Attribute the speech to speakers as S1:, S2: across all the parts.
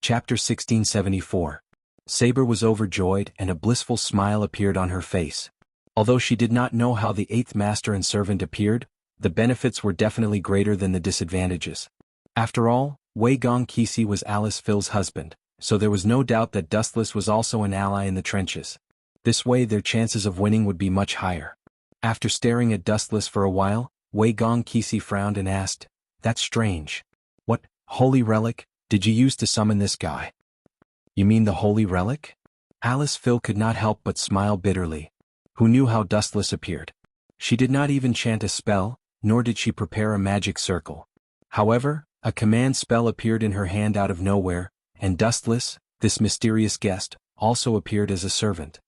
S1: Chapter 1674. Saber was overjoyed and a blissful smile appeared on her face. Although she did not know how the eighth master and servant appeared, the benefits were definitely greater than the disadvantages. After all, Wei Gong Qixi was Alice Phil's husband, so there was no doubt that Dustless was also an ally in the trenches. This way their chances of winning would be much higher. After staring at Dustless for a while, Wei Gong Qixi frowned and asked, "That's strange. What holy relic did you use to summon this guy?" "You mean the holy relic?" Alice Phil could not help but smile bitterly. Who knew how Dustless appeared? She did not even chant a spell, nor did she prepare a magic circle. However, a command spell appeared in her hand out of nowhere, and Dustless, this mysterious guest, also appeared as a servant.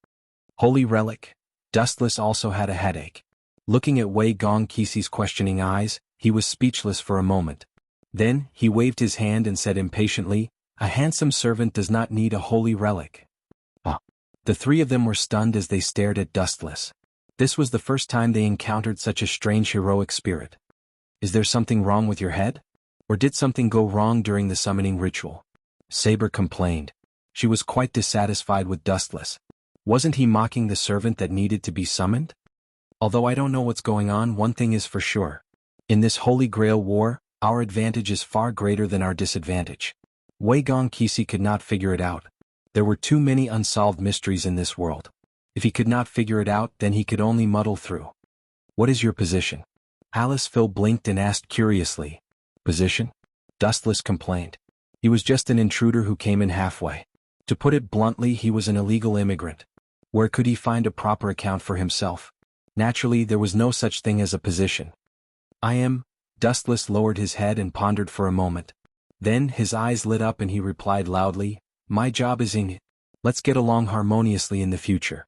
S1: Holy relic? Dustless also had a headache. Looking at Wei Gong Qixi's questioning eyes, he was speechless for a moment. Then, he waved his hand and said impatiently, "A handsome servant does not need a holy relic." The three of them were stunned as they stared at Dustless. This was the first time they encountered such a strange heroic spirit. "Is there something wrong with your head? Or did something go wrong during the summoning ritual?" Saber complained. She was quite dissatisfied with Dustless. Wasn't he mocking the servant that needed to be summoned? "Although I don't know what's going on, one thing is for sure. In this Holy Grail war, our advantage is far greater than our disadvantage." Wei Gong Qixi could not figure it out. There were too many unsolved mysteries in this world. If he could not figure it out, then he could only muddle through. "What is your position?" Alice Phil blinked and asked curiously. "Position?" Dustless complained. He was just an intruder who came in halfway. To put it bluntly, he was an illegal immigrant. Where could he find a proper account for himself? Naturally, there was no such thing as a position. "I am..." Dustless lowered his head and pondered for a moment. Then his eyes lit up and he replied loudly, "My job is in it. Let's get along harmoniously in the future."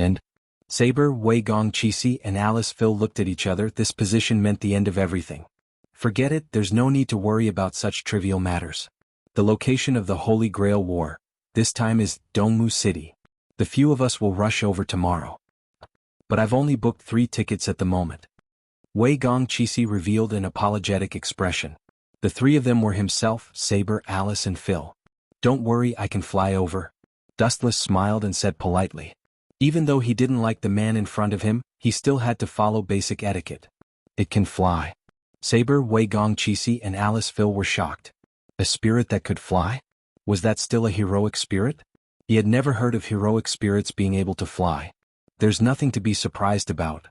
S1: And Saber, Wei Gong Qixi and Alice Phil looked at each other. This position meant the end of everything. Forget it, there's no need to worry about such trivial matters. The location of the Holy Grail War, this time, is Dongmu City. The few of us will rush over tomorrow. But I've only booked 3 tickets at the moment. Wei Gong Qixi revealed an apologetic expression. The 3 of them were himself, Saber, Alice and Phil. "Don't worry, I can fly over." Dustless smiled and said politely. Even though he didn't like the man in front of him, he still had to follow basic etiquette. "It can fly." Saber, Wei Gong Qixi and Alice Phil were shocked. A spirit that could fly? Was that still a heroic spirit? He had never heard of heroic spirits being able to fly. There's nothing to be surprised about.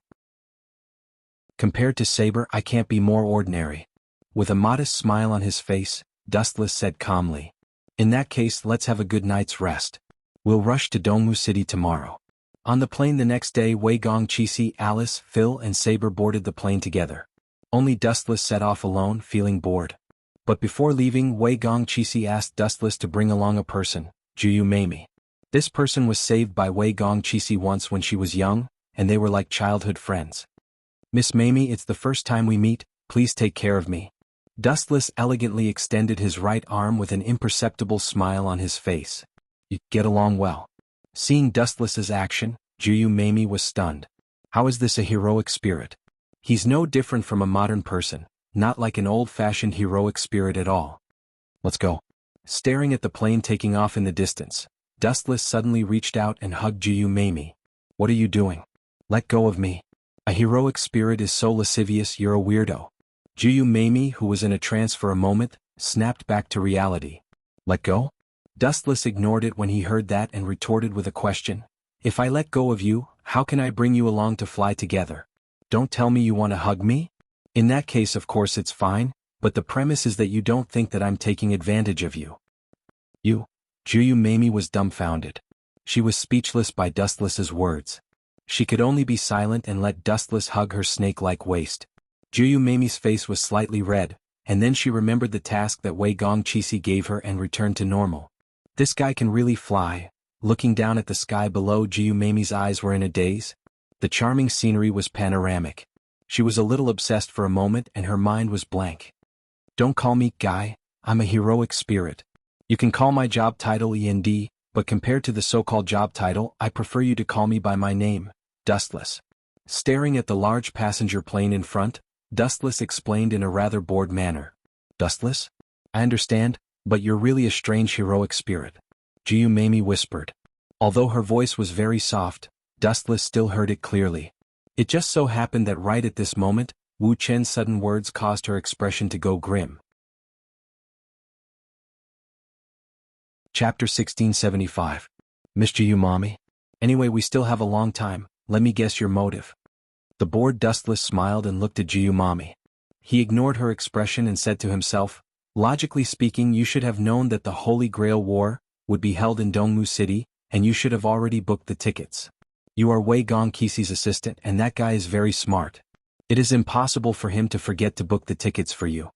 S1: Compared to Saber, I can't be more ordinary. With a modest smile on his face, Dustless said calmly. "In that case, let's have a good night's rest. We'll rush to Dongmu City tomorrow." On the plane the next day, Wei Gong Qixi, Alice, Phil and Saber boarded the plane together. Only Dustless set off alone, feeling bored. But before leaving, Wei Gong Qixi asked Dustless to bring along a person, Jiyu Meimi. This person was saved by Wei Gong Qixi once when she was young, and they were like childhood friends. "Miss Meimi, it's the first time we meet, please take care of me." Dustless elegantly extended his right arm with an imperceptible smile on his face. "You get along well." Seeing Dustless's action, Jiyu Meimi was stunned. How is this a heroic spirit? He's no different from a modern person, not like an old-fashioned heroic spirit at all. "Let's go." Staring at the plane taking off in the distance, Dustless suddenly reached out and hugged Jiyu Meimi. "What are you doing? Let go of me. A heroic spirit is so lascivious, you're a weirdo." Jiyu Meimi, who was in a trance for a moment, snapped back to reality. "Let go?" Dustless ignored it when he heard that and retorted with a question. "If I let go of you, how can I bring you along to fly together? Don't tell me you want to hug me? In that case, of course it's fine, but the premise is that you don't think that I'm taking advantage of you." "You?" Jiyu Meimi was dumbfounded. She was speechless by Dustless's words. She could only be silent and let Dustless hug her snake-like waist. Jiyu Meimi's face was slightly red, and then she remembered the task that Wei Gong Qixi gave her and returned to normal. This guy can really fly. Looking down at the sky below, Jiyu Meimi's eyes were in a daze. The charming scenery was panoramic. She was a little obsessed for a moment and her mind was blank. "Don't call me guy, I'm a heroic spirit. You can call my job title END, but compared to the so-called job title, I prefer you to call me by my name, Dustless." Staring at the large passenger plane in front, Dustless explained in a rather bored manner. "Dustless? I understand, But you're really a strange heroic spirit, Jiu Mamie whispered. Although her voice was very soft, Dustless still heard it clearly. It just so happened that right at this moment, Wu Chen's sudden words caused her expression to go grim. Chapter 1675. Miss Jiu Mamie? Anyway, we still have a long time, let me guess your motive. The bored Dustless smiled and looked at Jiu Mamie. He ignored her expression and said to himself, logically speaking, you should have known that the Holy Grail War would be held in Dongmu City, and you should have already booked the tickets. You are Wei Gongqi's assistant, and that guy is very smart. It is impossible for him to forget to book the tickets for you.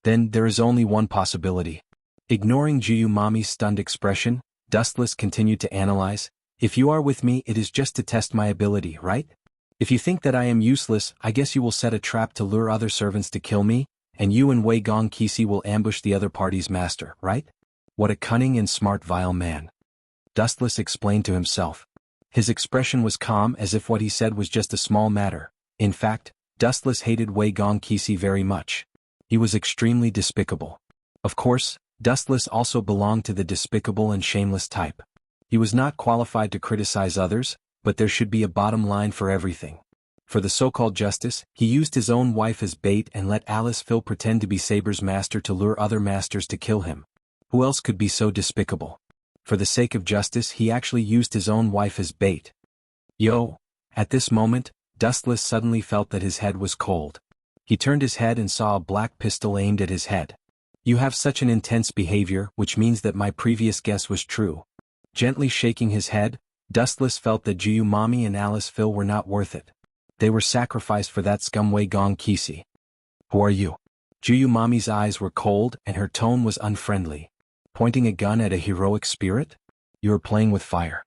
S1: Then, there is only one possibility. Ignoring Jiu Mamie's stunned expression, Dustless continued to analyze. If you are with me, it is just to test my ability, right? If you think that I am useless, I guess you will set a trap to lure other servants to kill me, and you and Wei Gongqi will ambush the other party's master, right? What a cunning and smart vile man. Dustless explained to himself. His expression was calm, as if what he said was just a small matter. In fact, Dustless hated Wei Gongqi very much. He was extremely despicable. Of course, Dustless also belonged to the despicable and shameless type. He was not qualified to criticize others, but there should be a bottom line for everything. For the so-called justice, he used his own wife as bait and let Alice Phil pretend to be Saber's master to lure other masters to kill him. Who else could be so despicable? For the sake of justice, he actually used his own wife as bait. Yo! At this moment, Dustless suddenly felt that his head was cold. He turned his head and saw a black pistol aimed at his head. You have such an intense behavior, which means that my previous guess was true. Gently shaking his head, Dustless felt that Jiu Mamie and Alice Phil were not worth it. They were sacrificed for that scum Wei Gongqi. Who are you? Jiu Mamie's eyes were cold and her tone was unfriendly. Pointing a gun at a heroic spirit? You are playing with fire.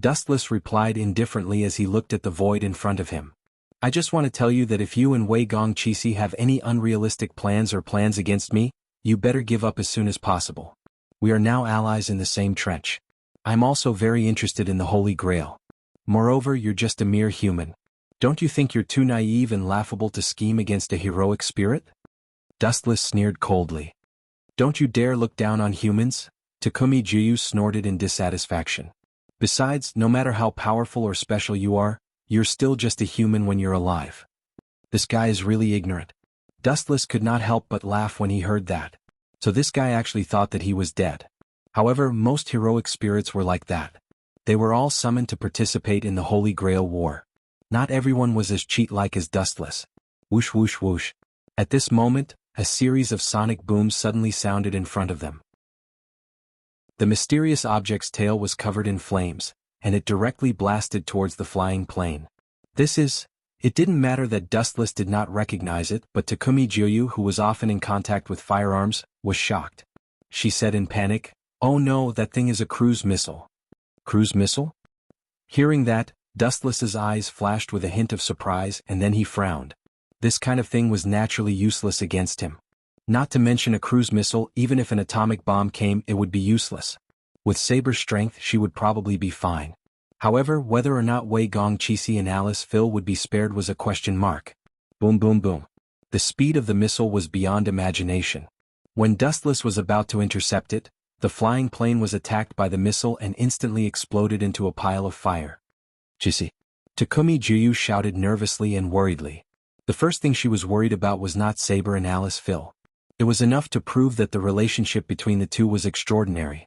S1: Dustless replied indifferently as he looked at the void in front of him. I just want to tell you that if you and Wei Gongqi have any unrealistic plans against me, you better give up as soon as possible. We are now allies in the same trench. I'm also very interested in the Holy Grail. Moreover, you're just a mere human. Don't you think you're too naive and laughable to scheme against a heroic spirit? Dustless sneered coldly. Don't you dare look down on humans? Takumi Jiu snorted in dissatisfaction. Besides, no matter how powerful or special you are, you're still just a human when you're alive. This guy is really ignorant. Dustless could not help but laugh when he heard that. So this guy actually thought that he was dead. However, most heroic spirits were like that. They were all summoned to participate in the Holy Grail War. Not everyone was as cheat-like as Dustless. Whoosh whoosh whoosh. At this moment, a series of sonic booms suddenly sounded in front of them. The mysterious object's tail was covered in flames, and it directly blasted towards the flying plane. It didn't matter that Dustless did not recognize it, but Takumi Jiu, who was often in contact with firearms, was shocked. She said in panic, "Oh no, that thing is a cruise missile." Cruise missile? Hearing that, Dustless's eyes flashed with a hint of surprise and then he frowned. This kind of thing was naturally useless against him. Not to mention a cruise missile, even if an atomic bomb came, it would be useless. With Saber's strength, she would probably be fine. However, whether or not Wei Gongqi and Alice Phil would be spared was a question mark. Boom boom boom. The speed of the missile was beyond imagination. When Dustless was about to intercept it, the flying plane was attacked by the missile and instantly exploded into a pile of fire. Jissi. Takumi Jiu shouted nervously and worriedly. The first thing she was worried about was not Saber and Alice Phil. It was enough to prove that the relationship between the two was extraordinary.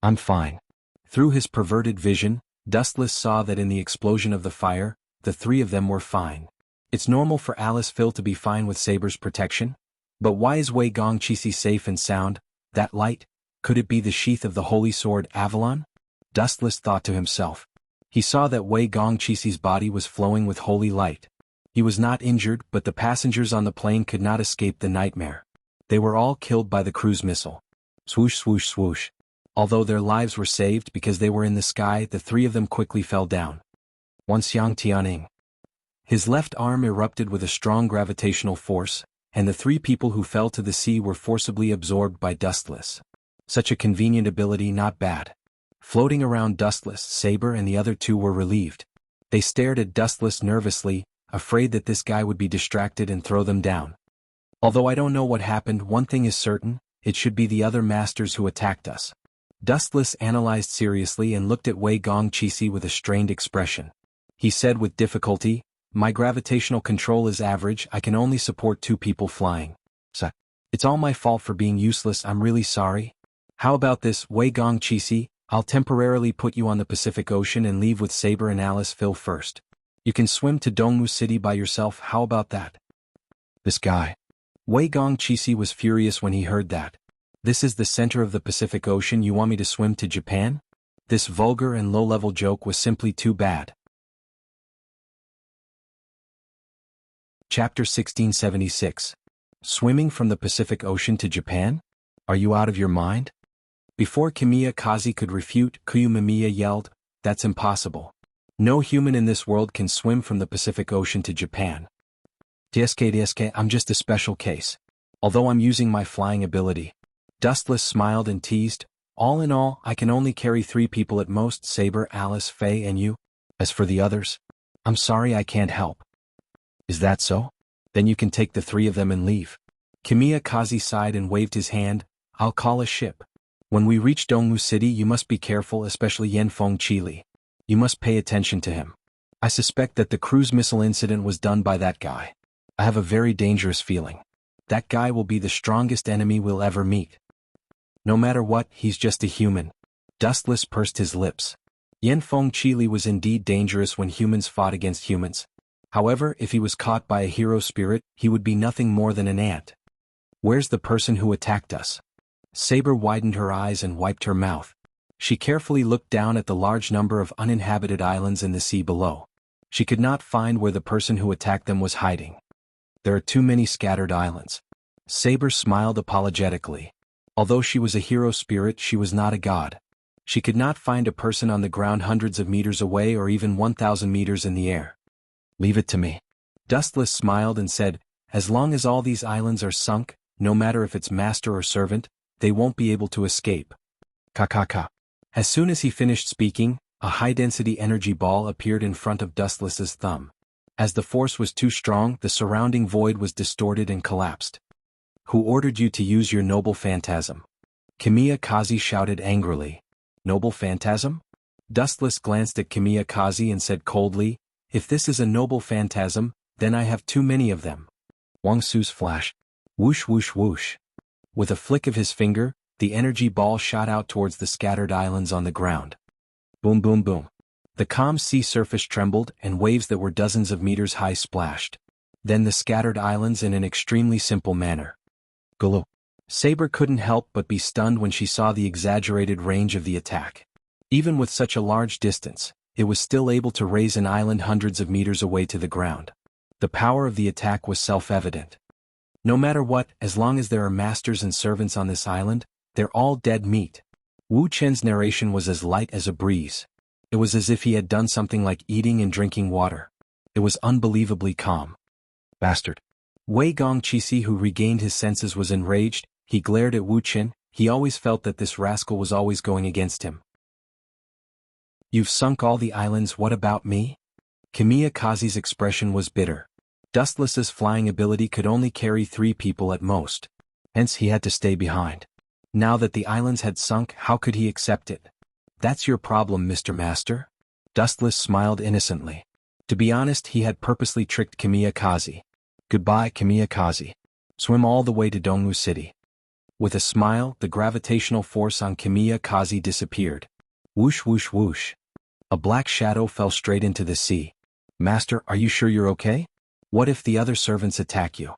S1: I'm fine. Through his perverted vision, Dustless saw that in the explosion of the fire, the three of them were fine. It's normal for Alice Phil to be fine with Saber's protection. But why is Wei Gongqi safe and sound? That light? Could it be the sheath of the holy sword Avalon? Dustless thought to himself. He saw that Wei Gongqi's body was flowing with holy light. He was not injured, but the passengers on the plane could not escape the nightmare. They were all killed by the cruise missile. Swoosh swoosh swoosh. Although their lives were saved because they were in the sky, the three of them quickly fell down. One Xiang Tianing. His left arm erupted with a strong gravitational force, and the three people who fell to the sea were forcibly absorbed by Dustless. Such a convenient ability, not bad. Floating around Dustless, Saber and the other two were relieved. They stared at Dustless nervously, afraid that this guy would be distracted and throw them down. Although I don't know what happened, one thing is certain, it should be the other masters who attacked us. Dustless analyzed seriously and looked at Wei Gongqi with a strained expression. He said with difficulty, "My gravitational control is average, I can only support 2 people flying. So, it's all my fault for being useless, I'm really sorry. How about this, Wei Gongqi? I'll temporarily put you on the Pacific Ocean and leave with Saber and Alice Phil first. You can swim to Dongmu City by yourself, how about that?" This guy. Wei Gongqi was furious when he heard that. "This is the center of the Pacific Ocean, you want me to swim to Japan?" This vulgar and low-level joke was simply too bad. Chapter 1676. Swimming from the Pacific Ocean to Japan? Are you out of your mind? Before Kamiya Kazi could refute, Kuyumimiya yelled, "That's impossible. No human in this world can swim from the Pacific Ocean to Japan. DSK, I'm just a special case. Although I'm using my flying ability." Dustless smiled and teased, "All in all, I can only carry 3 people at most, Saber, Alice, Faye and you. As for the others, I'm sorry I can't help." "Is that so? Then you can take the 3 of them and leave." Kamiya Kazi sighed and waved his hand, "I'll call a ship. When we reach Dongmu City you must be careful, especially Yanfeng Chili. You must pay attention to him. I suspect that the cruise missile incident was done by that guy. I have a very dangerous feeling. That guy will be the strongest enemy we'll ever meet. No matter what, he's just a human." Dustless pursed his lips. Yanfeng Chili was indeed dangerous when humans fought against humans. However, if he was caught by a hero spirit, he would be nothing more than an ant. "Where's the person who attacked us?" Saber widened her eyes and wiped her mouth. She carefully looked down at the large number of uninhabited islands in the sea below. She could not find where the person who attacked them was hiding. "There are too many scattered islands." Saber smiled apologetically. Although she was a hero spirit, she was not a god. She could not find a person on the ground hundreds of meters away or even 1,000 meters in the air. "Leave it to me." Dustless smiled and said, "As long as all these islands are sunk, no matter if it's master or servant, they won't be able to escape." Kakaka. As soon as he finished speaking, a high-density energy ball appeared in front of Dustless's thumb. As the force was too strong, the surrounding void was distorted and collapsed. "Who ordered you to use your noble phantasm?" Kamiya Kazi shouted angrily. "Noble phantasm?" Dustless glanced at Kamiya Kazi and said coldly, "If this is a noble phantasm, then I have too many of them." Wang Su's flash. Whoosh whoosh whoosh. With a flick of his finger, the energy ball shot out towards the scattered islands on the ground. Boom boom boom. The calm sea surface trembled and waves that were dozens of meters high splashed. Then the scattered islands in an extremely simple manner. Gulu. Saber couldn't help but be stunned when she saw the exaggerated range of the attack. Even with such a large distance, it was still able to raise an island hundreds of meters away to the ground. The power of the attack was self-evident. No matter what, as long as there are masters and servants on this island, they're all dead meat. Wu Chen's narration was as light as a breeze. It was as if he had done something like eating and drinking water. It was unbelievably calm. Bastard. Wei Gongqi, who regained his senses, was enraged. He glared at Wu Chen. He always felt that this rascal was always going against him. "You've sunk all the islands, what about me?" Kamiya Kazi's expression was bitter. Dustless's flying ability could only carry 3 people at most. Hence he had to stay behind. Now that the islands had sunk, how could he accept it? "That's your problem, Mr. Master?" Dustless smiled innocently. To be honest, he had purposely tricked Kamiya Kazi. "Goodbye, Kamiya Kazi. Swim all the way to Dongmu City." With a smile, the gravitational force on Kamiya Kazi disappeared. Whoosh whoosh whoosh. A black shadow fell straight into the sea. "Master, are you sure you're okay? What if the other servants attack you?"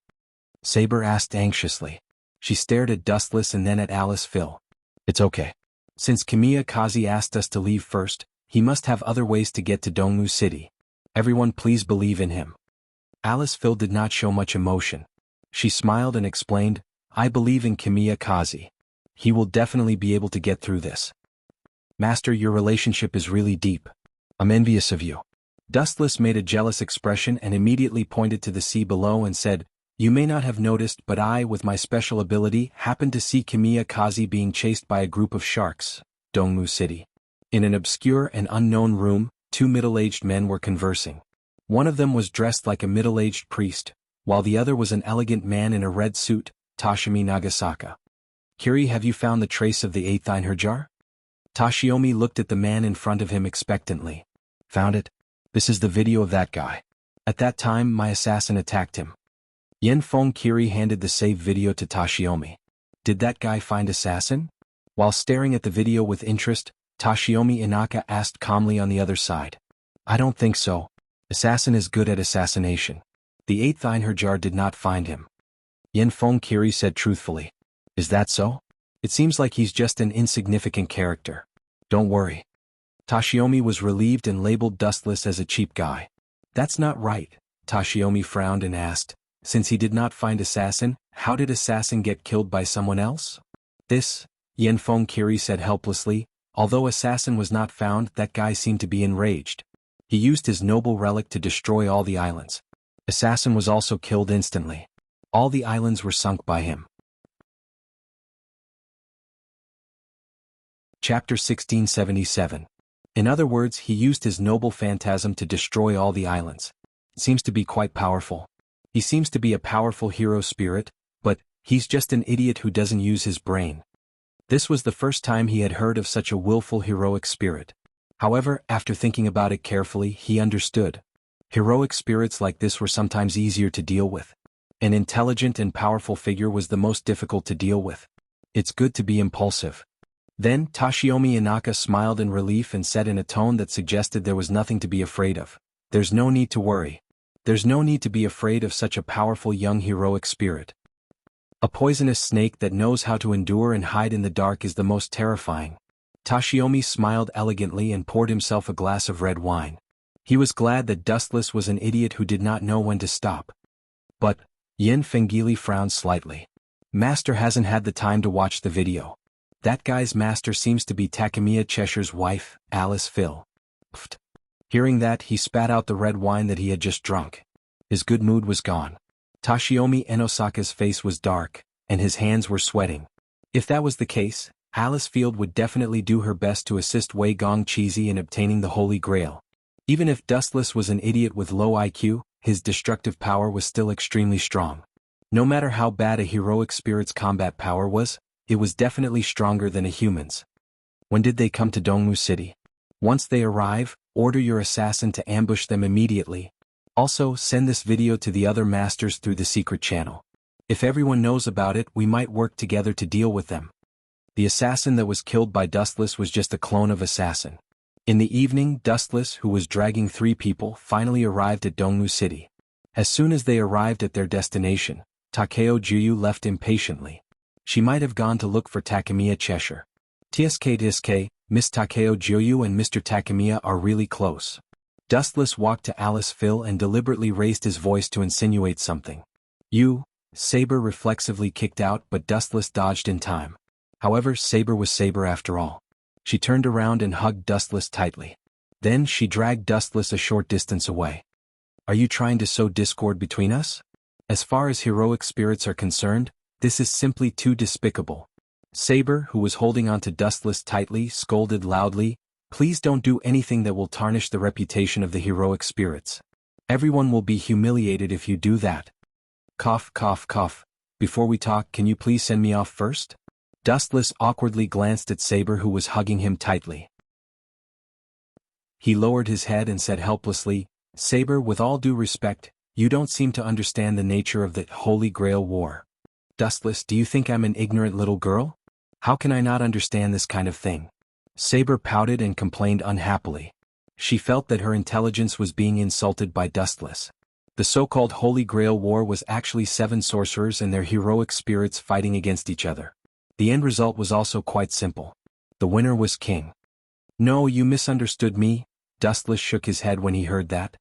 S1: Saber asked anxiously. She stared at Dustless and then at Alice Phil. "It's okay. Since Kamiya Kazi asked us to leave first, he must have other ways to get to Dongmu City. Everyone please believe in him." Alice Phil did not show much emotion. She smiled and explained, "I believe in Kamiya Kazi. He will definitely be able to get through this. Master, your relationship is really deep. I'm envious of you." Dustless made a jealous expression and immediately pointed to the sea below and said, "You may not have noticed, but I, with my special ability, happened to see Kamiya Kazi being chased by a group of sharks, Dongmu City. In an obscure and unknown room, 2 middle-aged men were conversing. One of them was dressed like a middle-aged priest, while the other was an elegant man in a red suit, Toshimi Nagasaka. Kiri, have you found the trace of the 8th Einherjar? Tashomi looked at the man in front of him expectantly. Found it? This is the video of that guy. At that time, my assassin attacked him. Yanfeng Kiri handed the saved video to Tashomi. Did that guy find assassin? While staring at the video with interest, Tashomi Inaka asked calmly on the other side. I don't think so. Assassin is good at assassination. The 8th Einherjar did not find him. Yanfeng Kiri said truthfully. Is that so? It seems like he's just an insignificant character. Don't worry. Tashomi was relieved and labeled Dustless as a cheap guy. That's not right, Tashomi frowned and asked. Since he did not find assassin, how did assassin get killed by someone else? This, Yanfeng Kiri said helplessly. Although assassin was not found, that guy seemed to be enraged. He used his noble relic to destroy all the islands. Assassin was also killed instantly. All the islands were sunk by him. Chapter 1677. In other words, he used his noble phantasm to destroy all the islands. It seems to be quite powerful. He seems to be a powerful hero spirit, but he's just an idiot who doesn't use his brain. This was the first time he had heard of such a willful heroic spirit. However, after thinking about it carefully, he understood. Heroic spirits like this were sometimes easier to deal with. An intelligent and powerful figure was the most difficult to deal with. It's good to be impulsive. Then Tashomi Inaka smiled in relief and said in a tone that suggested there was nothing to be afraid of. There's no need to worry. There's no need to be afraid of such a powerful young heroic spirit. A poisonous snake that knows how to endure and hide in the dark is the most terrifying. Tashomi smiled elegantly and poured himself a glass of red wine. He was glad that Dustless was an idiot who did not know when to stop. But, Yin Fengili frowned slightly. Master hasn't had the time to watch the video. That guy's master seems to be Takemiya Cheshire's wife, Alice Phil. Pfft. Hearing that, he spat out the red wine that he had just drunk. His good mood was gone. Tashomi Enosaka's face was dark, and his hands were sweating. If that was the case, Alice Field would definitely do her best to assist Wei Gong Chizi in obtaining the Holy Grail. Even if Dustless was an idiot with low IQ, his destructive power was still extremely strong. No matter how bad a heroic spirit's combat power was, it was definitely stronger than a human's. When did they come to Dongmu City? Once they arrive, order your assassin to ambush them immediately. Also, send this video to the other masters through the secret channel. If everyone knows about it, we might work together to deal with them. The assassin that was killed by Dustless was just a clone of assassin. In the evening, Dustless, who was dragging 3 people, finally arrived at Dongmu City. As soon as they arrived at their destination, Takeo Juyu left impatiently. She might have gone to look for Takemiya Cheshire. TSK, Miss Takeo Juyu and Mr. Takemiya are really close. Dustless walked to Alice Phil and deliberately raised his voice to insinuate something. You, Saber reflexively kicked out, but Dustless dodged in time. However, Saber was Saber after all. She turned around and hugged Dustless tightly. Then she dragged Dustless a short distance away. Are you trying to sow discord between us? As far as heroic spirits are concerned, this is simply too despicable. Saber, who was holding on to Dustless tightly, scolded loudly, please don't do anything that will tarnish the reputation of the heroic spirits. Everyone will be humiliated if you do that. Cough, cough, cough. Before we talk, can you please send me off first? Dustless awkwardly glanced at Saber, who was hugging him tightly. He lowered his head and said helplessly, Saber, with all due respect, you don't seem to understand the nature of the Holy Grail War. Dustless, do you think I'm an ignorant little girl? How can I not understand this kind of thing? Saber pouted and complained unhappily. She felt that her intelligence was being insulted by Dustless. The so-called Holy Grail War was actually 7 sorcerers and their heroic spirits fighting against each other. The end result was also quite simple. The winner was King. No, you misunderstood me. Dustless shook his head when he heard that.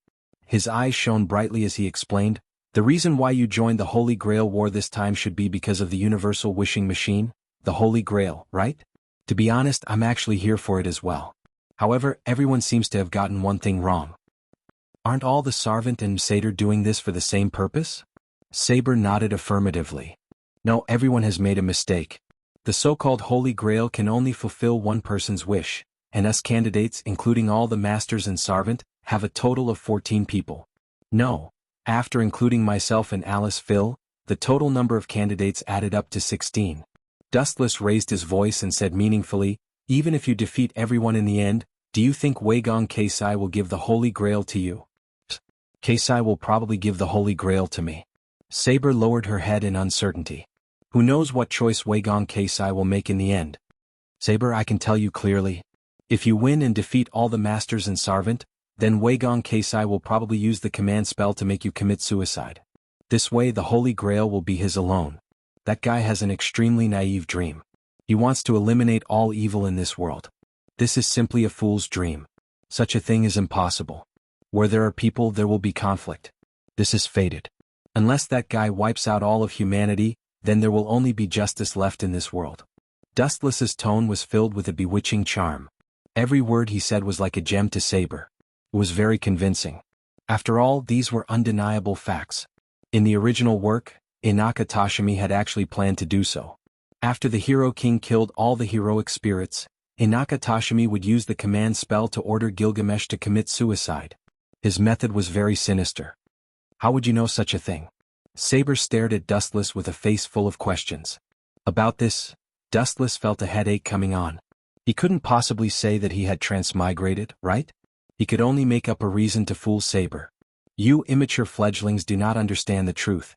S1: His eyes shone brightly as he explained, the reason why you joined the Holy Grail War this time should be because of the universal wishing machine, the Holy Grail, right? To be honest, I'm actually here for it as well. However, everyone seems to have gotten one thing wrong. Aren't all the Sarvant and Satyr doing this for the same purpose? Saber nodded affirmatively. No, everyone has made a mistake. The so-called Holy Grail can only fulfill one person's wish, and us candidates, including all the Masters and Sarvant, have a total of 14 people. No, after including myself and Alice Phil, the total number of candidates added up to 16. Dustless raised his voice and said meaningfully, "Even if you defeat everyone in the end, do you think Weigong Keisai will give the Holy Grail to you?" "Keisai will probably give the Holy Grail to me." Saber lowered her head in uncertainty. "Who knows what choice Weigong Keisai will make in the end?" "Saber, I can tell you clearly. If you win and defeat all the masters in Sarvant, then Weigong Keisai will probably use the command spell to make you commit suicide. This way the Holy Grail will be his alone. That guy has an extremely naive dream. He wants to eliminate all evil in this world. This is simply a fool's dream. Such a thing is impossible. Where there are people, there will be conflict. This is fated. Unless that guy wipes out all of humanity, then there will only be justice left in this world." Dustless's tone was filled with a bewitching charm. Every word he said was like a gem to Saber. It was very convincing. After all, these were undeniable facts. In the original work, Inaka Tashimi had actually planned to do so. After the Hero King killed all the heroic spirits, Inaka Tashimi would use the command spell to order Gilgamesh to commit suicide. His method was very sinister. "How would you know such a thing?" Saber stared at Dustless with a face full of questions. About this, Dustless felt a headache coming on. He couldn't possibly say that he had transmigrated, right? He could only make up a reason to fool Saber. "You immature fledglings do not understand the truth.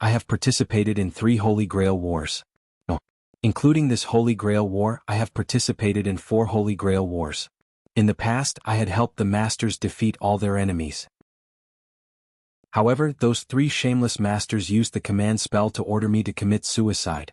S1: I have participated in 3 Holy Grail wars. No. Including this Holy Grail war, I have participated in 4 Holy Grail wars. In the past, I had helped the masters defeat all their enemies. However, those 3 shameless masters used the command spell to order me to commit suicide."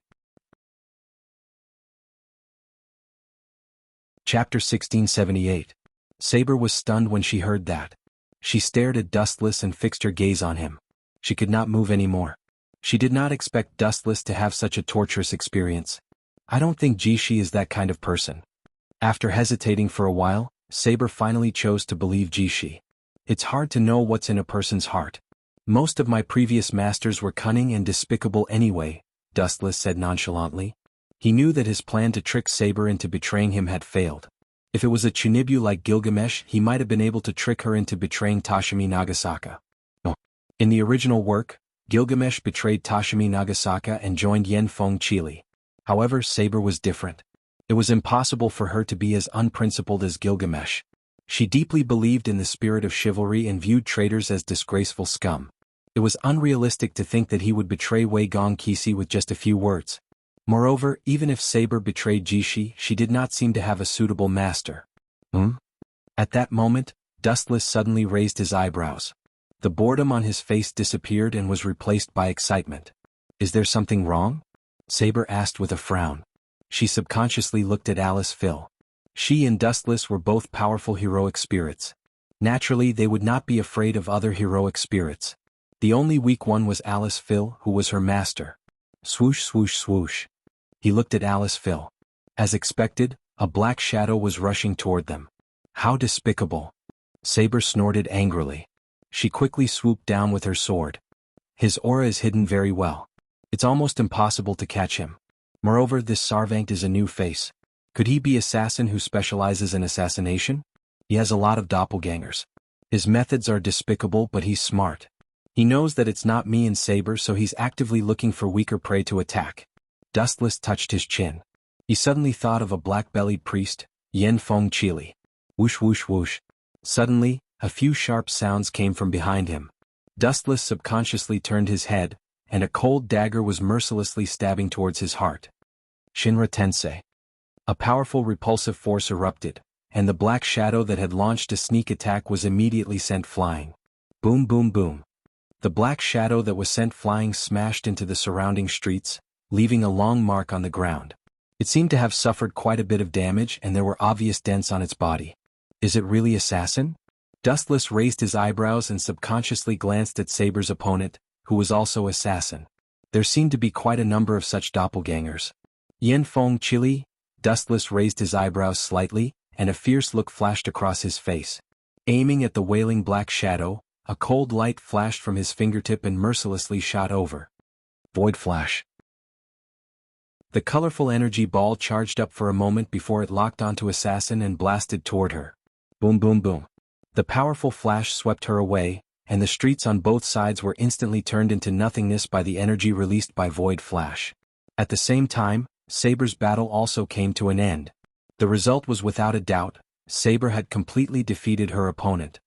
S1: Chapter 1678. Saber was stunned when she heard that. She stared at Dustless and fixed her gaze on him. She could not move anymore. She did not expect Dustless to have such a torturous experience. "I don't think Jishi is that kind of person." After hesitating for a while, Saber finally chose to believe Jishi. "It's hard to know what's in a person's heart. Most of my previous masters were cunning and despicable anyway," Dustless said nonchalantly. He knew that his plan to trick Saber into betraying him had failed. If it was a Chunibu like Gilgamesh, he might have been able to trick her into betraying Tashimi Nagasaka. No. In the original work, Gilgamesh betrayed Tashimi Nagasaka and joined Yanfeng Chili. However, Saber was different. It was impossible for her to be as unprincipled as Gilgamesh. She deeply believed in the spirit of chivalry and viewed traitors as disgraceful scum. It was unrealistic to think that he would betray Weigong Keisai with just a few words. Moreover, even if Saber betrayed Jishi, she did not seem to have a suitable master. At that moment, Dustless suddenly raised his eyebrows. The boredom on his face disappeared and was replaced by excitement. "Is there something wrong?" Saber asked with a frown. She subconsciously looked at Alice Phil. She and Dustless were both powerful heroic spirits. Naturally, they would not be afraid of other heroic spirits. The only weak one was Alice Phil, who was her master. Swoosh swoosh swoosh. He looked at Alice Phil. As expected, a black shadow was rushing toward them. "How despicable!" Saber snorted angrily. She quickly swooped down with her sword. "His aura is hidden very well. It's almost impossible to catch him. Moreover, this Sarvankt is a new face. Could he be assassin who specializes in assassination? He has a lot of doppelgangers. His methods are despicable, but he's smart. He knows that it's not me and Saber, so he's actively looking for weaker prey to attack." Dustless touched his chin. He suddenly thought of a black-bellied priest, Yanfeng Chili. Whoosh whoosh whoosh. Suddenly, a few sharp sounds came from behind him. Dustless subconsciously turned his head, and a cold dagger was mercilessly stabbing towards his heart. Shinra Tensei. A powerful repulsive force erupted, and the black shadow that had launched a sneak attack was immediately sent flying. Boom boom boom. The black shadow that was sent flying smashed into the surrounding streets, leaving a long mark on the ground. It seemed to have suffered quite a bit of damage and there were obvious dents on its body. "Is it really assassin?" Dustless raised his eyebrows and subconsciously glanced at Saber's opponent, who was also assassin. There seemed to be quite a number of such doppelgangers. Yanfeng Chili? Dustless raised his eyebrows slightly, and a fierce look flashed across his face. Aiming at the wailing black shadow, a cold light flashed from his fingertip and mercilessly shot over. Void Flash. The colorful energy ball charged up for a moment before it locked onto Assassin and blasted toward her. Boom boom boom. The powerful flash swept her away, and the streets on both sides were instantly turned into nothingness by the energy released by Void Flash. At the same time, Saber's battle also came to an end. The result was without a doubt, Saber had completely defeated her opponent.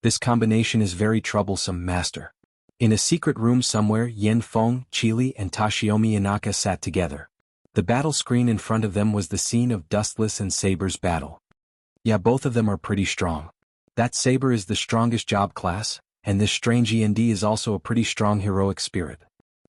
S1: This combination is very troublesome, master. In a secret room somewhere, Yanfeng, Chili and Tashiyomi Inaka sat together. The battle screen in front of them was the scene of Dustless and Saber's battle. Yeah, both of them are pretty strong. That Saber is the strongest job class, and this strange END is also a pretty strong heroic spirit.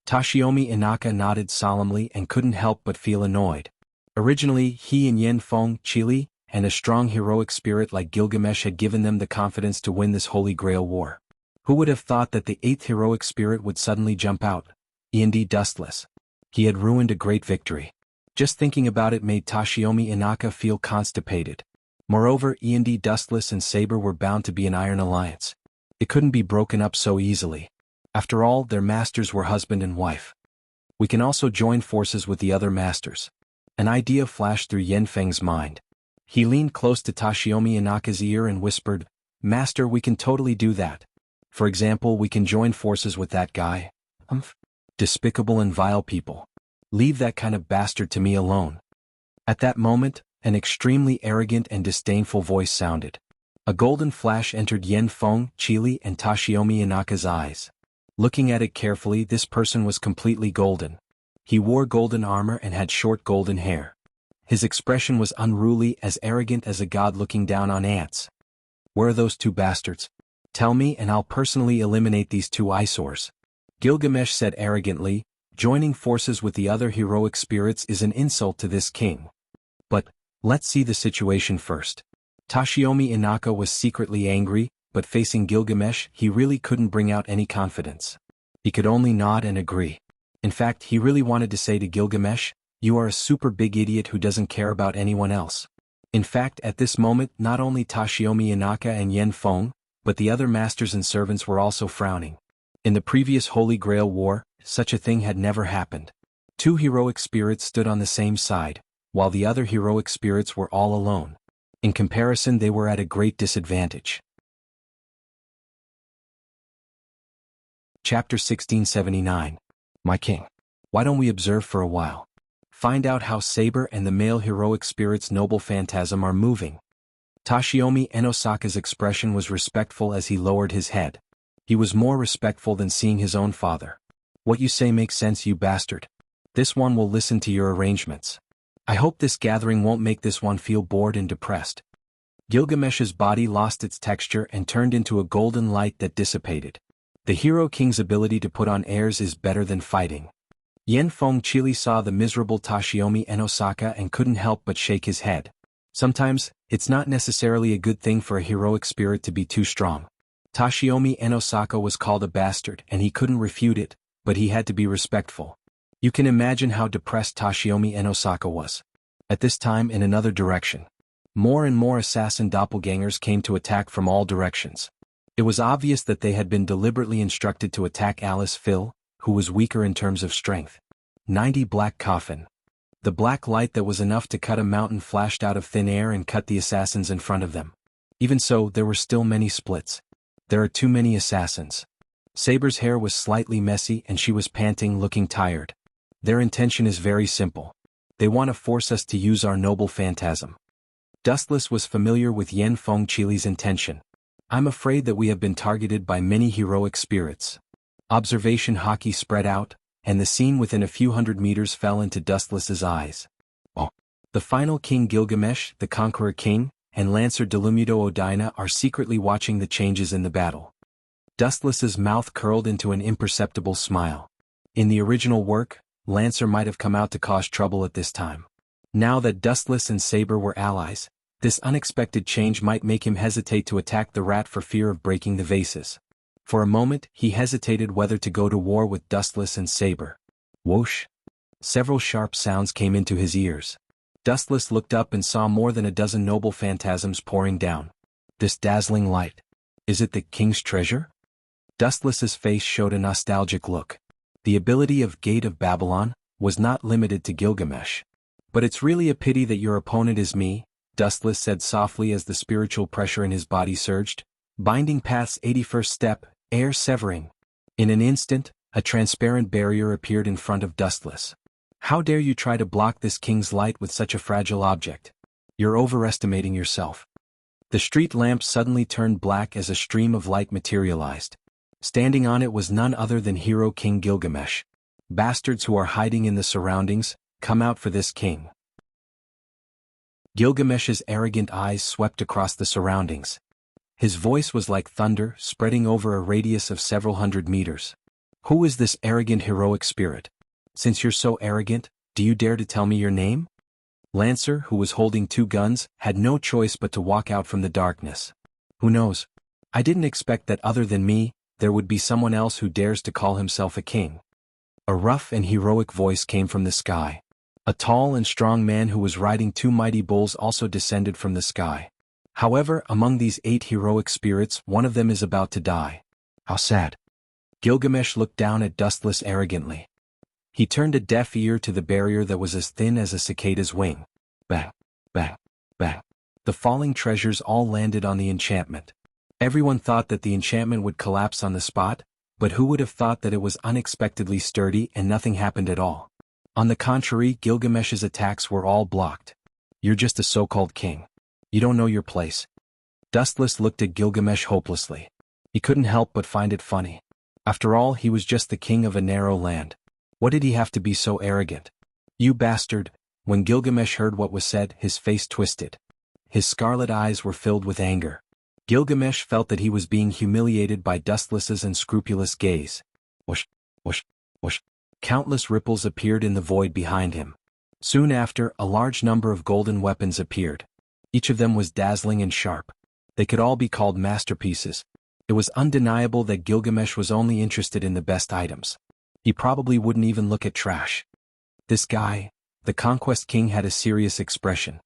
S1: Tashiyomi Inaka nodded solemnly and couldn't help but feel annoyed. Originally, he and Yanfeng, Chili, and a strong heroic spirit like Gilgamesh had given them the confidence to win this Holy Grail war. Who would have thought that the 8th heroic spirit would suddenly jump out? END Dustless. He had ruined a great victory. Just thinking about it made Tashiyomi Inaka feel constipated. Moreover, END Dustless and Saber were bound to be an iron alliance. It couldn't be broken up so easily. After all, their masters were husband and wife. We can also join forces with the other masters. An idea flashed through Yanfeng's mind. He leaned close to Tashiyomi Inaka's ear and whispered, "Master, we can totally do that. For example, we can join forces with that guy. Despicable and vile people. Leave that kind of bastard to me alone." At that moment, an extremely arrogant and disdainful voice sounded. A golden flash entered Yanfeng, Chili and Tashiyomi Inaka's eyes. Looking at it carefully, this person was completely golden. He wore golden armor and had short golden hair. His expression was unruly, as arrogant as a god looking down on ants. "Where are those two bastards? Tell me and I'll personally eliminate these two eyesores." Gilgamesh said arrogantly, "Joining forces with the other heroic spirits is an insult to this king. But, let's see the situation first." Tashiyomi Inaka was secretly angry, but facing Gilgamesh, he really couldn't bring out any confidence. He could only nod and agree. In fact, he really wanted to say to Gilgamesh, "You are a super big idiot who doesn't care about anyone else." In fact, at this moment, not only Tashiyomi Inaka and Yanfeng, but the other masters and servants were also frowning. In the previous Holy Grail War, such a thing had never happened. Two heroic spirits stood on the same side, while the other heroic spirits were all alone. In comparison, they were at a great disadvantage. Chapter 1679. My king. Why don't we observe for a while? Find out how Saber and the male heroic spirit's noble phantasm are moving. Tashiyomi Inosaka's expression was respectful as he lowered his head. He was more respectful than seeing his own father. "What you say makes sense, you bastard. This one will listen to your arrangements. I hope this gathering won't make this one feel bored and depressed." Gilgamesh's body lost its texture and turned into a golden light that dissipated. The Hero King's ability to put on airs is better than fighting. Yanfeng Chili saw the miserable Tashiyomi Inosaka and couldn't help but shake his head. Sometimes, it's not necessarily a good thing for a heroic spirit to be too strong. Tashiyomi Inosaka was called a bastard and he couldn't refute it, but he had to be respectful. You can imagine how depressed Tashiyomi Inosaka was. At this time, in another direction, more and more assassin doppelgangers came to attack from all directions. It was obvious that they had been deliberately instructed to attack Alice Phil, who was weaker in terms of strength. 90 Black Coffin. The black light that was enough to cut a mountain flashed out of thin air and cut the assassins in front of them. Even so, there were still many splits. There are too many assassins. Saber's hair was slightly messy and she was panting, looking tired. Their intention is very simple. They want to force us to use our noble phantasm. Dustless was familiar with Yanfeng Chili's intention. "I'm afraid that we have been targeted by many heroic spirits." Observation hockey spread out, and the scene within a few hundred meters fell into Dustless's eyes. Oh. The final king Gilgamesh, the Conqueror King, and Lancer Delumudo Odina are secretly watching the changes in the battle. Dustless's mouth curled into an imperceptible smile. In the original work, Lancer might have come out to cause trouble at this time. Now that Dustless and Saber were allies, this unexpected change might make him hesitate to attack the rat for fear of breaking the vases. For a moment, he hesitated whether to go to war with Dustless and Saber. Whoosh! Several sharp sounds came into his ears. Dustless looked up and saw more than a dozen noble phantasms pouring down. This dazzling light. Is it the king's treasure? Dustless's face showed a nostalgic look. The ability of Gate of Babylon was not limited to Gilgamesh. "But it's really a pity that your opponent is me," Dustless said softly as the spiritual pressure in his body surged. Binding Path's 81st step, air severing. In an instant, a transparent barrier appeared in front of Dustless. How dare you try to block this king's light with such a fragile object? You're overestimating yourself. The street lamp suddenly turned black as a stream of light materialized. Standing on it was none other than Hero King Gilgamesh. Bastards who are hiding in the surroundings, come out for this king. Gilgamesh's arrogant eyes swept across the surroundings. His voice was like thunder, spreading over a radius of several hundred meters. Who is this arrogant heroic spirit? Since you're so arrogant, do you dare to tell me your name? Lancer, who was holding 2 guns, had no choice but to walk out from the darkness. Who knows? I didn't expect that other than me, there would be someone else who dares to call himself a king. A rough and heroic voice came from the sky. A tall and strong man who was riding 2 mighty bulls also descended from the sky. However, among these 8 heroic spirits, one of them is about to die. How sad. Gilgamesh looked down at Dustless arrogantly. He turned a deaf ear to the barrier that was as thin as a cicada's wing. Bang, bang, bang. The falling treasures all landed on the enchantment. Everyone thought that the enchantment would collapse on the spot, but who would have thought that it was unexpectedly sturdy and nothing happened at all? On the contrary, Gilgamesh's attacks were all blocked. You're just a so-called king. You don't know your place. Dustless looked at Gilgamesh hopelessly. He couldn't help but find it funny. After all, he was just the king of a narrow land. What did he have to be so arrogant? You bastard! When Gilgamesh heard what was said, his face twisted. His scarlet eyes were filled with anger. Gilgamesh felt that he was being humiliated by Dustless's unscrupulous gaze. Whoosh, whoosh, whoosh. Countless ripples appeared in the void behind him. Soon after, a large number of golden weapons appeared. Each of them was dazzling and sharp. They could all be called masterpieces. It was undeniable that Gilgamesh was only interested in the best items. He probably wouldn't even look at trash. This guy, the Conquest King, had a serious expression.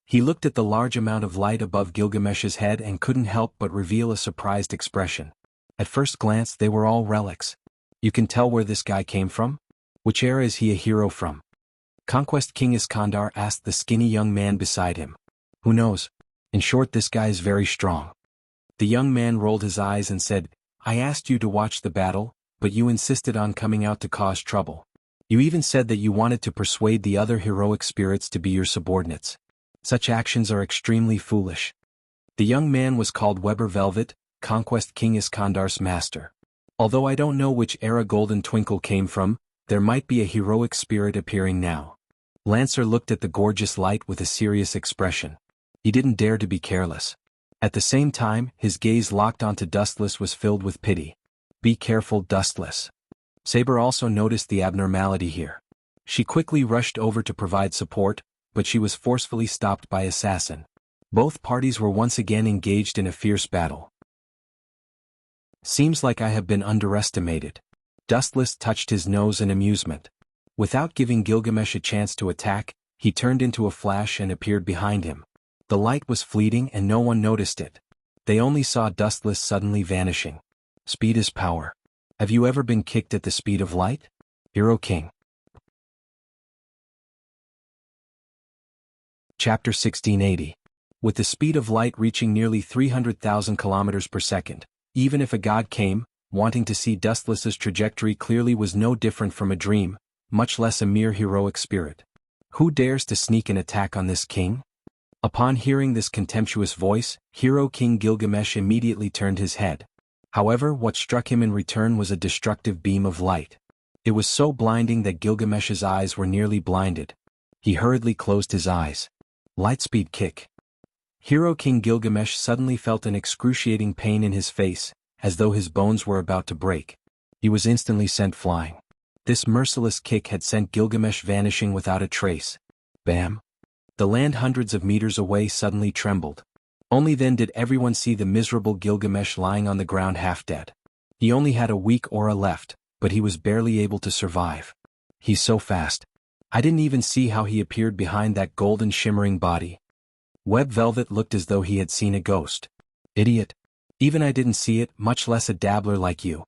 S1: He looked at the large amount of light above Gilgamesh's head and couldn't help but reveal a surprised expression. At first glance, they were all relics. You can tell where this guy came from? Which era is he a hero from? Conquest King Iskandar asked the skinny young man beside him. Who knows? In short, this guy is very strong. The young man rolled his eyes and said, I asked you to watch the battle, but you insisted on coming out to cause trouble. You even said that you wanted to persuade the other heroic spirits to be your subordinates. Such actions are extremely foolish. The young man was called Weber Velvet, Conquest King Iskandar's master. Although I don't know which era Golden Twinkle came from, there might be a heroic spirit appearing now. Lancer looked at the gorgeous light with a serious expression. He didn't dare to be careless. At the same time, his gaze locked onto Dustless was filled with pity. Be careful, Dustless. Saber also noticed the abnormality here. She quickly rushed over to provide support, but she was forcefully stopped by Assassin. Both parties were once again engaged in a fierce battle. Seems like I have been underestimated. Dustless touched his nose in amusement. Without giving Gilgamesh a chance to attack, he turned into a flash and appeared behind him. The light was fleeting and no one noticed it. They only saw Dustless suddenly vanishing. Speed is power. Have you ever been kicked at the speed of light? Hero King. Chapter 1680. With the speed of light reaching nearly 300,000 kilometers per second, even if a god came, wanting to see Dustless's trajectory clearly was no different from a dream, much less a mere heroic spirit. Who dares to sneak an attack on this king? Upon hearing this contemptuous voice, Hero King Gilgamesh immediately turned his head. However, what struck him in return was a destructive beam of light. It was so blinding that Gilgamesh's eyes were nearly blinded. He hurriedly closed his eyes. Lightspeed kick. Hero King Gilgamesh suddenly felt an excruciating pain in his face, as though his bones were about to break. He was instantly sent flying. This merciless kick had sent Gilgamesh vanishing without a trace. Bam! The land hundreds of meters away suddenly trembled. Only then did everyone see the miserable Gilgamesh lying on the ground half dead. He only had a weak aura left, but he was barely able to survive. He's so fast. I didn't even see how he appeared behind that golden shimmering body. Web Velvet looked as though he had seen a ghost. Idiot. Even I didn't see it, much less a dabbler like you.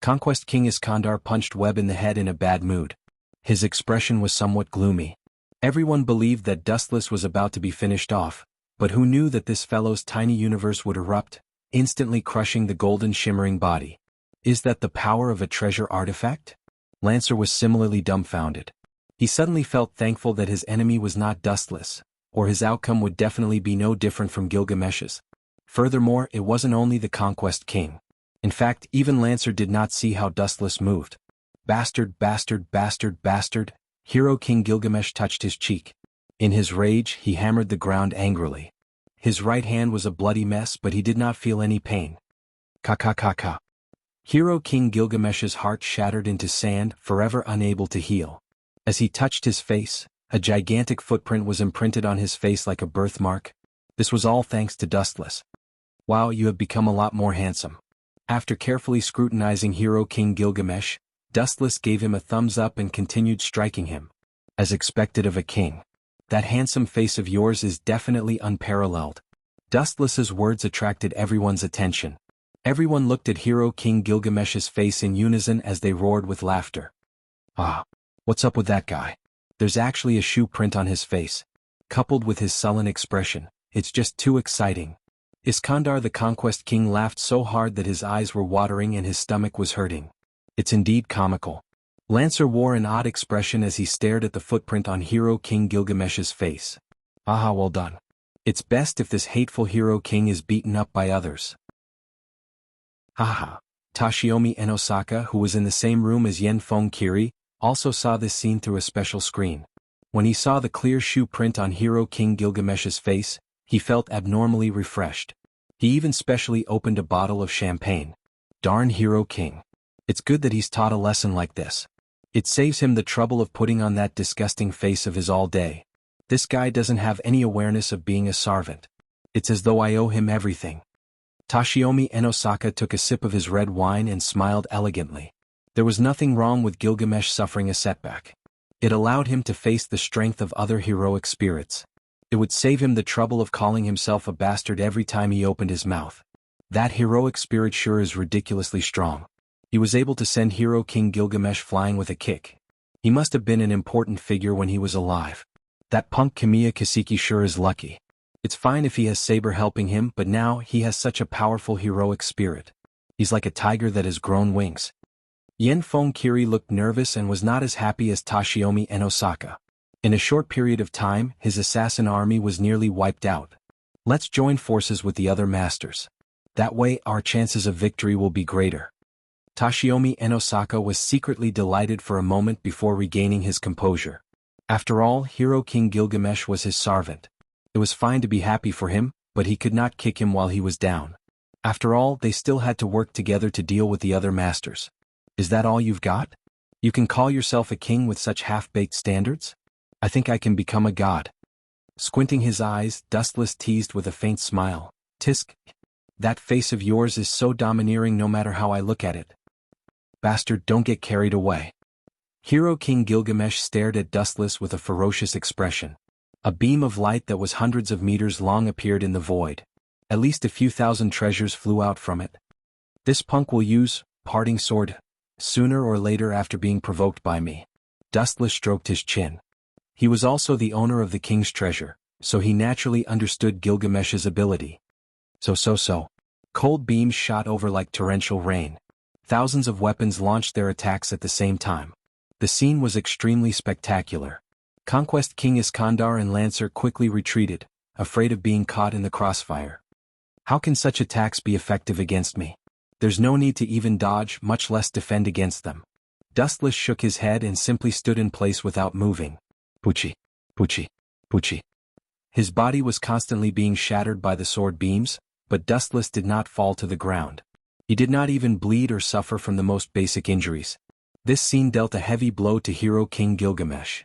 S1: Conquest King Iskandar punched Web in the head in a bad mood. His expression was somewhat gloomy. Everyone believed that Dustless was about to be finished off, but who knew that this fellow's tiny universe would erupt, instantly crushing the golden shimmering body. Is that the power of a treasure artifact? Lancer was similarly dumbfounded. He suddenly felt thankful that his enemy was not dustless, or his outcome would definitely be no different from Gilgamesh's. Furthermore, it wasn't only the Conquest King. In fact, even Lancer did not see how Dustless moved. Bastard, bastard, bastard, bastard. Hero King Gilgamesh touched his cheek. In his rage, he hammered the ground angrily. His right hand was a bloody mess, but he did not feel any pain. Ka. Hero King Gilgamesh's heart shattered into sand, forever unable to heal. As he touched his face, a gigantic footprint was imprinted on his face like a birthmark. This was all thanks to Dustless. Wow, you have become a lot more handsome. After carefully scrutinizing Hero King Gilgamesh, Dustless gave him a thumbs up and continued striking him. As expected of a king. That handsome face of yours is definitely unparalleled. Dustless's words attracted everyone's attention. Everyone looked at Hero King Gilgamesh's face in unison as they roared with laughter. Ah, what's up with that guy? There's actually a shoe print on his face. Coupled with his sullen expression, it's just too exciting. Iskandar the Conquest King laughed so hard that his eyes were watering and his stomach was hurting. It's indeed comical. Lancer wore an odd expression as he stared at the footprint on Hero King Gilgamesh's face. Aha, well done. It's best if this hateful Hero King is beaten up by others. Haha. Tashiomi and Osaka, who was in the same room as Yenfeng Kiri, also saw this scene through a special screen. When he saw the clear shoe print on Hero King Gilgamesh's face, he felt abnormally refreshed. He even specially opened a bottle of champagne. Darn Hero King. It's good that he's taught a lesson like this. It saves him the trouble of putting on that disgusting face of his all day. This guy doesn't have any awareness of being a servant. It's as though I owe him everything. Tashiomi and Osaka took a sip of his red wine and smiled elegantly. There was nothing wrong with Gilgamesh suffering a setback. It allowed him to face the strength of other heroic spirits. It would save him the trouble of calling himself a bastard every time he opened his mouth. That heroic spirit sure is ridiculously strong. He was able to send Hero King Gilgamesh flying with a kick. He must have been an important figure when he was alive. That punk Kamiya Kaseki sure is lucky. It's fine if he has Saber helping him, but now he has such a powerful heroic spirit. He's like a tiger that has grown wings. Yenfeng Kiri looked nervous and was not as happy as Tashiomi and Osaka. In a short period of time, his assassin army was nearly wiped out. Let's join forces with the other masters. That way our chances of victory will be greater. Tashiomi and Osaka was secretly delighted for a moment before regaining his composure. After all, Hero King Gilgamesh was his servant. It was fine to be happy for him, but he could not kick him while he was down. After all, they still had to work together to deal with the other masters. Is that all you've got? You can call yourself a king with such half-baked standards? I think I can become a god. Squinting his eyes, Dustless teased with a faint smile. Tisk. That face of yours is so domineering no matter how I look at it. Bastard, don't get carried away. Hero King Gilgamesh stared at Dustless with a ferocious expression. A beam of light that was hundreds of meters long appeared in the void. At least a few thousand treasures flew out from it. This punk will use parting sword sooner or later after being provoked by me. Dustless stroked his chin. He was also the owner of the king's treasure, so he naturally understood Gilgamesh's ability. So. Cold beams shot over like torrential rain. Thousands of weapons launched their attacks at the same time. The scene was extremely spectacular. Conquest King Iskandar and Lancer quickly retreated, afraid of being caught in the crossfire. How can such attacks be effective against me? There's no need to even dodge, much less defend against them. Dustless shook his head and simply stood in place without moving. Pucci. His body was constantly being shattered by the sword beams, but Dustless did not fall to the ground. He did not even bleed or suffer from the most basic injuries. This scene dealt a heavy blow to Hero King Gilgamesh.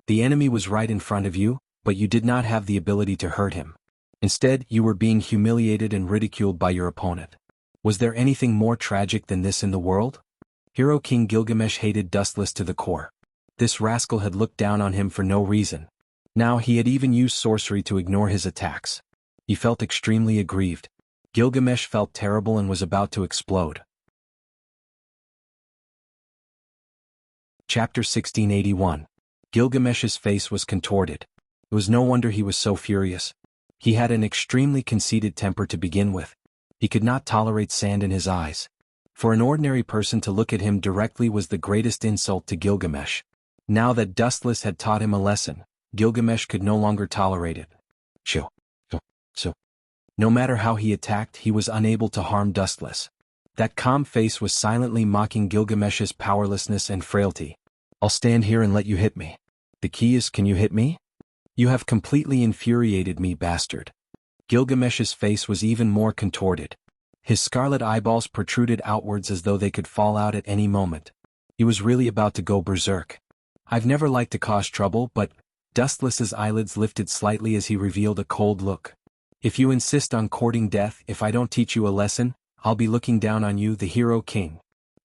S1: The enemy was right in front of you, but you did not have the ability to hurt him. Instead, you were being humiliated and ridiculed by your opponent. Was there anything more tragic than this in the world? Hero King Gilgamesh hated Dustless to the core. This rascal had looked down on him for no reason. Now he had even used sorcery to ignore his attacks. He felt extremely aggrieved. Gilgamesh felt terrible and was about to explode. Chapter 1681. Gilgamesh's face was contorted. It was no wonder he was so furious. He had an extremely conceited temper to begin with. He could not tolerate sand in his eyes. For an ordinary person to look at him directly was the greatest insult to Gilgamesh. Now that Dustless had taught him a lesson, Gilgamesh could no longer tolerate it. So. No matter how he attacked, he was unable to harm Dustless. That calm face was silently mocking Gilgamesh's powerlessness and frailty. I'll stand here and let you hit me. The key is, can you hit me? You have completely infuriated me, bastard. Gilgamesh's face was even more contorted. His scarlet eyeballs protruded outwards as though they could fall out at any moment. He was really about to go berserk. I've never liked to cause trouble, but Dustless's eyelids lifted slightly as he revealed a cold look. If you insist on courting death, if I don't teach you a lesson, I'll be looking down on you, the hero king.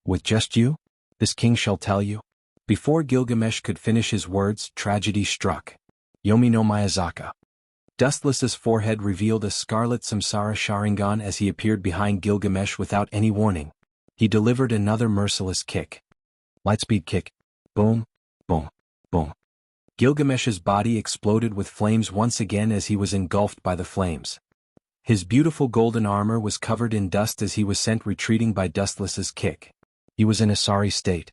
S1: With just you? This king shall tell you. Before Gilgamesh could finish his words, tragedy struck. Yomi no Miyazaka. Dustless's forehead revealed a scarlet samsara sharingan as he appeared behind Gilgamesh without any warning. He delivered another merciless kick. Lightspeed kick. Boom, boom, boom. Gilgamesh's body exploded with flames once again as he was engulfed by the flames. His beautiful golden armor was covered in dust as he was sent retreating by Dustless's kick. He was in a sorry state.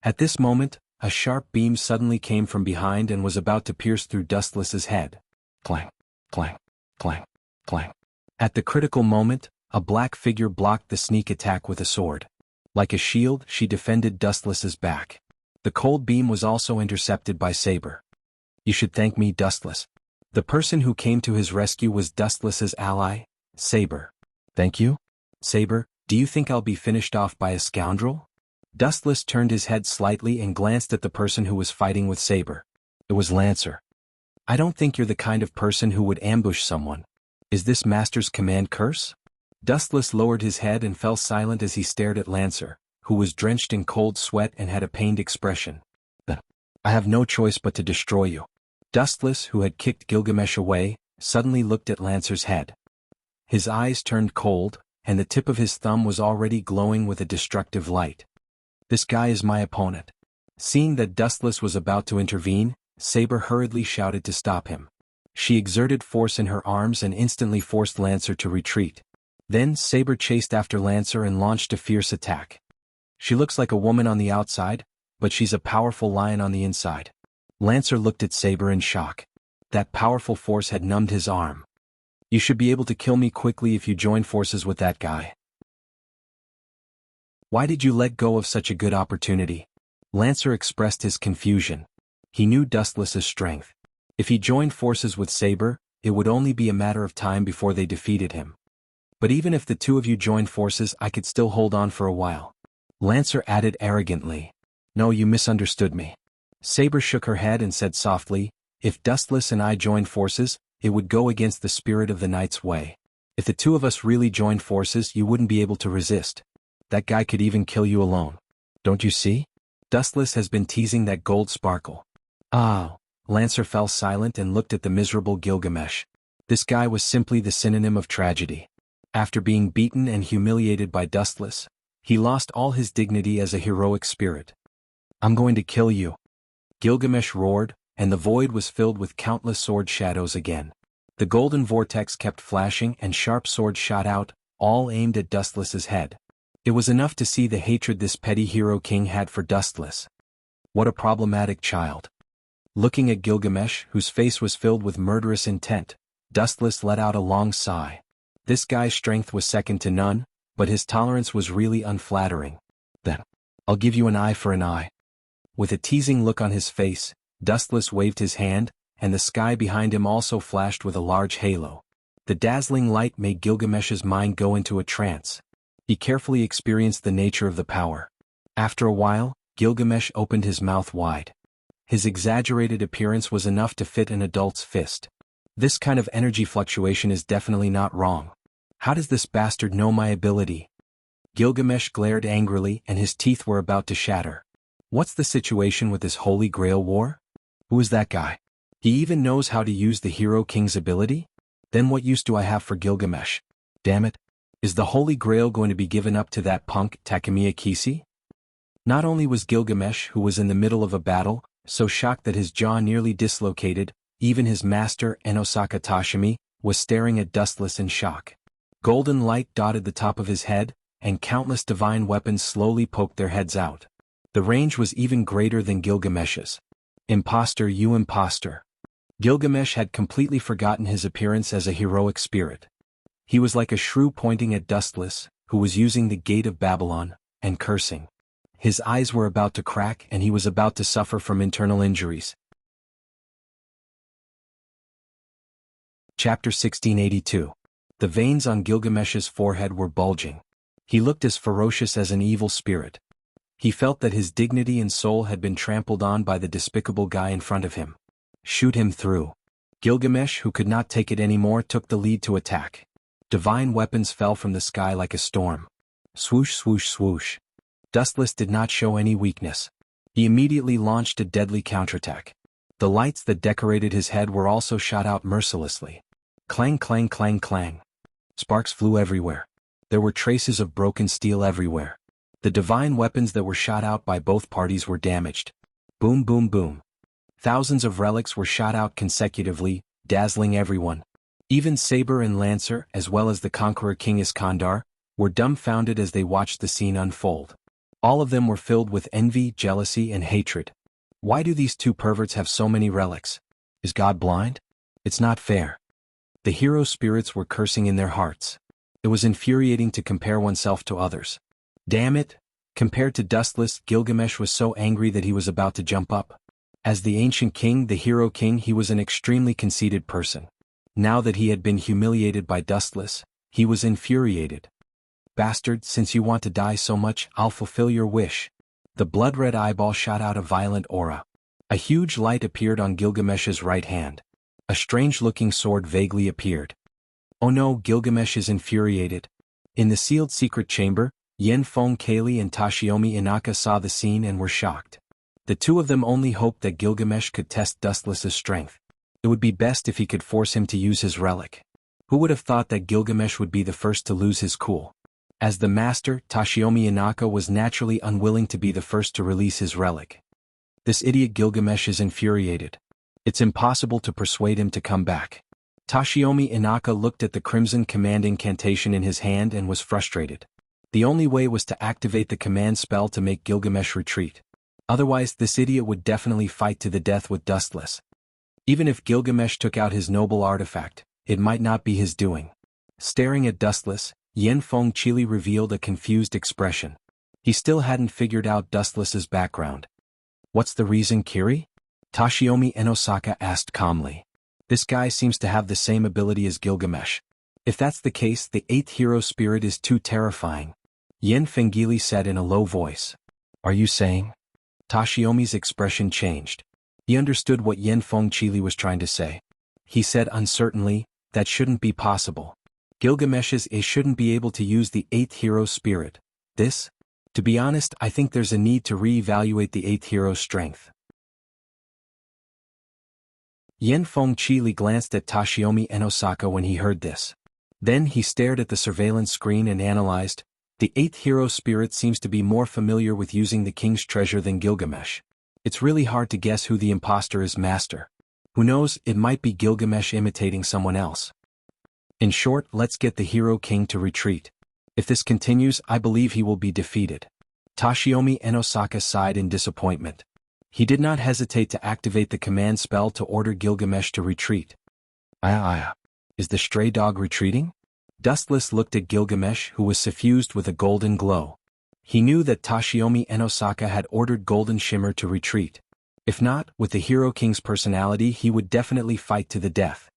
S1: At this moment, a sharp beam suddenly came from behind and was about to pierce through Dustless's head. Clang, clang, clang, clang. At the critical moment, a black figure blocked the sneak attack with a sword. Like a shield, she defended Dustless's back. The cold beam was also intercepted by Saber. You should thank me, Dustless. The person who came to his rescue was Dustless's ally, Saber. Thank you? Saber, do you think I'll be finished off by a scoundrel? Dustless turned his head slightly and glanced at the person who was fighting with Saber. It was Lancer. I don't think you're the kind of person who would ambush someone. Is this Master's command curse? Dustless lowered his head and fell silent as he stared at Lancer, who was drenched in cold sweat and had a pained expression. Then, I have no choice but to destroy you. Dustless, who had kicked Gilgamesh away, suddenly looked at Lancer's head. His eyes turned cold, and the tip of his thumb was already glowing with a destructive light. This guy is my opponent. Seeing that Dustless was about to intervene, Saber hurriedly shouted to stop him. She exerted force in her arms and instantly forced Lancer to retreat. Then Saber chased after Lancer and launched a fierce attack. She looks like a woman on the outside, but she's a powerful lion on the inside. Lancer looked at Saber in shock. That powerful force had numbed his arm. You should be able to kill me quickly if you join forces with that guy. Why did you let go of such a good opportunity? Lancer expressed his confusion. He knew Dustless's strength. If he joined forces with Saber, it would only be a matter of time before they defeated him. But even if the two of you joined forces, I could still hold on for a while. Lancer added arrogantly. No, you misunderstood me. Saber shook her head and said softly, if Dustless and I joined forces, it would go against the spirit of the Night's Way. If the two of us really joined forces, you wouldn't be able to resist. That guy could even kill you alone. Don't you see? Dustless has been teasing that gold sparkle. Ah. Lancer fell silent and looked at the miserable Gilgamesh. This guy was simply the synonym of tragedy. After being beaten and humiliated by Dustless, he lost all his dignity as a heroic spirit. I'm going to kill you. Gilgamesh roared, and the void was filled with countless sword shadows again. The golden vortex kept flashing and sharp swords shot out, all aimed at Dustless's head. It was enough to see the hatred this petty hero king had for Dustless. What a problematic child. Looking at Gilgamesh, whose face was filled with murderous intent, Dustless let out a long sigh. This guy's strength was second to none, but his tolerance was really unflattering. Then, I'll give you an eye for an eye. With a teasing look on his face, Dustless waved his hand, and the sky behind him also flashed with a large halo. The dazzling light made Gilgamesh's mind go into a trance. He carefully experienced the nature of the power. After a while, Gilgamesh opened his mouth wide. His exaggerated appearance was enough to fit an adult's fist. This kind of energy fluctuation is definitely not wrong. How does this bastard know my ability? Gilgamesh glared angrily and his teeth were about to shatter. What's the situation with this Holy Grail war? Who is that guy? He even knows how to use the Hero King's ability? Then what use do I have for Gilgamesh? Damn it. Is the Holy Grail going to be given up to that punk Takemiya Kisi? Not only was Gilgamesh, who was in the middle of a battle, so shocked that his jaw nearly dislocated, even his master, Enosaka Tashimi, was staring at Dustless in shock. Golden light dotted the top of his head, and countless divine weapons slowly poked their heads out. The range was even greater than Gilgamesh's. Imposter, you imposter. Gilgamesh had completely forgotten his appearance as a heroic spirit. He was like a shrew pointing at Dustless, who was using the gate of Babylon, and cursing. His eyes were about to crack and he was about to suffer from internal injuries. Chapter 1682. The veins on Gilgamesh's forehead were bulging. He looked as ferocious as an evil spirit. He felt that his dignity and soul had been trampled on by the despicable guy in front of him. Shoot him through. Gilgamesh, who could not take it anymore, took the lead to attack. Divine weapons fell from the sky like a storm. Swoosh, swoosh, swoosh. Dustless did not show any weakness. He immediately launched a deadly counterattack. The lights that decorated his head were also shot out mercilessly. Clang, clang, clang, clang. Sparks flew everywhere. There were traces of broken steel everywhere. The divine weapons that were shot out by both parties were damaged. Boom, boom, boom. Thousands of relics were shot out consecutively, dazzling everyone. Even Saber and Lancer, as well as the conqueror King Iskandar, were dumbfounded as they watched the scene unfold. All of them were filled with envy, jealousy, and hatred. Why do these two perverts have so many relics? Is God blind? It's not fair. The hero spirits were cursing in their hearts. It was infuriating to compare oneself to others. Damn it! Compared to Dustless, Gilgamesh was so angry that he was about to jump up. As the ancient king, the hero king, he was an extremely conceited person. Now that he had been humiliated by Dustless, he was infuriated. Bastard, since you want to die so much, I'll fulfill your wish. The blood-red eyeball shot out a violent aura. A huge light appeared on Gilgamesh's right hand. A strange-looking sword vaguely appeared. Oh no, Gilgamesh is infuriated. In the sealed secret chamber, Yanfeng Kali and Tashomi Inaka saw the scene and were shocked. The two of them only hoped that Gilgamesh could test Dustless's strength. It would be best if he could force him to use his relic. Who would have thought that Gilgamesh would be the first to lose his cool? As the master, Tashomi Inaka was naturally unwilling to be the first to release his relic. This idiot Gilgamesh is infuriated. It's impossible to persuade him to come back. Tashomi Inaka looked at the crimson command incantation in his hand and was frustrated. The only way was to activate the command spell to make Gilgamesh retreat. Otherwise, this idiot would definitely fight to the death with Dustless. Even if Gilgamesh took out his noble artifact, it might not be his doing. Staring at Dustless, Yanfeng Chili revealed a confused expression. He still hadn't figured out Dustless's background. What's the reason, Kiri? Tashomi Enosaka asked calmly. This guy seems to have the same ability as Gilgamesh. If that's the case, the 8th hero spirit is too terrifying. Yanfeng said in a low voice. Are you saying? Tashomi's expression changed. He understood what Yanfeng Chili was trying to say. He said uncertainly, that shouldn't be possible. Gilgamesh's shouldn't be able to use the 8th hero spirit. This? To be honest, I think there's a need to re-evaluate the 8th hero's strength. Yanfeng Chili glanced at Tashomi Enosaka when he heard this. Then he stared at the surveillance screen and analyzed. The 8th hero spirit seems to be more familiar with using the king's treasure than Gilgamesh. It's really hard to guess who the imposter is, master. Who knows, it might be Gilgamesh imitating someone else. In short, let's get the hero king to retreat. If this continues, I believe he will be defeated. Tashomi Enosaka sighed in disappointment. He did not hesitate to activate the command spell to order Gilgamesh to retreat. Is the stray dog retreating? Dustless looked at Gilgamesh, who was suffused with a golden glow. He knew that Tashomi Enosaka had ordered Golden Shimmer to retreat. If not, with the Hero King's personality, he would definitely fight to the death.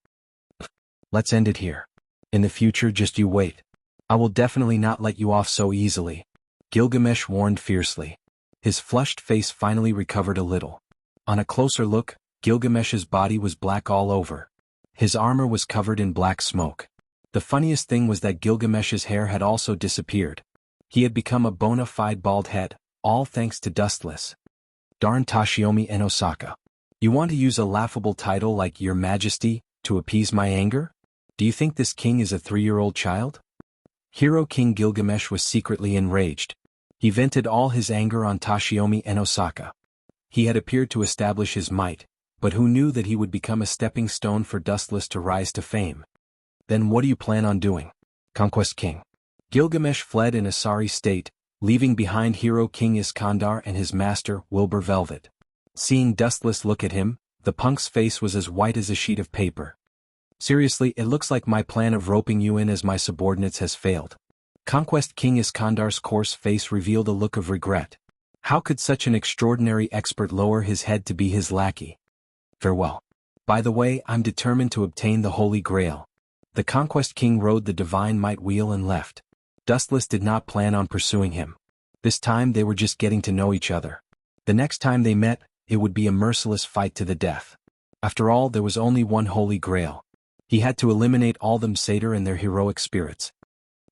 S1: Let's end it here. In the future, just you wait. I will definitely not let you off so easily. Gilgamesh warned fiercely. His flushed face finally recovered a little. On a closer look, Gilgamesh's body was black all over. His armor was covered in black smoke. The funniest thing was that Gilgamesh's hair had also disappeared. He had become a bona fide bald head, all thanks to Dustless. Darn Tashomi Enosaka. You want to use a laughable title like Your Majesty to appease my anger? Do you think this king is a 3-year-old child? Hero King Gilgamesh was secretly enraged. He vented all his anger on Tashomi Enosaka. He had appeared to establish his might, but who knew that he would become a stepping stone for Dustless to rise to fame? Then what do you plan on doing? Conquest King. Gilgamesh fled in a sorry state, leaving behind hero King Iskandar and his master, Wilbur Velvet. Seeing Dustless look at him, the punk's face was as white as a sheet of paper. Seriously, it looks like my plan of roping you in as my subordinates has failed. Conquest King Iskandar's coarse face revealed a look of regret. How could such an extraordinary expert lower his head to be his lackey? Farewell. By the way, I'm determined to obtain the Holy Grail. The Conquest King rode the divine might wheel and left. Dustless did not plan on pursuing him. This time they were just getting to know each other. The next time they met, it would be a merciless fight to the death. After all, there was only one Holy Grail. He had to eliminate all them satyr and their heroic spirits.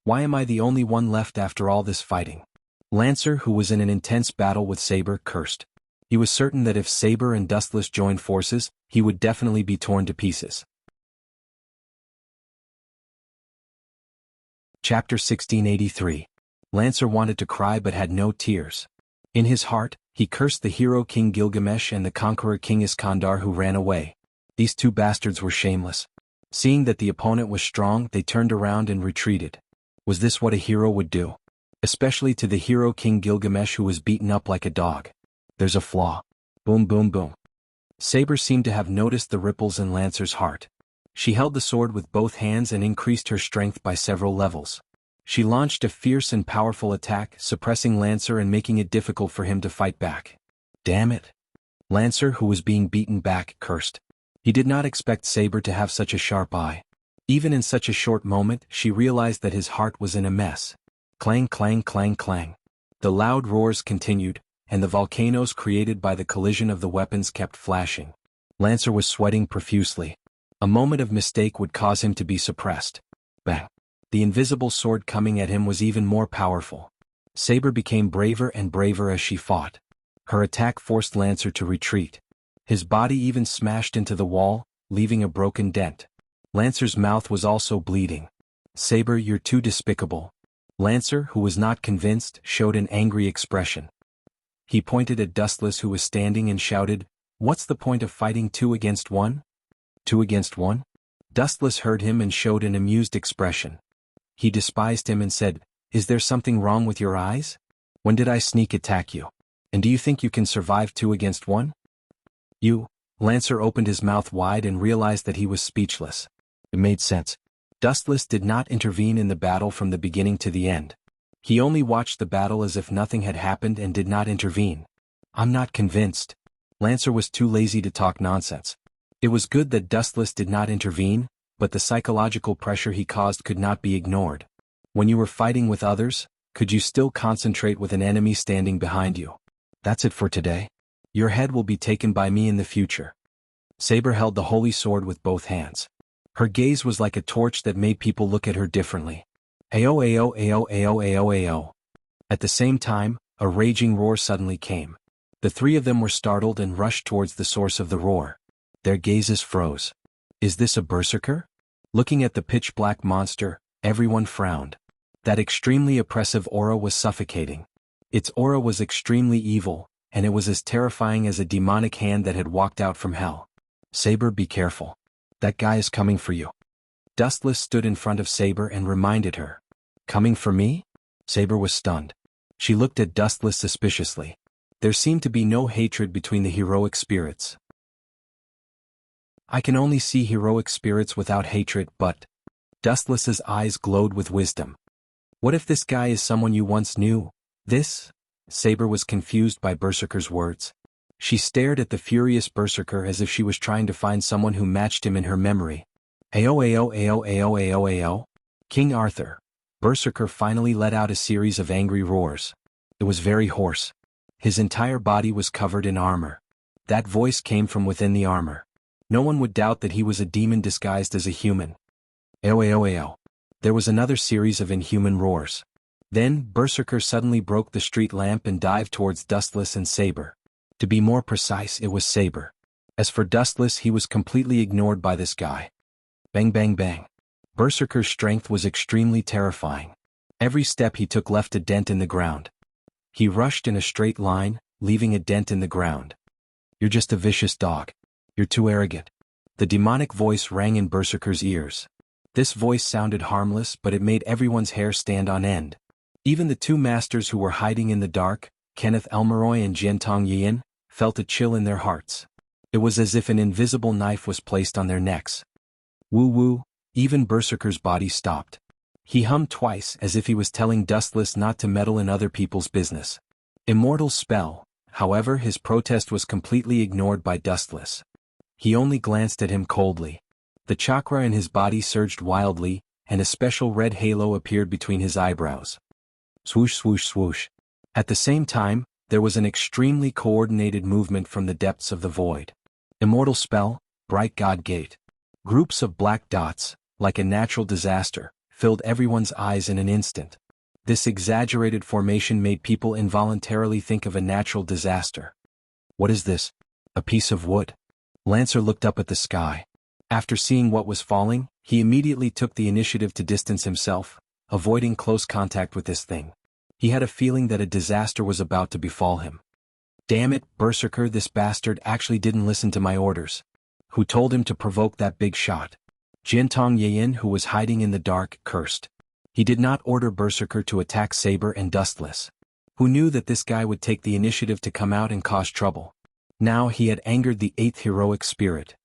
S1: Why am I the only one left after all this fighting? Lancer, who was in an intense battle with Saber, cursed. He was certain that if Saber and Dustless joined forces, he would definitely be torn to pieces. Chapter 1683. Lancer wanted to cry but had no tears. In his heart, he cursed the hero King Gilgamesh and the conqueror King Iskandar who ran away. These two bastards were shameless. Seeing that the opponent was strong, they turned around and retreated. Was this what a hero would do? Especially to the hero King Gilgamesh who was beaten up like a dog. There's a flaw. Boom boom boom. Saber seemed to have noticed the ripples in Lancer's heart. She held the sword with both hands and increased her strength by several levels. She launched a fierce and powerful attack, suppressing Lancer and making it difficult for him to fight back. Damn it. Lancer, who was being beaten back, cursed. He did not expect Saber to have such a sharp eye. Even in such a short moment, she realized that his heart was in a mess. Clang clang clang clang. The loud roars continued, and the volcanoes created by the collision of the weapons kept flashing. Lancer was sweating profusely. A moment of mistake would cause him to be suppressed. Bang. The invisible sword coming at him was even more powerful. Saber became braver and braver as she fought. Her attack forced Lancer to retreat. His body even smashed into the wall, leaving a broken dent. Lancer's mouth was also bleeding. Saber, you're too despicable. Lancer, who was not convinced, showed an angry expression. He pointed at Dustless who was standing and shouted, "What's the point of fighting 2 against 1? 2 against 1? Dustless heard him and showed an amused expression. He despised him and said, "Is there something wrong with your eyes? When did I sneak attack you? And do you think you can survive 2 against 1? You?" Lancer opened his mouth wide and realized that he was speechless. It made sense. Dustless did not intervene in the battle from the beginning to the end. He only watched the battle as if nothing had happened and did not intervene. I'm not convinced. Lancer was too lazy to talk nonsense. It was good that Dustless did not intervene, but the psychological pressure he caused could not be ignored. When you were fighting with others, could you still concentrate with an enemy standing behind you? That's it for today. Your head will be taken by me in the future. Saber held the holy sword with both hands. Her gaze was like a torch that made people look at her differently. Ayo ayo ayo ayo ayo ayo. At the same time, a raging roar suddenly came. The 3 of them were startled and rushed towards the source of the roar. Their gazes froze. Is this a berserker? Looking at the pitch-black monster, everyone frowned. That extremely oppressive aura was suffocating. Its aura was extremely evil, and it was as terrifying as a demonic hand that had walked out from hell. Saber, be careful. That guy is coming for you. Dustless stood in front of Saber and reminded her. Coming for me? Saber was stunned. She looked at Dustless suspiciously. There seemed to be no hatred between the heroic spirits. I can only see heroic spirits without hatred, but... Dustless's eyes glowed with wisdom. What if this guy is someone you once knew? This? Saber was confused by Berserker's words. She stared at the furious Berserker as if she was trying to find someone who matched him in her memory. Ayo ayo ayo ayo ayo ayo. King Arthur. Berserker finally let out a series of angry roars. It was very hoarse. His entire body was covered in armor. That voice came from within the armor. No one would doubt that he was a demon disguised as a human. Ayo ayo ayo. There was another series of inhuman roars. Then, Berserker suddenly broke the street lamp and dived towards Dustless and Saber. To be more precise, it was Saber. As for Dustless, he was completely ignored by this guy. Bang bang bang. Berserker's strength was extremely terrifying. Every step he took left a dent in the ground. He rushed in a straight line, leaving a dent in the ground. You're just a vicious dog. You're too arrogant. The demonic voice rang in Berserker's ears. This voice sounded harmless, but it made everyone's hair stand on end. Even the two masters who were hiding in the dark, Kenneth Elmeroy and Jiantong Yin, felt a chill in their hearts. It was as if an invisible knife was placed on their necks. Woo-woo, even Berserker's body stopped. He hummed twice as if he was telling Dustless not to meddle in other people's business. Immortal spell, however, his protest was completely ignored by Dustless. He only glanced at him coldly. The chakra in his body surged wildly, and a special red halo appeared between his eyebrows. Swoosh swoosh swoosh. At the same time, there was an extremely coordinated movement from the depths of the void. Immortal spell, bright god gate. Groups of black dots, like a natural disaster, filled everyone's eyes in an instant. This exaggerated formation made people involuntarily think of a natural disaster. What is this? A piece of wood? Lancer looked up at the sky. After seeing what was falling, he immediately took the initiative to distance himself, avoiding close contact with this thing. He had a feeling that a disaster was about to befall him. Damn it, Berserker, this bastard actually didn't listen to my orders. Who told him to provoke that big shot? Jiantong Yin, who was hiding in the dark, cursed. He did not order Berserker to attack Saber and Dustless. Who knew that this guy would take the initiative to come out and cause trouble? Now he had angered the 8th heroic spirit.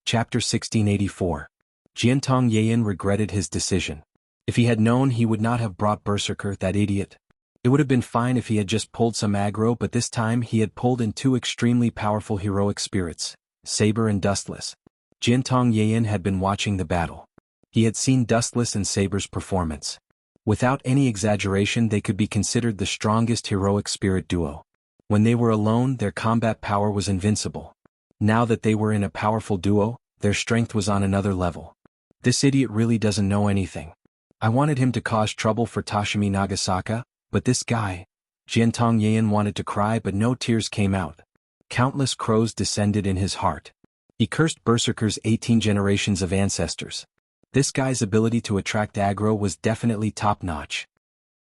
S1: Chapter 1684. Jiantong Yin regretted his decision. If he had known, he would not have brought Berserker, that idiot. It would have been fine if he had just pulled some aggro, but this time he had pulled in two extremely powerful heroic spirits, Saber and Dustless. Jiantong Yin had been watching the battle. He had seen Dustless and Saber's performance. Without any exaggeration, they could be considered the strongest heroic spirit duo. When they were alone, their combat power was invincible. Now that they were in a powerful duo, their strength was on another level. This idiot really doesn't know anything. I wanted him to cause trouble for Toshimi Nagasaka, but this guy. Jiantong Yin wanted to cry, but no tears came out. Countless crows descended in his heart. He cursed Berserker's 18 generations of ancestors. This guy's ability to attract aggro was definitely top-notch.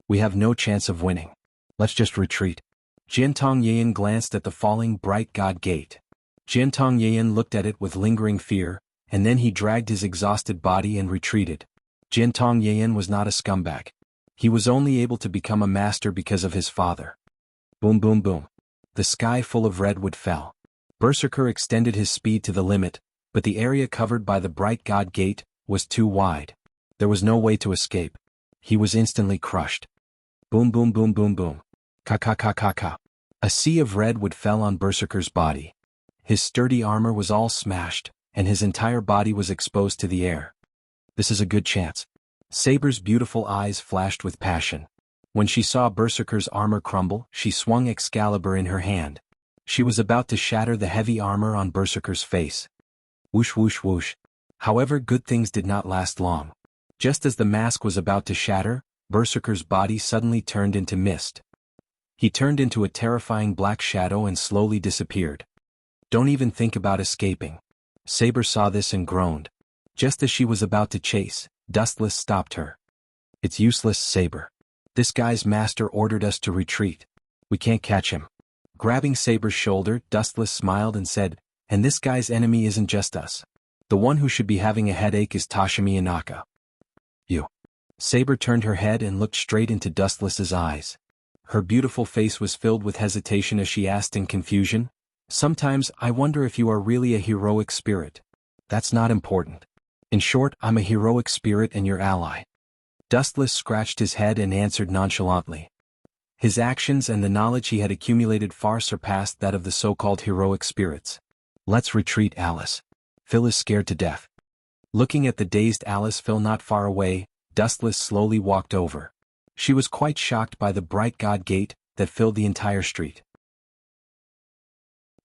S1: We have no chance of winning. Let's just retreat. Jiantong Yin glanced at the falling bright god gate. Jiantong Yin looked at it with lingering fear, and then he dragged his exhausted body and retreated. Jiantong Yin was not a scumbag. He was only able to become a master because of his father. Boom boom boom. The sky full of redwood fell. Berserker extended his speed to the limit, but the area covered by the bright god gate was too wide. There was no way to escape. He was instantly crushed. Boom boom boom boom boom. Ka ka ka ka ka. A sea of redwood fell on Berserker's body. His sturdy armor was all smashed, and his entire body was exposed to the air. This is a good chance. Saber's beautiful eyes flashed with passion. When she saw Berserker's armor crumble, she swung Excalibur in her hand. She was about to shatter the heavy armor on Berserker's face. Whoosh whoosh whoosh. However, good things did not last long. Just as the mask was about to shatter, Berserker's body suddenly turned into mist. He turned into a terrifying black shadow and slowly disappeared. Don't even think about escaping. Saber saw this and groaned. Just as she was about to chase, Dustless stopped her. It's useless, Saber. This guy's master ordered us to retreat. We can't catch him. Grabbing Saber's shoulder, Dustless smiled and said, and this guy's enemy isn't just us. The one who should be having a headache is Toshimi Inaka. You. Saber turned her head and looked straight into Dustless's eyes. Her beautiful face was filled with hesitation as she asked in confusion, sometimes I wonder if you are really a heroic spirit. That's not important. In short, I'm a heroic spirit and your ally. Dustless scratched his head and answered nonchalantly. His actions and the knowledge he had accumulated far surpassed that of the so-called heroic spirits. Let's retreat, Alice. Phil is scared to death. Looking at the dazed Alice Phil not far away, Dustless slowly walked over. She was quite shocked by the bright god gate that filled the entire street.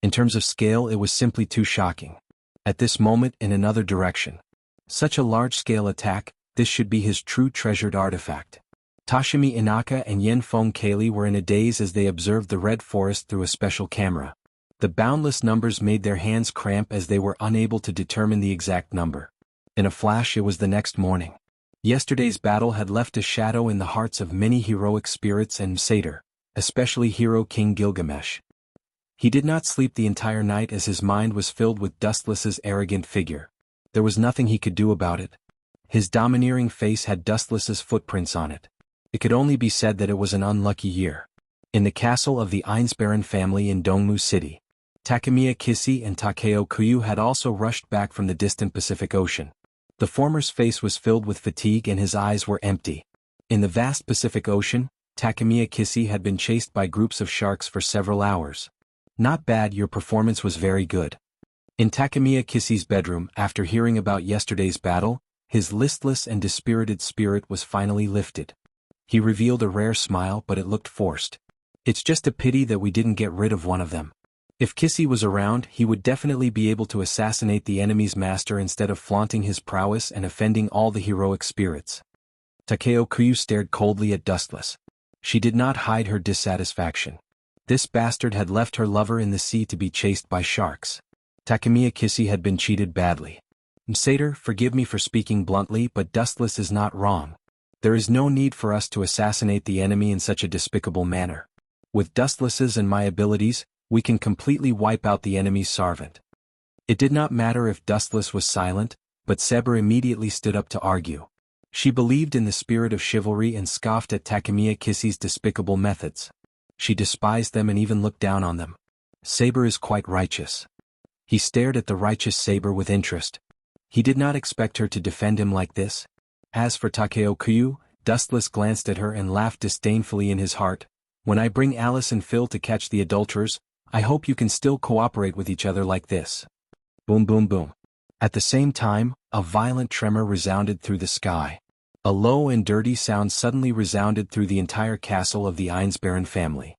S1: In terms of scale, it was simply too shocking. At this moment, in another direction. Such a large-scale attack, this should be his true treasured artifact. Toshimi Inaka and Yen Feng Kali were in a daze as they observed the red forest through a special camera. The boundless numbers made their hands cramp as they were unable to determine the exact number. In a flash, it was the next morning. Yesterday's battle had left a shadow in the hearts of many heroic spirits and satyr, especially Hero King Gilgamesh. He did not sleep the entire night as his mind was filled with Dustless's arrogant figure. There was nothing he could do about it. His domineering face had Dustless's footprints on it. It could only be said that it was an unlucky year. In the castle of the Einsbaron family in Dongmu City, Takemiya Kissy and Takeo Kuyu had also rushed back from the distant Pacific Ocean. The former's face was filled with fatigue and his eyes were empty. In the vast Pacific Ocean, Takemiya Kissy had been chased by groups of sharks for several hours. Not bad, your performance was very good. In Takemiya Kissy's bedroom, after hearing about yesterday's battle, his listless and dispirited spirit was finally lifted. He revealed a rare smile, but it looked forced. It's just a pity that we didn't get rid of one of them. If Kissy was around, he would definitely be able to assassinate the enemy's master instead of flaunting his prowess and offending all the heroic spirits. Takeo Kuyu stared coldly at Dustless. She did not hide her dissatisfaction. This bastard had left her lover in the sea to be chased by sharks. Takemiya Kissy had been cheated badly. Msater, forgive me for speaking bluntly, but Dustless is not wrong. There is no need for us to assassinate the enemy in such a despicable manner. With Dustless's and my abilities, we can completely wipe out the enemy's servant. It did not matter if Dustless was silent, but Saber immediately stood up to argue. She believed in the spirit of chivalry and scoffed at Takemiya Kissy's despicable methods. She despised them and even looked down on them. Saber is quite righteous. He stared at the righteous Saber with interest. He did not expect her to defend him like this. As for Takeo Kuyu, Dustless glanced at her and laughed disdainfully in his heart. When I bring Alice and Phil to catch the adulterers, I hope you can still cooperate with each other like this. Boom boom boom. At the same time, a violent tremor resounded through the sky. A low and dirty sound suddenly resounded through the entire castle of the Einsbaron family.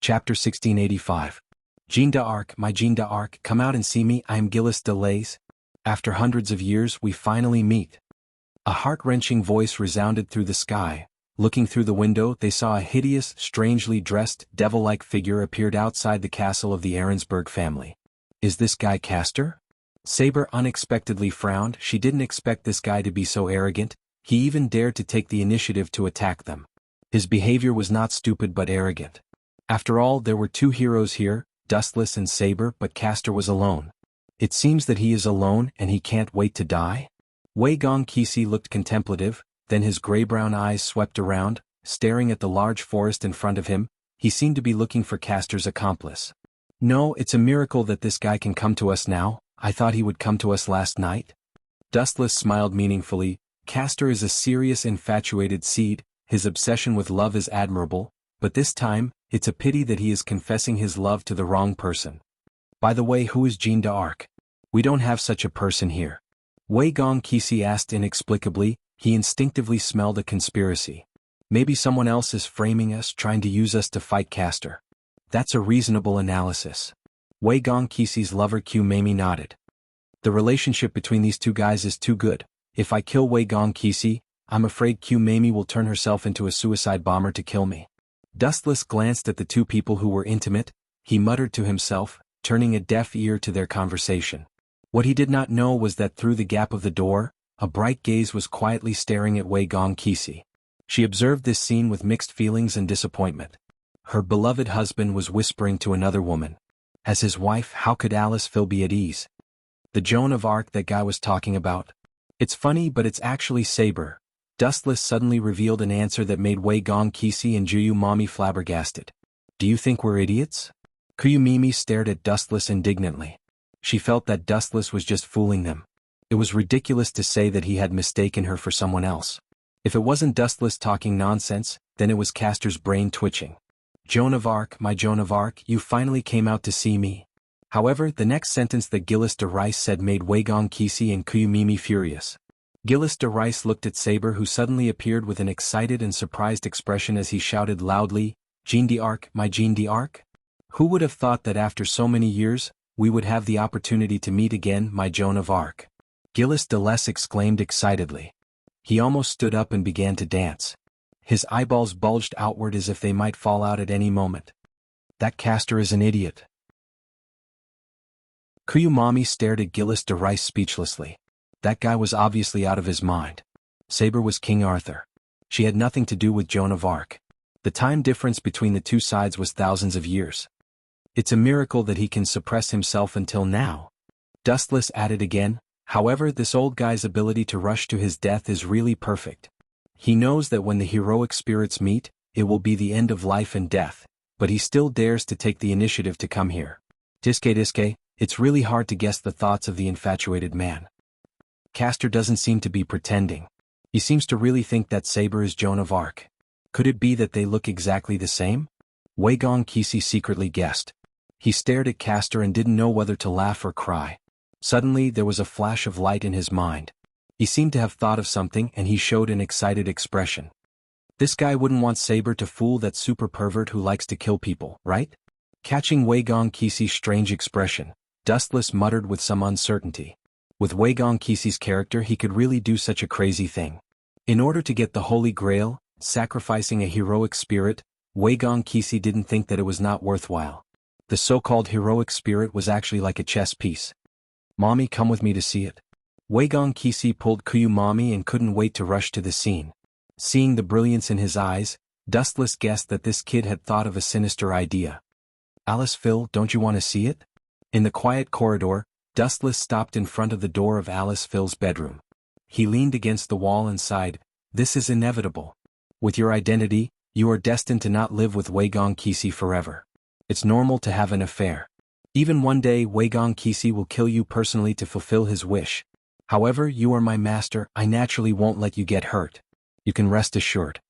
S1: Chapter 1685. Jean d'Arc, my Jean d'Arc, come out and see me, I am Gilles de Lays. After hundreds of years we finally meet. A heart-wrenching voice resounded through the sky. Looking through the window, they saw a hideous, strangely dressed, devil-like figure appeared outside the castle of the Ahrensberg family. Is this guy Castor? Saber unexpectedly frowned. She didn't expect this guy to be so arrogant. He even dared to take the initiative to attack them. His behavior was not stupid but arrogant. After all, there were two heroes here, Dustless and Saber, but Castor was alone. It seems that he is alone and he can't wait to die? Wei Gong Kisi looked contemplative, then his gray-brown eyes swept around, staring at the large forest in front of him. He seemed to be looking for Castor's accomplice. No, it's a miracle that this guy can come to us now. I thought he would come to us last night. Dustless smiled meaningfully. Castor is a serious, infatuated seed. His obsession with love is admirable, but this time, it's a pity that he is confessing his love to the wrong person. By the way, who is Jean d'Arc? We don't have such a person here. Wei Gong Kisi asked inexplicably. He instinctively smelled a conspiracy. Maybe someone else is framing us, trying to use us to fight Castor. That's a reasonable analysis. Wei Gong Kisi's lover Q Mamie nodded. The relationship between these two guys is too good. If I kill Wei Gong Kisi, I'm afraid Q Mamie will turn herself into a suicide bomber to kill me. Dustless glanced at the two people who were intimate. He muttered to himself, turning a deaf ear to their conversation. What he did not know was that through the gap of the door, a bright gaze was quietly staring at Wei Gong Kisi. She observed this scene with mixed feelings and disappointment. Her beloved husband was whispering to another woman. As his wife, how could Alice Phil be at ease? The Joan of Arc that guy was talking about. It's funny, but it's actually Saber. Dustless suddenly revealed an answer that made Wei Gong Kisi and Juyu Mommy flabbergasted. Do you think we're idiots? Kuyu Mimi stared at Dustless indignantly. She felt that Dustless was just fooling them. It was ridiculous to say that he had mistaken her for someone else. If it wasn't Dustless talking nonsense, then it was Castor's brain twitching. Joan of Arc, my Joan of Arc, you finally came out to see me. However, the next sentence that Gilles de Rice said made Wei Gong Kisi and Kuyu Mimi furious. Gilles de Rice looked at Saber, who suddenly appeared with an excited and surprised expression as he shouted loudly, Jean d'Arc, my Jean d'Arc? Who would have thought that after so many years, we would have the opportunity to meet again, my Joan of Arc? Gilles de Les exclaimed excitedly. He almost stood up and began to dance. His eyeballs bulged outward as if they might fall out at any moment. That Castor is an idiot. Kuyu Mommy stared at Gilles de Rice speechlessly. That guy was obviously out of his mind. Saber was King Arthur. She had nothing to do with Joan of Arc. The time difference between the two sides was thousands of years. It's a miracle that he can suppress himself until now. Dustless added again, however, this old guy's ability to rush to his death is really perfect. He knows that when the heroic spirits meet, it will be the end of life and death, but he still dares to take the initiative to come here. Diske, it's really hard to guess the thoughts of the infatuated man. Castor doesn't seem to be pretending. He seems to really think that Saber is Joan of Arc. Could it be that they look exactly the same? Wei Gongqi secretly guessed. He stared at Castor and didn't know whether to laugh or cry. Suddenly there was a flash of light in his mind. He seemed to have thought of something and he showed an excited expression. This guy wouldn't want Saber to fool that super pervert who likes to kill people, right? Catching Wei Gongqi's strange expression, Dustless muttered with some uncertainty. With Wei Gongqi's character he could really do such a crazy thing. In order to get the Holy Grail, sacrificing a heroic spirit, Wei Gongqi didn't think that it was not worthwhile. The so-called heroic spirit was actually like a chess piece. Mommy, come with me to see it. Wei Gongqi pulled Kuyu Mommy and couldn't wait to rush to the scene. Seeing the brilliance in his eyes, Dustless guessed that this kid had thought of a sinister idea. Alice Phil, don't you want to see it? In the quiet corridor, Dustless stopped in front of the door of Alice Phil's bedroom. He leaned against the wall and sighed, "This is inevitable. With your identity, you are destined to not live with Wei Gongqi forever. It's normal to have an affair. Even one day Wei Gongqi will kill you personally to fulfill his wish. However, you are my master, I naturally won't let you get hurt. You can rest assured.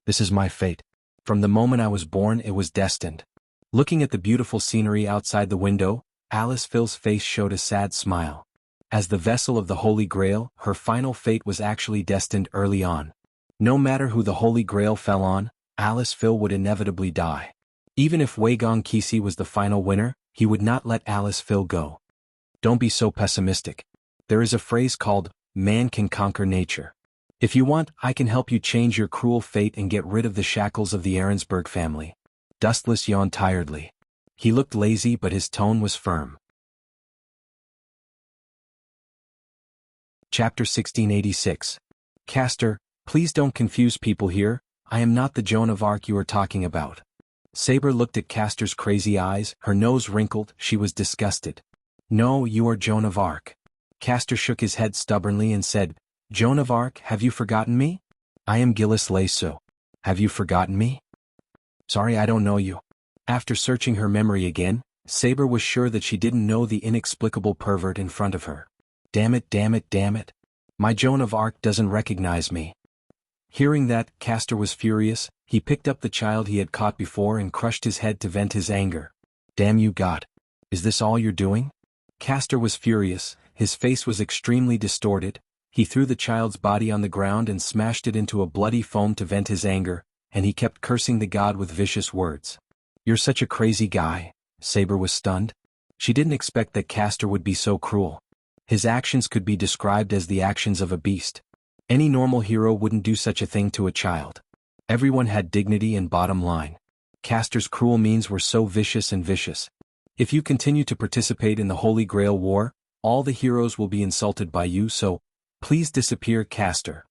S1: This is my fate. From the moment I was born it was destined." Looking at the beautiful scenery outside the window, Alice Phil's face showed a sad smile. As the vessel of the Holy Grail, her final fate was actually destined early on. No matter who the Holy Grail fell on, Alice Phil would inevitably die. Even if Wei Gongqi was the final winner, he would not let Alice Phil go. Don't be so pessimistic. There is a phrase called, "Man can conquer nature." If you want, I can help you change your cruel fate and get rid of the shackles of the Ahrensberg family. Dustless yawned tiredly. He looked lazy but his tone was firm. Chapter 1686. Castor, please don't confuse people here, I am not the Joan of Arc you are talking about. Saber looked at Castor's crazy eyes, her nose wrinkled, she was disgusted. No, you are Joan of Arc. Castor shook his head stubbornly and said, Joan of Arc, have you forgotten me? I am Gillis Lesu. Have you forgotten me? Sorry, I don't know you. After searching her memory again, Saber was sure that she didn't know the inexplicable pervert in front of her. Damn it, damn it, damn it. My Joan of Arc doesn't recognize me. Hearing that, Castor was furious. He picked up the child he had caught before and crushed his head to vent his anger. Damn you God. Is this all you're doing? Castor was furious, his face was extremely distorted. He threw the child's body on the ground and smashed it into a bloody foam to vent his anger, and he kept cursing the god with vicious words. You're such a crazy guy. Saber was stunned. She didn't expect that Castor would be so cruel. His actions could be described as the actions of a beast. Any normal hero wouldn't do such a thing to a child. Everyone had dignity and bottom line. Castor's cruel means were so vicious and vicious. If you continue to participate in the Holy Grail War, all the heroes will be insulted by you, so please disappear, Castor.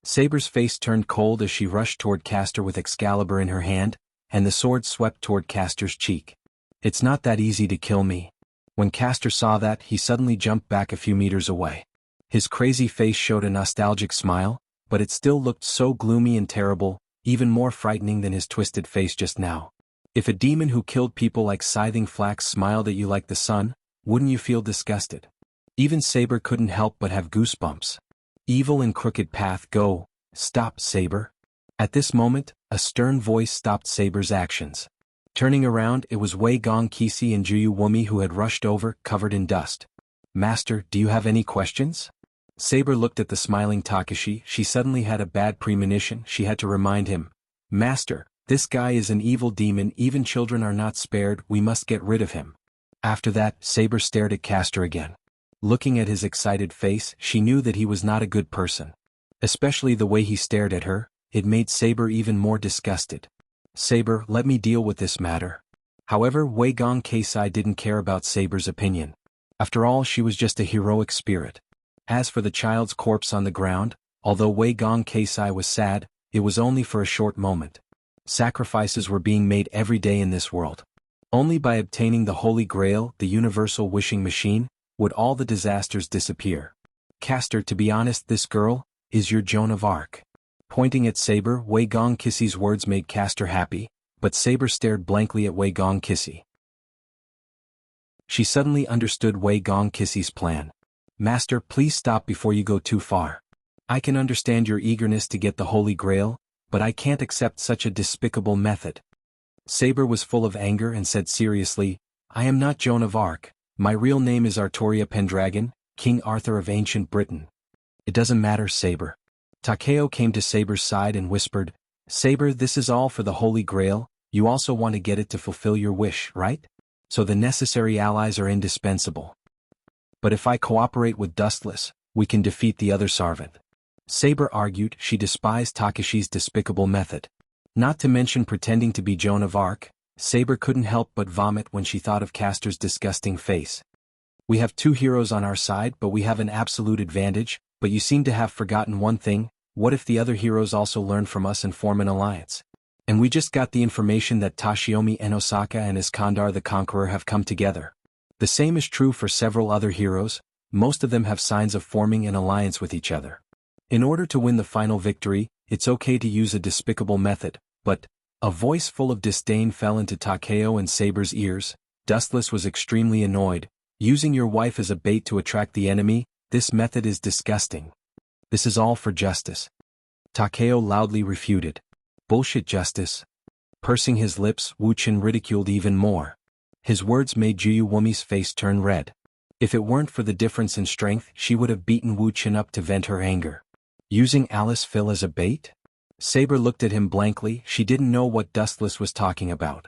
S1: Saber's face turned cold as she rushed toward Castor with Excalibur in her hand, and the sword swept toward Castor's cheek. It's not that easy to kill me. When Castor saw that, he suddenly jumped back a few meters away. His crazy face showed a nostalgic smile, but it still looked so gloomy and terrible, even more frightening than his twisted face just now. If a demon who killed people like Scything Flax smiled at you like the sun, wouldn't you feel disgusted? Even Saber couldn't help but have goosebumps. Evil and crooked path, go. Stop, Saber. At this moment, a stern voice stopped Saber's actions. Turning around, it was Wei Gongqi and Juyu Wumi who had rushed over, covered in dust. Master, do you have any questions? Saber looked at the smiling Takashi. She suddenly had a bad premonition. She had to remind him. Master, this guy is an evil demon, even children are not spared, we must get rid of him. After that, Saber stared at Castor again. Looking at his excited face, she knew that he was not a good person. Especially the way he stared at her, it made Saber even more disgusted. Saber, let me deal with this matter. However, Wei Gongqi didn't care about Saber's opinion. After all, she was just a heroic spirit. As for the child's corpse on the ground, although Wei Gongqi was sad, it was only for a short moment. Sacrifices were being made every day in this world. Only by obtaining the Holy Grail, the universal wishing machine, would all the disasters disappear. Castor, to be honest, this girl is your Joan of Arc. Pointing at Saber, Wei Gong Kissy's words made Castor happy, but Saber stared blankly at Wei Gong Kissy. She suddenly understood Wei Gong Kissy's plan. Master, please stop before you go too far. I can understand your eagerness to get the Holy Grail, but I can't accept such a despicable method. Saber was full of anger and said seriously, I am not Joan of Arc, my real name is Artoria Pendragon, King Arthur of ancient Britain. It doesn't matter, Saber. Takeo came to Saber's side and whispered, Saber, this is all for the Holy Grail, you also want to get it to fulfill your wish, right? So the necessary allies are indispensable. But if I cooperate with Dustless, we can defeat the other servant. Saber argued she despised Takeshi's despicable method. Not to mention pretending to be Joan of Arc, Saber couldn't help but vomit when she thought of Castor's disgusting face. We have 2 heroes on our side, but we have an absolute advantage, but you seem to have forgotten one thing. What if the other heroes also learn from us and form an alliance? And we just got the information that Toshiomi Enosaka and Iskandar the Conqueror have come together. The same is true for several other heroes, most of them have signs of forming an alliance with each other. In order to win the final victory, it's okay to use a despicable method, but a voice full of disdain fell into Takeo and Saber's ears. Dustless was extremely annoyed. Using your wife as a bait to attract the enemy, this method is disgusting. This is all for justice. Takeo loudly refuted. Bullshit justice. Pursing his lips, Wuchen ridiculed even more. His words made Juyu Wumi's face turn red. If it weren't for the difference in strength, she would have beaten Wuchen up to vent her anger. Using Alice Phil as a bait? Saber looked at him blankly. She didn't know what Dustless was talking about.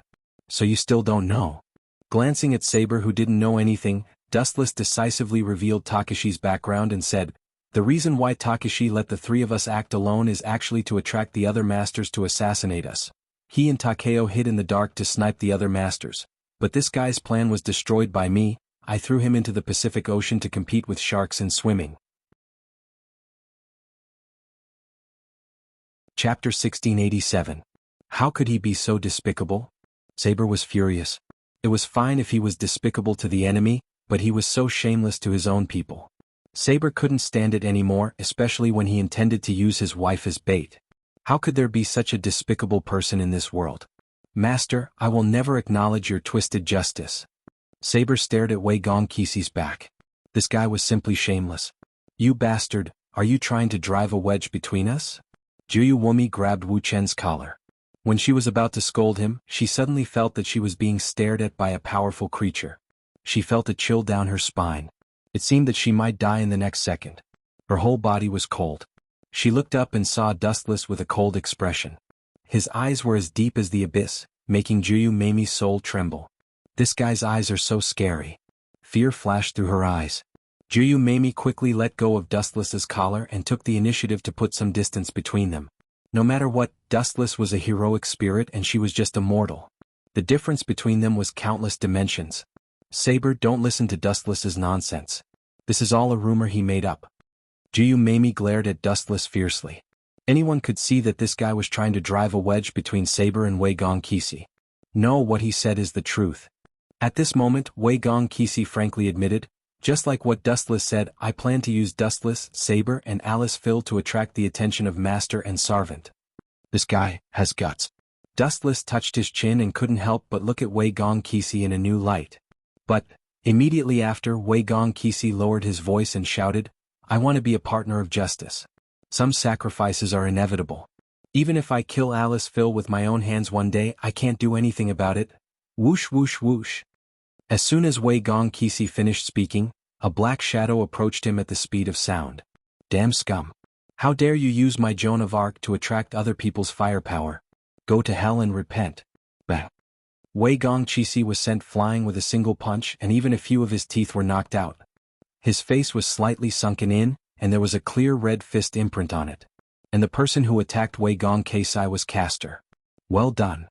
S1: So you still don't know? Glancing at Saber, who didn't know anything, Dustless decisively revealed Takeshi's background and said, the reason why Takeshi let the 3 of us act alone is actually to attract the other masters to assassinate us. He and Takeo hid in the dark to snipe the other masters. But this guy's plan was destroyed by me. I threw him into the Pacific Ocean to compete with sharks in swimming. Chapter 1687. How could he be so despicable? Saber was furious. It was fine if he was despicable to the enemy, but he was so shameless to his own people. Saber couldn't stand it anymore, especially when he intended to use his wife as bait. How could there be such a despicable person in this world? Master, I will never acknowledge your twisted justice. Saber stared at Wei Gong Kissy's back. This guy was simply shameless. You bastard, are you trying to drive a wedge between us? Juyu Wumi grabbed Wu Chen's collar. When she was about to scold him, she suddenly felt that she was being stared at by a powerful creature. She felt a chill down her spine. It seemed that she might die in the next second. Her whole body was cold. She looked up and saw Dustless with a cold expression. His eyes were as deep as the abyss, making Juyu Mamie's soul tremble. This guy's eyes are so scary. Fear flashed through her eyes. Juyu Mamie quickly let go of Dustless's collar and took the initiative to put some distance between them. No matter what, Dustless was a heroic spirit and she was just a mortal. The difference between them was countless dimensions. Saber, don't listen to Dustless's nonsense. This is all a rumor he made up. Juyu Mamie glared at Dustless fiercely. Anyone could see that this guy was trying to drive a wedge between Saber and Wei Gong Kissy. No, what he said is the truth. At this moment, Wei Gong Kissy frankly admitted, just like what Dustless said, I plan to use Dustless, Saber, and Alice Phil to attract the attention of Master and Servant. This guy has guts. Dustless touched his chin and couldn't help but look at Wei Gong Kissy in a new light. But, immediately after, Wei Gong Kissy lowered his voice and shouted, I want to be a partner of justice. Some sacrifices are inevitable. Even if I kill Alice Phil with my own hands one day, I can't do anything about it. Whoosh whoosh whoosh. As soon as Wei Gong Kissy finished speaking, a black shadow approached him at the speed of sound. Damn scum. How dare you use my Joan of Arc to attract other people's firepower? Go to hell and repent. Bah. Wei Gong Kissy was sent flying with a single punch, and even a few of his teeth were knocked out. His face was slightly sunken in, and there was a clear red fist imprint on it. And the person who attacked Wei Gong Kissy was Castor. Well done.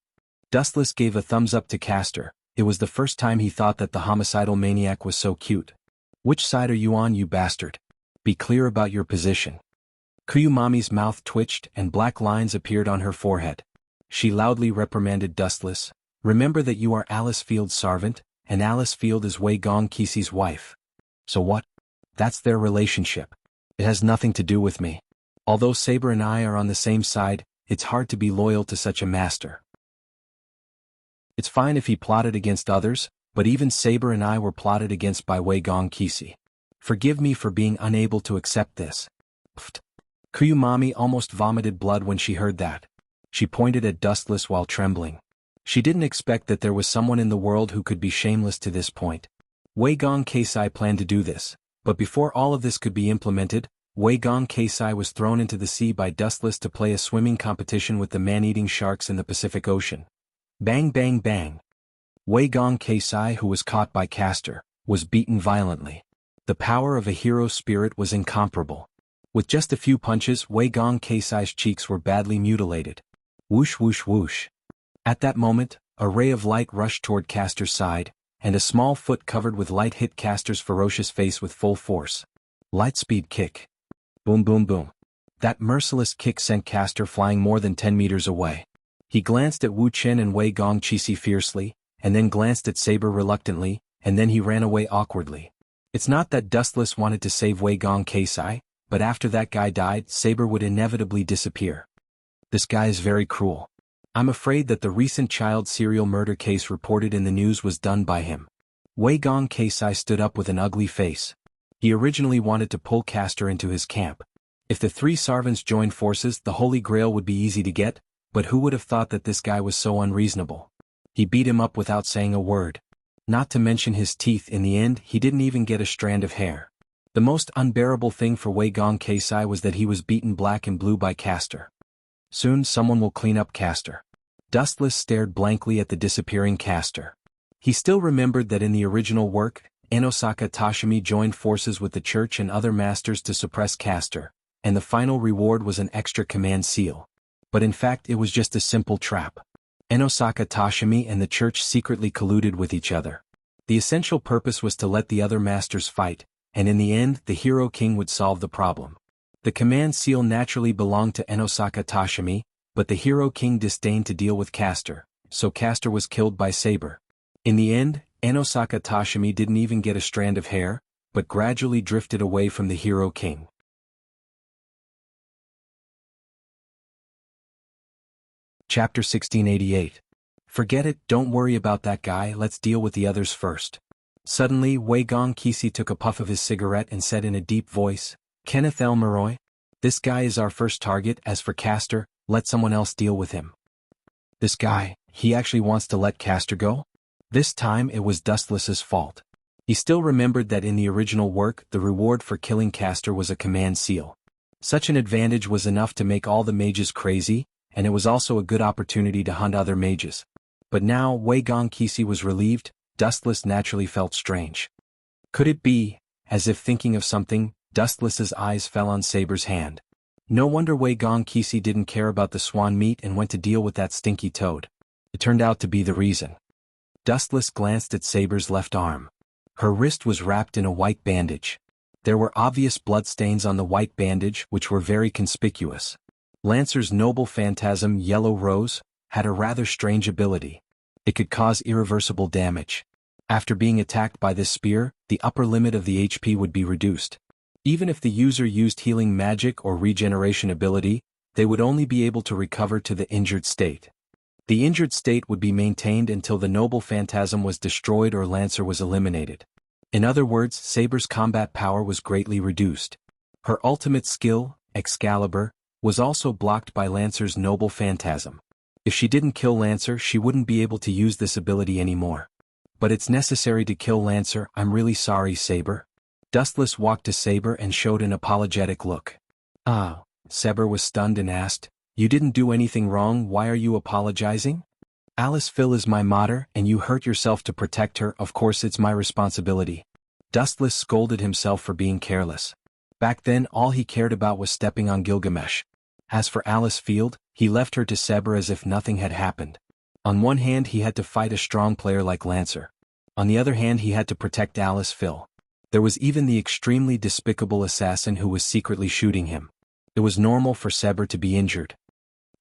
S1: Dustless gave a thumbs up to Castor. It was the first time he thought that the homicidal maniac was so cute. Which side are you on, you bastard? Be clear about your position. Kuyumami's mouth twitched and black lines appeared on her forehead. She loudly reprimanded Dustless. Remember that you are Alice Field's servant, and Alice Field is Wei Gong Kisi's wife. So what? That's their relationship. It has nothing to do with me. Although Saber and I are on the same side, it's hard to be loyal to such a master. It's fine if he plotted against others, but even Saber and I were plotted against by Wei Gong Kisi. Forgive me for being unable to accept this. Pfft. Kuyumami almost vomited blood when she heard that. She pointed at Dustless while trembling. She didn't expect that there was someone in the world who could be shameless to this point. Wei Gong Keisai planned to do this, but before all of this could be implemented, Wei Gong Keisai was thrown into the sea by Dustless to play a swimming competition with the man-eating sharks in the Pacific Ocean. Bang bang bang. Wei Gong Keisai, who was caught by Castor, was beaten violently. The power of a hero's spirit was incomparable. With just a few punches, Wei Gong Keisai's cheeks were badly mutilated. Whoosh whoosh whoosh. At that moment, a ray of light rushed toward Castor's side, and a small foot covered with light hit Castor's ferocious face with full force. Lightspeed kick. Boom boom boom. That merciless kick sent Castor flying more than 10 meters away. He glanced at Wu Chen and Wei Gong Qixi fiercely, and then glanced at Saber reluctantly, and then he ran away awkwardly. It's not that Dustless wanted to save Wei Gong Keisai, but after that guy died, Saber would inevitably disappear. This guy is very cruel. I'm afraid that the recent child serial murder case reported in the news was done by him. Wei Gong Keisai stood up with an ugly face. He originally wanted to pull Castor into his camp. If the three servants joined forces, the Holy Grail would be easy to get, but who would have thought that this guy was so unreasonable? He beat him up without saying a word. Not to mention his teeth. In the end, he didn't even get a strand of hair. The most unbearable thing for Wei Gong Keisai was that he was beaten black and blue by Castor. Soon someone will clean up Castor. Dustless stared blankly at the disappearing Castor. He still remembered that in the original work, Enosaka Tashimi joined forces with the church and other masters to suppress Castor, and the final reward was an extra command seal. But in fact it was just a simple trap. Enosaka Tashimi and the church secretly colluded with each other. The essential purpose was to let the other masters fight, and in the end the Hero King would solve the problem. The command seal naturally belonged to Enosaka Tashimi, but the Hero King disdained to deal with Castor, so Castor was killed by Saber. In the end, Enosaka Tashimi didn't even get a strand of hair, but gradually drifted away from the Hero King. Chapter 1688. Forget it, don't worry about that guy, let's deal with the others first. Suddenly Wei Gong Kisi took a puff of his cigarette and said in a deep voice, Kenneth Elmeroy? This guy is our first target. As for Castor, let someone else deal with him. This guy, he actually wants to let Castor go? This time it was Dustless's fault. He still remembered that in the original work the reward for killing Castor was a command seal. Such an advantage was enough to make all the mages crazy, and it was also a good opportunity to hunt other mages. But now Wei Gong Kisi was relieved. Dustless naturally felt strange. Could it be? As if thinking of something, Dustless's eyes fell on Saber's hand. No wonder Wei Gong Kisi didn't care about the swan meat and went to deal with that stinky toad. It turned out to be the reason. Dustless glanced at Saber's left arm. Her wrist was wrapped in a white bandage. There were obvious bloodstains on the white bandage which were very conspicuous. Lancer's noble phantasm Yellow Rose had a rather strange ability. It could cause irreversible damage. After being attacked by this spear, the upper limit of the HP would be reduced. Even if the user used healing magic or regeneration ability, they would only be able to recover to the injured state. The injured state would be maintained until the noble phantasm was destroyed or Lancer was eliminated. In other words, Saber's combat power was greatly reduced. Her ultimate skill, Excalibur, was also blocked by Lancer's noble phantasm. If she didn't kill Lancer, she wouldn't be able to use this ability anymore. But it's necessary to kill Lancer. I'm really sorry, Saber. Dustless walked to Saber and showed an apologetic look. Ah, Saber was stunned and asked, You didn't do anything wrong, why are you apologizing? Alice Phil is my mater, and you hurt yourself to protect her, of course it's my responsibility. Dustless scolded himself for being careless. Back then all he cared about was stepping on Gilgamesh. As for Alice Field, he left her to Saber as if nothing had happened. On one hand he had to fight a strong player like Lancer. On the other hand he had to protect Alice Phil. There was even the extremely despicable assassin who was secretly shooting him. It was normal for Saber to be injured.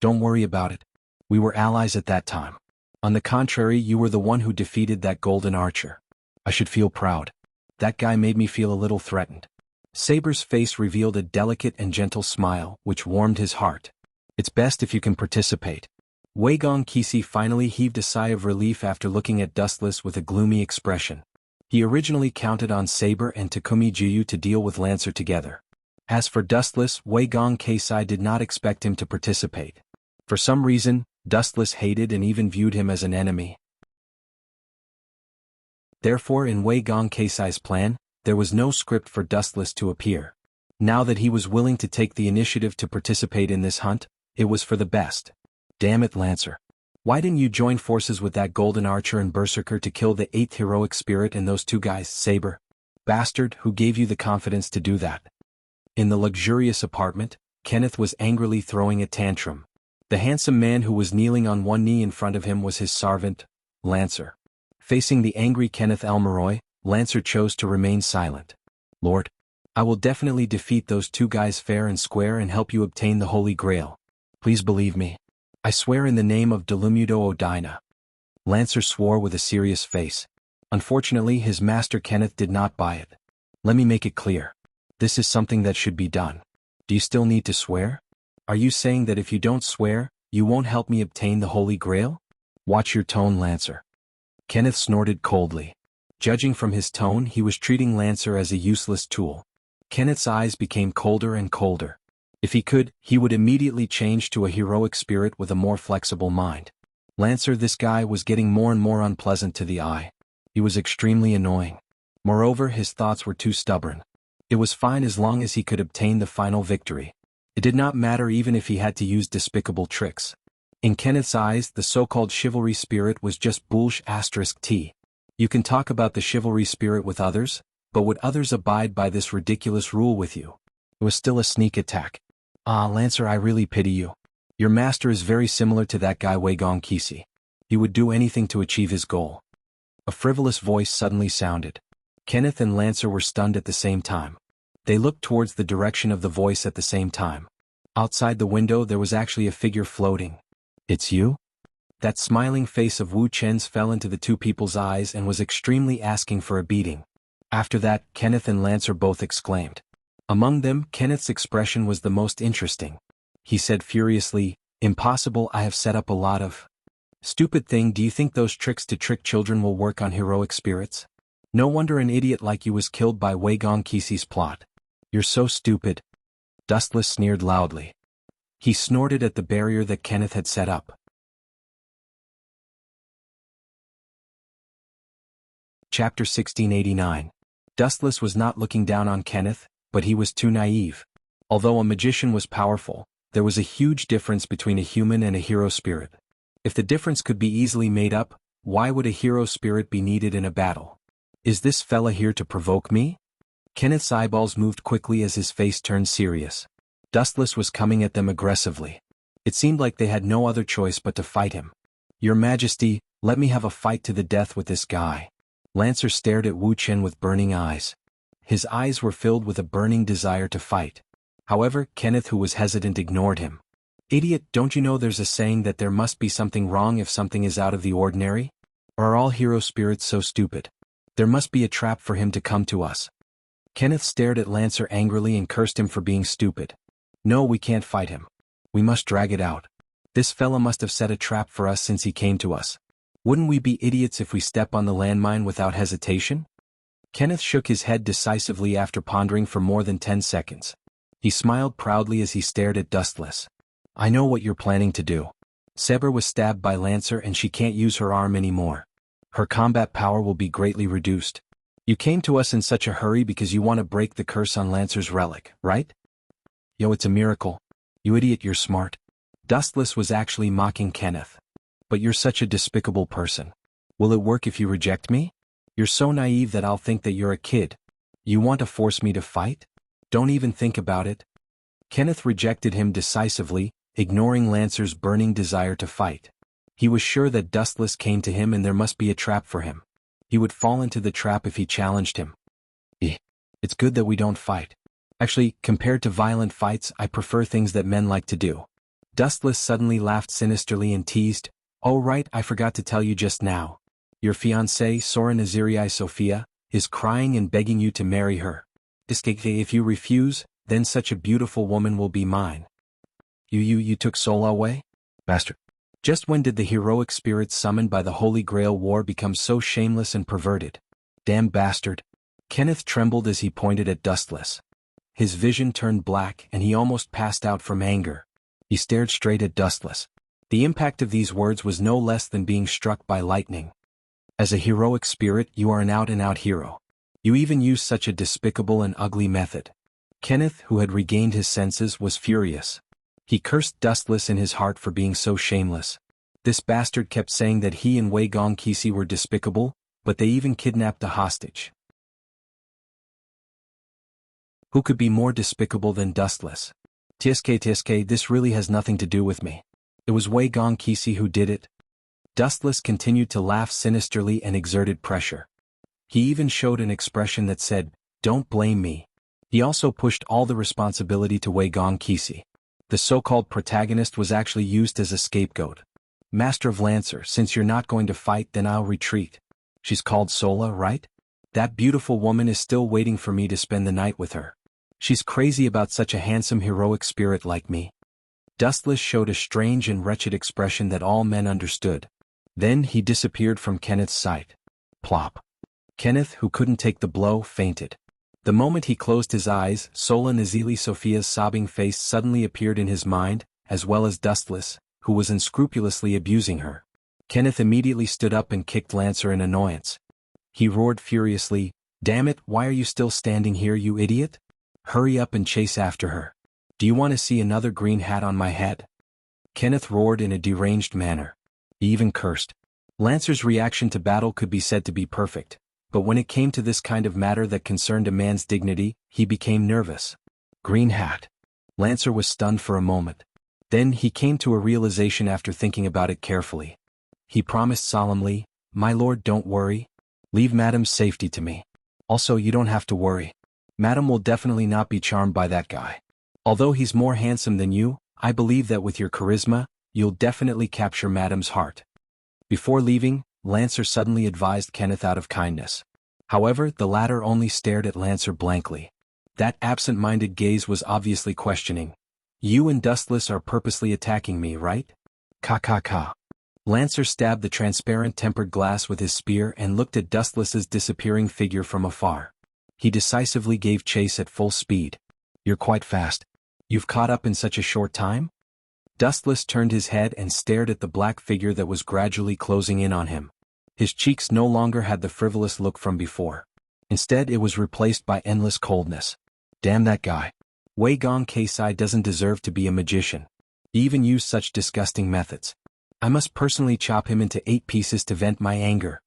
S1: Don't worry about it. We were allies at that time. On the contrary, you were the one who defeated that golden archer. I should feel proud. That guy made me feel a little threatened. Saber's face revealed a delicate and gentle smile, which warmed his heart. It's best if you can participate. Wei Gongqi finally heaved a sigh of relief after looking at Dustless with a gloomy expression. He originally counted on Saber and Takumi Jiyu to deal with Lancer together. As for Dustless, Wei Gongqi did not expect him to participate. For some reason, Dustless hated and even viewed him as an enemy. Therefore, in Wei Gongqi's plan, there was no script for Dustless to appear. Now that he was willing to take the initiative to participate in this hunt, it was for the best. Damn it, Lancer. Why didn't you join forces with that golden archer and berserker to kill the 8th heroic spirit and those 2 guys, Saber? Bastard, who gave you the confidence to do that? In the luxurious apartment, Kenneth was angrily throwing a tantrum. The handsome man who was kneeling on one knee in front of him was his servant, Lancer. Facing the angry Kenneth Elmeroy, Lancer chose to remain silent. Lord, I will definitely defeat those 2 guys fair and square and help you obtain the Holy Grail. Please believe me. I swear in the name of Delumudo Odina. Lancer swore with a serious face. Unfortunately, his master Kenneth did not buy it. Let me make it clear. This is something that should be done. Do you still need to swear? Are you saying that if you don't swear, you won't help me obtain the Holy Grail? Watch your tone, Lancer. Kenneth snorted coldly. Judging from his tone, he was treating Lancer as a useless tool. Kenneth's eyes became colder and colder. If he could, he would immediately change to a heroic spirit with a more flexible mind. Lancer, this guy was getting more and more unpleasant to the eye. He was extremely annoying. Moreover, his thoughts were too stubborn. It was fine as long as he could obtain the final victory. It did not matter even if he had to use despicable tricks. In Kenneth's eyes, the so-called chivalry spirit was just bullsh*t. You can talk about the chivalry spirit with others, but would others abide by this ridiculous rule with you? It was still a sneak attack. Ah, Lancer, I really pity you. Your master is very similar to that guy Wei Gongqi. He would do anything to achieve his goal. A frivolous voice suddenly sounded. Kenneth and Lancer were stunned at the same time. They looked towards the direction of the voice at the same time. Outside the window there was actually a figure floating. It's you? That smiling face of Wu Chen's fell into the 2 people's eyes and was extremely asking for a beating. After that, Kenneth and Lancer both exclaimed. Among them, Kenneth's expression was the most interesting. He said furiously, "Impossible, I have set up a lot of..." "Stupid thing, do you think those tricks to trick children will work on heroic spirits? No wonder an idiot like you was killed by Wei Gongqi's plot. You're so stupid." Dustless sneered loudly. He snorted at the barrier that Kenneth had set up. Chapter 1689. Dustless was not looking down on Kenneth, but he was too naive. Although a magician was powerful, there was a huge difference between a human and a hero spirit. If the difference could be easily made up, why would a hero spirit be needed in a battle? Is this fella here to provoke me? Kenneth's eyeballs moved quickly as his face turned serious. Dustless was coming at them aggressively. It seemed like they had no other choice but to fight him. Your Majesty, let me have a fight to the death with this guy. Lancer stared at Wu Chen with burning eyes. His eyes were filled with a burning desire to fight. However, Kenneth, who was hesitant, ignored him. Idiot, don't you know there's a saying that there must be something wrong if something is out of the ordinary? Or are all hero spirits so stupid? There must be a trap for him to come to us. Kenneth stared at Lancer angrily and cursed him for being stupid. No, we can't fight him. We must drag it out. This fella must have set a trap for us since he came to us. Wouldn't we be idiots if we step on the landmine without hesitation? Kenneth shook his head decisively after pondering for more than 10 seconds. He smiled proudly as he stared at Dustless. I know what you're planning to do. Saber was stabbed by Lancer and she can't use her arm anymore. Her combat power will be greatly reduced. You came to us in such a hurry because you want to break the curse on Lancer's relic, right? Yo, it's a miracle. You idiot, you're smart. Dustless was actually mocking Kenneth. But you're such a despicable person. Will it work if you reject me? You're so naive that I'll think that you're a kid. You want to force me to fight? Don't even think about it. Kenneth rejected him decisively, ignoring Lancer's burning desire to fight. He was sure that Dustless came to him and there must be a trap for him. He would fall into the trap if he challenged him. It's good that we don't fight. Actually, compared to violent fights, I prefer things that men like to do. Dustless suddenly laughed sinisterly and teased, Oh right, I forgot to tell you just now. Your fiancée, Soren Aziri Sophia, is crying and begging you to marry her. If you refuse, then such a beautiful woman will be mine. You took Sola away? Master. Just when did the heroic spirits summoned by the Holy Grail War become so shameless and perverted? Damn bastard. Kenneth trembled as he pointed at Dustless. His vision turned black and he almost passed out from anger. He stared straight at Dustless. The impact of these words was no less than being struck by lightning. As a heroic spirit, you are an out-and-out hero. You even use such a despicable and ugly method. Kenneth, who had regained his senses, was furious. He cursed Dustless in his heart for being so shameless. This bastard kept saying that he and Wei Gong Kisi were despicable, but they even kidnapped a hostage. Who could be more despicable than Dustless? Tsk, this really has nothing to do with me. It was Wei Gong Kisi who did it. Dustless continued to laugh sinisterly and exerted pressure. He even showed an expression that said, "Don't blame me." He also pushed all the responsibility to Wei Gong Kisi. The so-called protagonist was actually used as a scapegoat. Master of Lancer, since you're not going to fight, then I'll retreat. She's called Sola, right? That beautiful woman is still waiting for me to spend the night with her. She's crazy about such a handsome heroic spirit like me. Dustless showed a strange and wretched expression that all men understood. Then he disappeared from Kenneth's sight. Plop. Kenneth, who couldn't take the blow, fainted. The moment he closed his eyes, Sola Nazili Sophia's sobbing face suddenly appeared in his mind, as well as Dustless, who was unscrupulously abusing her. Kenneth immediately stood up and kicked Lancer in annoyance. He roared furiously, "Damn it, why are you still standing here, you idiot? Hurry up and chase after her. Do you want to see another green hat on my head?" Kenneth roared in a deranged manner. He even cursed. Lancer's reaction to battle could be said to be perfect, but when it came to this kind of matter that concerned a man's dignity, he became nervous. Green hat. Lancer was stunned for a moment. Then he came to a realization after thinking about it carefully. He promised solemnly, "My lord, don't worry. Leave Madam's safety to me. Also, you don't have to worry. Madam will definitely not be charmed by that guy. Although he's more handsome than you, I believe that with your charisma, you'll definitely capture Madam's heart." Before leaving, Lancer suddenly advised Kenneth out of kindness. However, the latter only stared at Lancer blankly. That absent-minded gaze was obviously questioning. "You and Dustless are purposely attacking me, right?" Ka. Lancer stabbed the transparent tempered glass with his spear and looked at Dustless's disappearing figure from afar. He decisively gave chase at full speed. "You're quite fast. You've caught up in such a short time?" Dustless turned his head and stared at the black figure that was gradually closing in on him. His cheeks no longer had the frivolous look from before. Instead, it was replaced by endless coldness. Damn that guy. Wei Gong Keisai doesn't deserve to be a magician. He even used such disgusting methods. I must personally chop him into 8 pieces to vent my anger.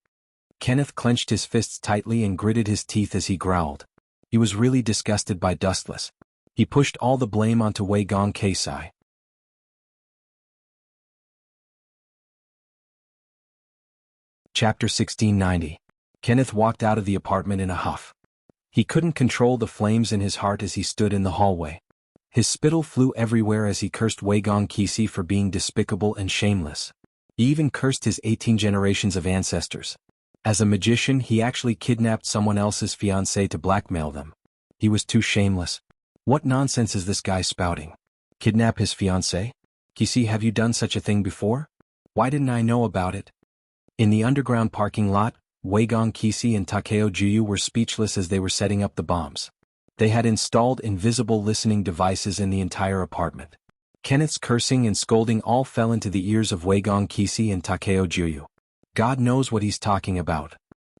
S1: Kenneth clenched his fists tightly and gritted his teeth as he growled. He was really disgusted by Dustless. He pushed all the blame onto Wei Gong Keisai. Chapter 1690. Kenneth walked out of the apartment in a huff. He couldn't control the flames in his heart as he stood in the hallway. His spittle flew everywhere as he cursed Wei Gong Kisi for being despicable and shameless. He even cursed his 18 generations of ancestors. As a magician, he actually kidnapped someone else's fiancée to blackmail them. He was too shameless. What nonsense is this guy spouting? Kidnap his fiancée? Kisi, have you done such a thing before? Why didn't I know about it? In the underground parking lot, Wei Gong Kisi and Takeo Juyu were speechless as they were setting up the bombs. They had installed invisible listening devices in the entire apartment. Kenneth's cursing and scolding all fell into the ears of Wei Gong Kisi and Takeo Juyu. God knows what he's talking about.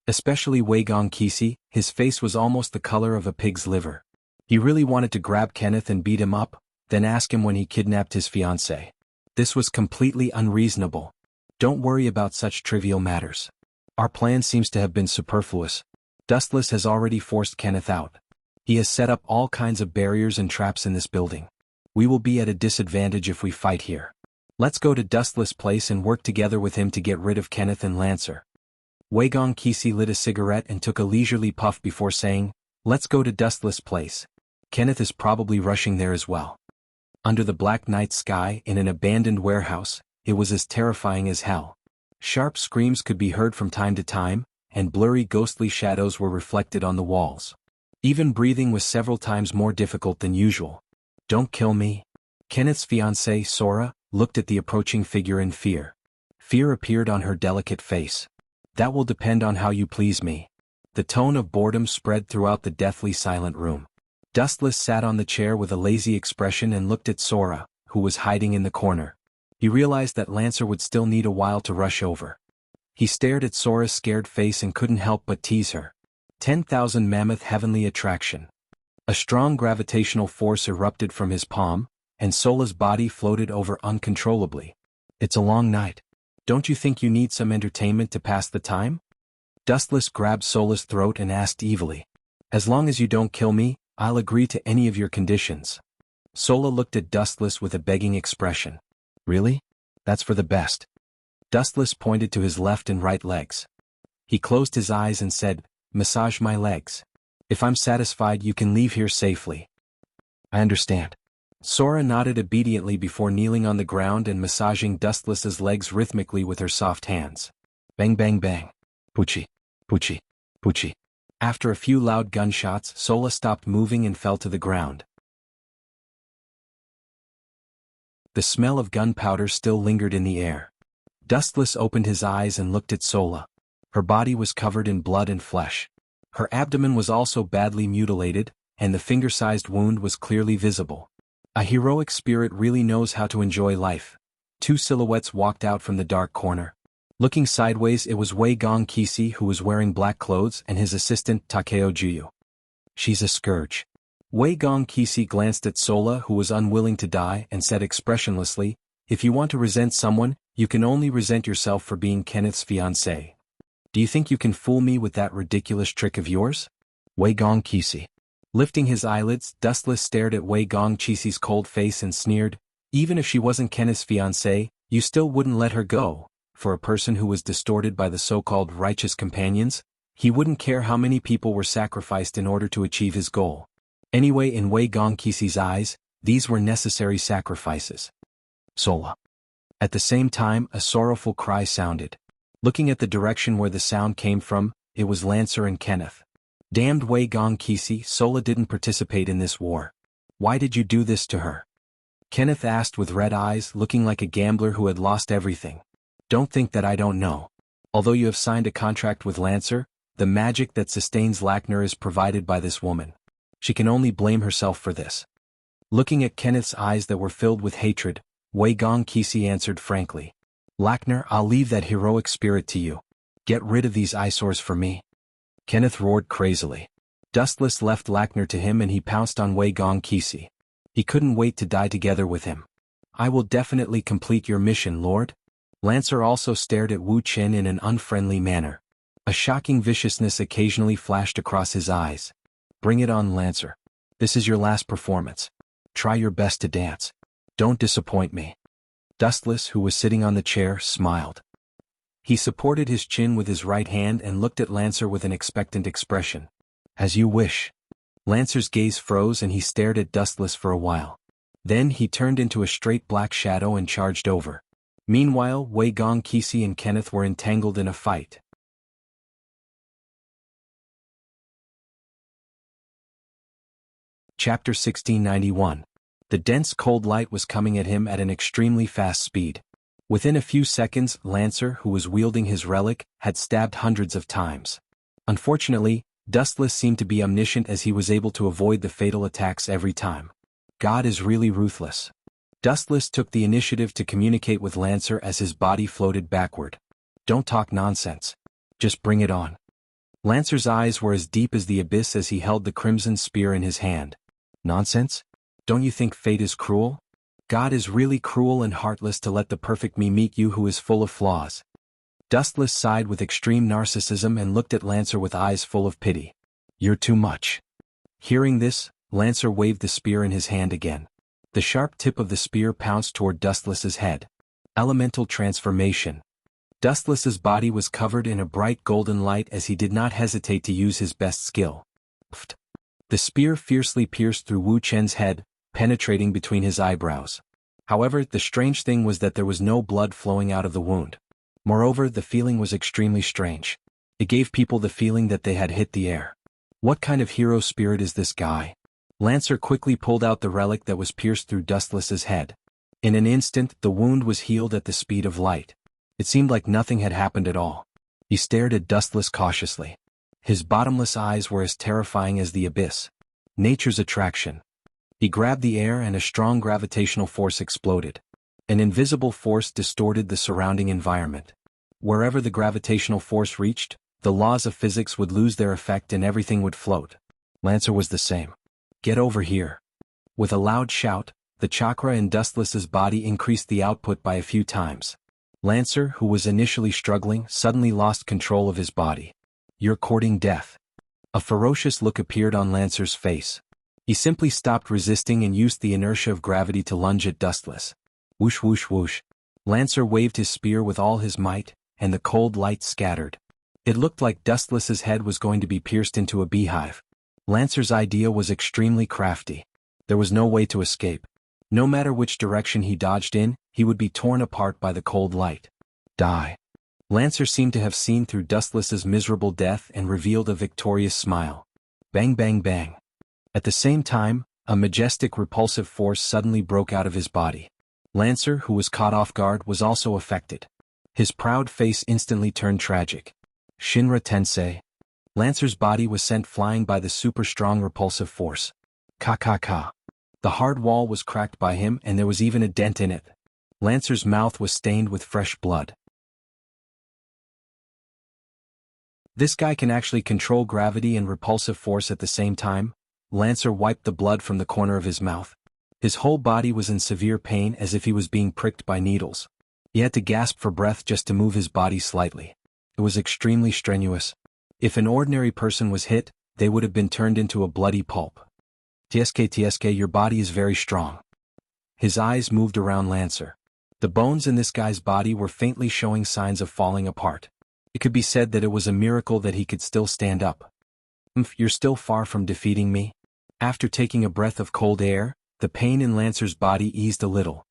S1: Especially Wei Gong Kisi, his face was almost the color of a pig's liver. He really wanted to grab Kenneth and beat him up, then ask him when he kidnapped his fiancée. This was completely unreasonable. Don't worry about such trivial matters. Our plan seems to have been superfluous. Dustless has already forced Kenneth out. He has set up all kinds of barriers and traps in this building. We will be at a disadvantage if we fight here. Let's go to Dustless' place and work together with him to get rid of Kenneth and Lancer. Wei Gong Kisi lit a cigarette and took a leisurely puff before saying, "Let's go to Dustless' place. Kenneth is probably rushing there as well." Under the black night sky, in an abandoned warehouse, it was as terrifying as hell. Sharp screams could be heard from time to time, and blurry ghostly shadows were reflected on the walls. Even breathing was several times more difficult than usual. "Don't kill me." Kenneth's fiancée, Sora, looked at the approaching figure in fear. Fear appeared on her delicate face. "That will depend on how you please me." The tone of boredom spread throughout the deathly silent room. Dustless sat on the chair with a lazy expression and looked at Sora, who was hiding in the corner. He realized that Lancer would still need a while to rush over. He stared at Sora's scared face and couldn't help but tease her. 10,000 mammoth heavenly attraction. A strong gravitational force erupted from his palm, and Sola's body floated over uncontrollably. "It's a long night. Don't you think you need some entertainment to pass the time?" Dustless grabbed Sola's throat and asked evilly. "As long as you don't kill me, I'll agree to any of your conditions." Sola looked at Dustless with a begging expression. "Really? That's for the best." Dustless pointed to his left and right legs. He closed his eyes and said, "Massage my legs. If I'm satisfied, you can leave here safely." "I understand." Sora nodded obediently before kneeling on the ground and massaging Dustless's legs rhythmically with her soft hands. Bang bang bang. Poochie. Poochie. Poochie. After a few loud gunshots, Sola stopped moving and fell to the ground. The smell of gunpowder still lingered in the air. Dustless opened his eyes and looked at Sola. Her body was covered in blood and flesh. Her abdomen was also badly mutilated, and the finger-sized wound was clearly visible. A heroic spirit really knows how to enjoy life. Two silhouettes walked out from the dark corner. Looking sideways, it was Wei Gong Kisi, who was wearing black clothes, and his assistant Takeo Juyu. "She's a scourge." Wei Gong Kisi glanced at Sola, who was unwilling to die, and said expressionlessly, "If you want to resent someone, you can only resent yourself for being Kenneth's fiancée. Do you think you can fool me with that ridiculous trick of yours?" Wei Gong Kisi. Lifting his eyelids, Dustless stared at Wei Gong Kisi's cold face and sneered, "Even if she wasn't Kenneth's fiancée, you still wouldn't let her go. For a person who was distorted by the so-called righteous companions, he wouldn't care how many people were sacrificed in order to achieve his goal. Anyway, in Wei Gong Kisi's eyes, these were necessary sacrifices." Sola. At the same time, a sorrowful cry sounded. Looking at the direction where the sound came from, it was Lancer and Kenneth. "Damned Wei Gong Kisi, Sola didn't participate in this war. Why did you do this to her?" Kenneth asked with red eyes, looking like a gambler who had lost everything. "Don't think that I don't know. Although you have signed a contract with Lancer, the magic that sustains Lackner is provided by this woman. She can only blame herself for this." Looking at Kenneth's eyes that were filled with hatred, Wei Gong Kisi answered frankly. "Lackner, I'll leave that heroic spirit to you. Get rid of these eyesores for me." Kenneth roared crazily. Dustless left Lackner to him and he pounced on Wei Gong Kisi. He couldn't wait to die together with him. "I will definitely complete your mission, Lord." Lancer also stared at Wu Chen in an unfriendly manner. A shocking viciousness occasionally flashed across his eyes. "Bring it on, Lancer. This is your last performance. Try your best to dance. Don't disappoint me." Dustless, who was sitting on the chair, smiled. He supported his chin with his right hand and looked at Lancer with an expectant expression. "As you wish." Lancer's gaze froze and he stared at Dustless for a while. Then he turned into a straight black shadow and charged over. Meanwhile, Wei Gong Kisi and Kenneth were entangled in a fight. Chapter 1691. The dense cold light was coming at him at an extremely fast speed. Within a few seconds, Lancer, who was wielding his relic, had stabbed hundreds of times. Unfortunately, Dustless seemed to be omniscient as he was able to avoid the fatal attacks every time. God is really ruthless. Dustless took the initiative to communicate with Lancer as his body floated backward. "Don't talk nonsense. Just bring it on." Lancer's eyes were as deep as the abyss as he held the crimson spear in his hand. "Nonsense? Don't you think fate is cruel? God is really cruel and heartless to let the perfect me meet you who is full of flaws." Dustless sighed with extreme narcissism and looked at Lancer with eyes full of pity. "You're too much." Hearing this, Lancer waved the spear in his hand again. The sharp tip of the spear pounced toward Dustless's head. Elemental transformation. Dustless's body was covered in a bright golden light as he did not hesitate to use his best skill. Pfft. The spear fiercely pierced through Wu Chen's head, penetrating between his eyebrows. However, the strange thing was that there was no blood flowing out of the wound. Moreover, the feeling was extremely strange. It gave people the feeling that they had hit the air. What kind of hero spirit is this guy? Lancer quickly pulled out the relic that was pierced through Dustless's head. In an instant, the wound was healed at the speed of light. It seemed like nothing had happened at all. He stared at Dustless cautiously. His bottomless eyes were as terrifying as the abyss. Nature's attraction. He grabbed the air and a strong gravitational force exploded. An invisible force distorted the surrounding environment. Wherever the gravitational force reached, the laws of physics would lose their effect and everything would float. Lancer was the same. Get over here. With a loud shout, the chakra in Dustless's body increased the output by a few times. Lancer, who was initially struggling, suddenly lost control of his body. You're courting death. A ferocious look appeared on Lancer's face. He simply stopped resisting and used the inertia of gravity to lunge at Dustless. Whoosh whoosh whoosh. Lancer waved his spear with all his might, and the cold light scattered. It looked like Dustless's head was going to be pierced into a beehive. Lancer's idea was extremely crafty. There was no way to escape. No matter which direction he dodged in, he would be torn apart by the cold light. Die. Lancer seemed to have seen through Dustless's miserable death and revealed a victorious smile. Bang bang bang. At the same time, a majestic repulsive force suddenly broke out of his body. Lancer, who was caught off guard, was also affected. His proud face instantly turned tragic. Shinra Tensei. Lancer's body was sent flying by the super-strong repulsive force. Ka. The hard wall was cracked by him and there was even a dent in it. Lancer's mouth was stained with fresh blood. This guy can actually control gravity and repulsive force at the same time. Lancer wiped the blood from the corner of his mouth. His whole body was in severe pain as if he was being pricked by needles. He had to gasp for breath just to move his body slightly. It was extremely strenuous. If an ordinary person was hit, they would have been turned into a bloody pulp. TSK, your body is very strong. His eyes moved around Lancer. The bones in this guy's body were faintly showing signs of falling apart. It could be said that it was a miracle that he could still stand up. You're still far from defeating me? After taking a breath of cold air, the pain in Lancer's body eased a little.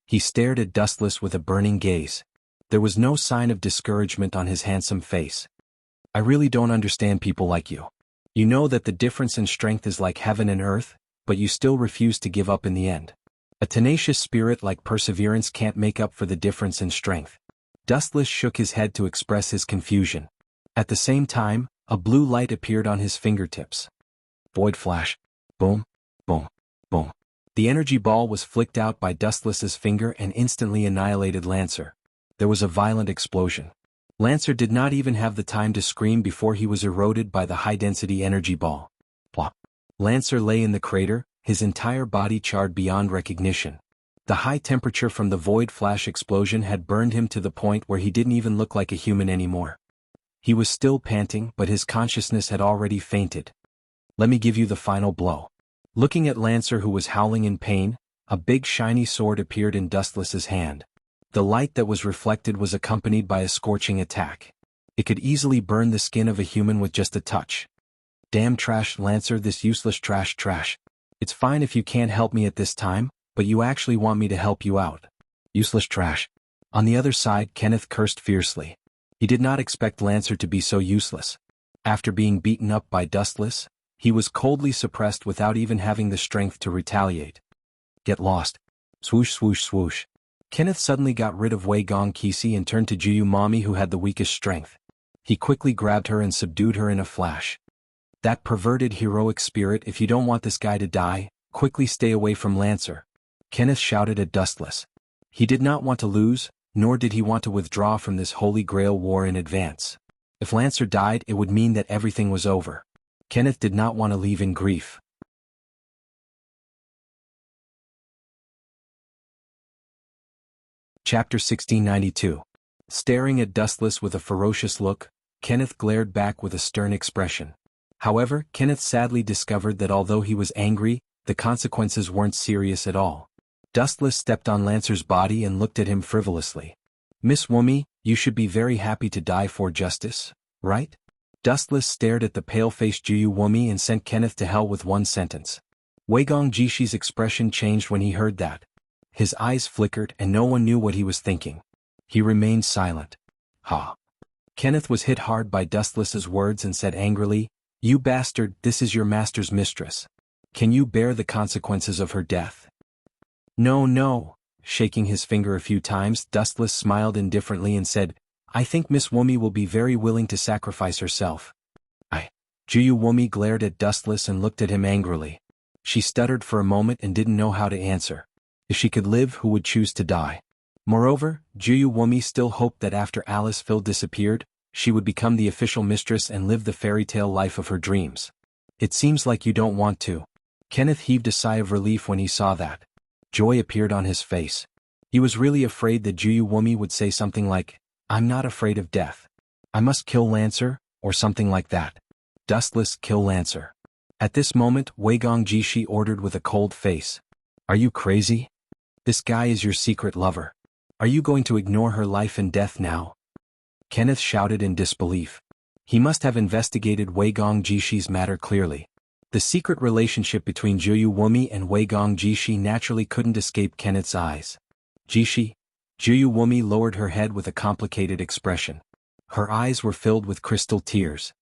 S1: He stared at Dustless with a burning gaze. There was no sign of discouragement on his handsome face. I really don't understand people like you. You know that the difference in strength is like heaven and earth, but you still refuse to give up in the end. A tenacious spirit like perseverance can't make up for the difference in strength. Dustless shook his head to express his confusion. At the same time, a blue light appeared on his fingertips. Void flash. Boom, boom, boom. The energy ball was flicked out by Dustless's finger and instantly annihilated Lancer. There was a violent explosion. Lancer did not even have the time to scream before he was eroded by the high-density energy ball. Plop. Lancer lay in the crater, his entire body charred beyond recognition. The high temperature from the void flash explosion had burned him to the point where he didn't even look like a human anymore. He was still panting, but his consciousness had already fainted. Let me give you the final blow. Looking at Lancer, who was howling in pain, a big shiny sword appeared in Dustless's hand. The light that was reflected was accompanied by a scorching attack. It could easily burn the skin of a human with just a touch. Damn trash, Lancer, this useless trash. It's fine if you can't help me at this time, but you actually want me to help you out. Useless trash. On the other side, Kenneth cursed fiercely. He did not expect Lancer to be so useless. After being beaten up by Dustless, he was coldly suppressed without even having the strength to retaliate. Get lost. Swoosh swoosh swoosh. Kenneth suddenly got rid of Wei Gong Kisi and turned to Juyu Mami, who had the weakest strength. He quickly grabbed her and subdued her in a flash. That perverted heroic spirit, if you don't want this guy to die, quickly stay away from Lancer. Kenneth shouted at Dustless. He did not want to lose, nor did he want to withdraw from this Holy Grail war in advance. If Lancer died, it would mean that everything was over. Kenneth did not want to leave in grief. Chapter 1692. Staring at Dustless with a ferocious look, Kenneth glared back with a stern expression. However, Kenneth sadly discovered that although he was angry, the consequences weren't serious at all. Dustless stepped on Lancer's body and looked at him frivolously. Miss Wumi, you should be very happy to die for justice, right? Dustless stared at the pale-faced Juyu Wumi and sent Kenneth to hell with one sentence. Wei Gong Jishi's expression changed when he heard that. His eyes flickered and no one knew what he was thinking. He remained silent. Ha! Kenneth was hit hard by Dustless's words and said angrily, "You bastard, this is your master's mistress. Can you bear the consequences of her death?" "No, no." Shaking his finger a few times, Dustless smiled indifferently and said, "I think Miss Wumi will be very willing to sacrifice herself." Juyu Wumi glared at Dustless and looked at him angrily. She stuttered for a moment and didn't know how to answer. If she could live, who would choose to die? Moreover, Juyu Wumi still hoped that after Alice Phil disappeared, she would become the official mistress and live the fairy tale life of her dreams. "It seems like you don't want to." Kenneth heaved a sigh of relief when he saw that. Joy appeared on his face. He was really afraid that Juyu Wumi would say something like, "I'm not afraid of death. I must kill Lancer," or something like that. Dustless, kill Lancer. At this moment, Weigong Jishi ordered with a cold face. "Are you crazy? This guy is your secret lover. Are you going to ignore her life and death now?" Kenneth shouted in disbelief. He must have investigated Weigong Jishi's matter clearly. The secret relationship between Juyu Wumi and Weigong Jishi naturally couldn't escape Kenneth's eyes. "Jishi?" Juyu Wumi lowered her head with a complicated expression. Her eyes were filled with crystal tears.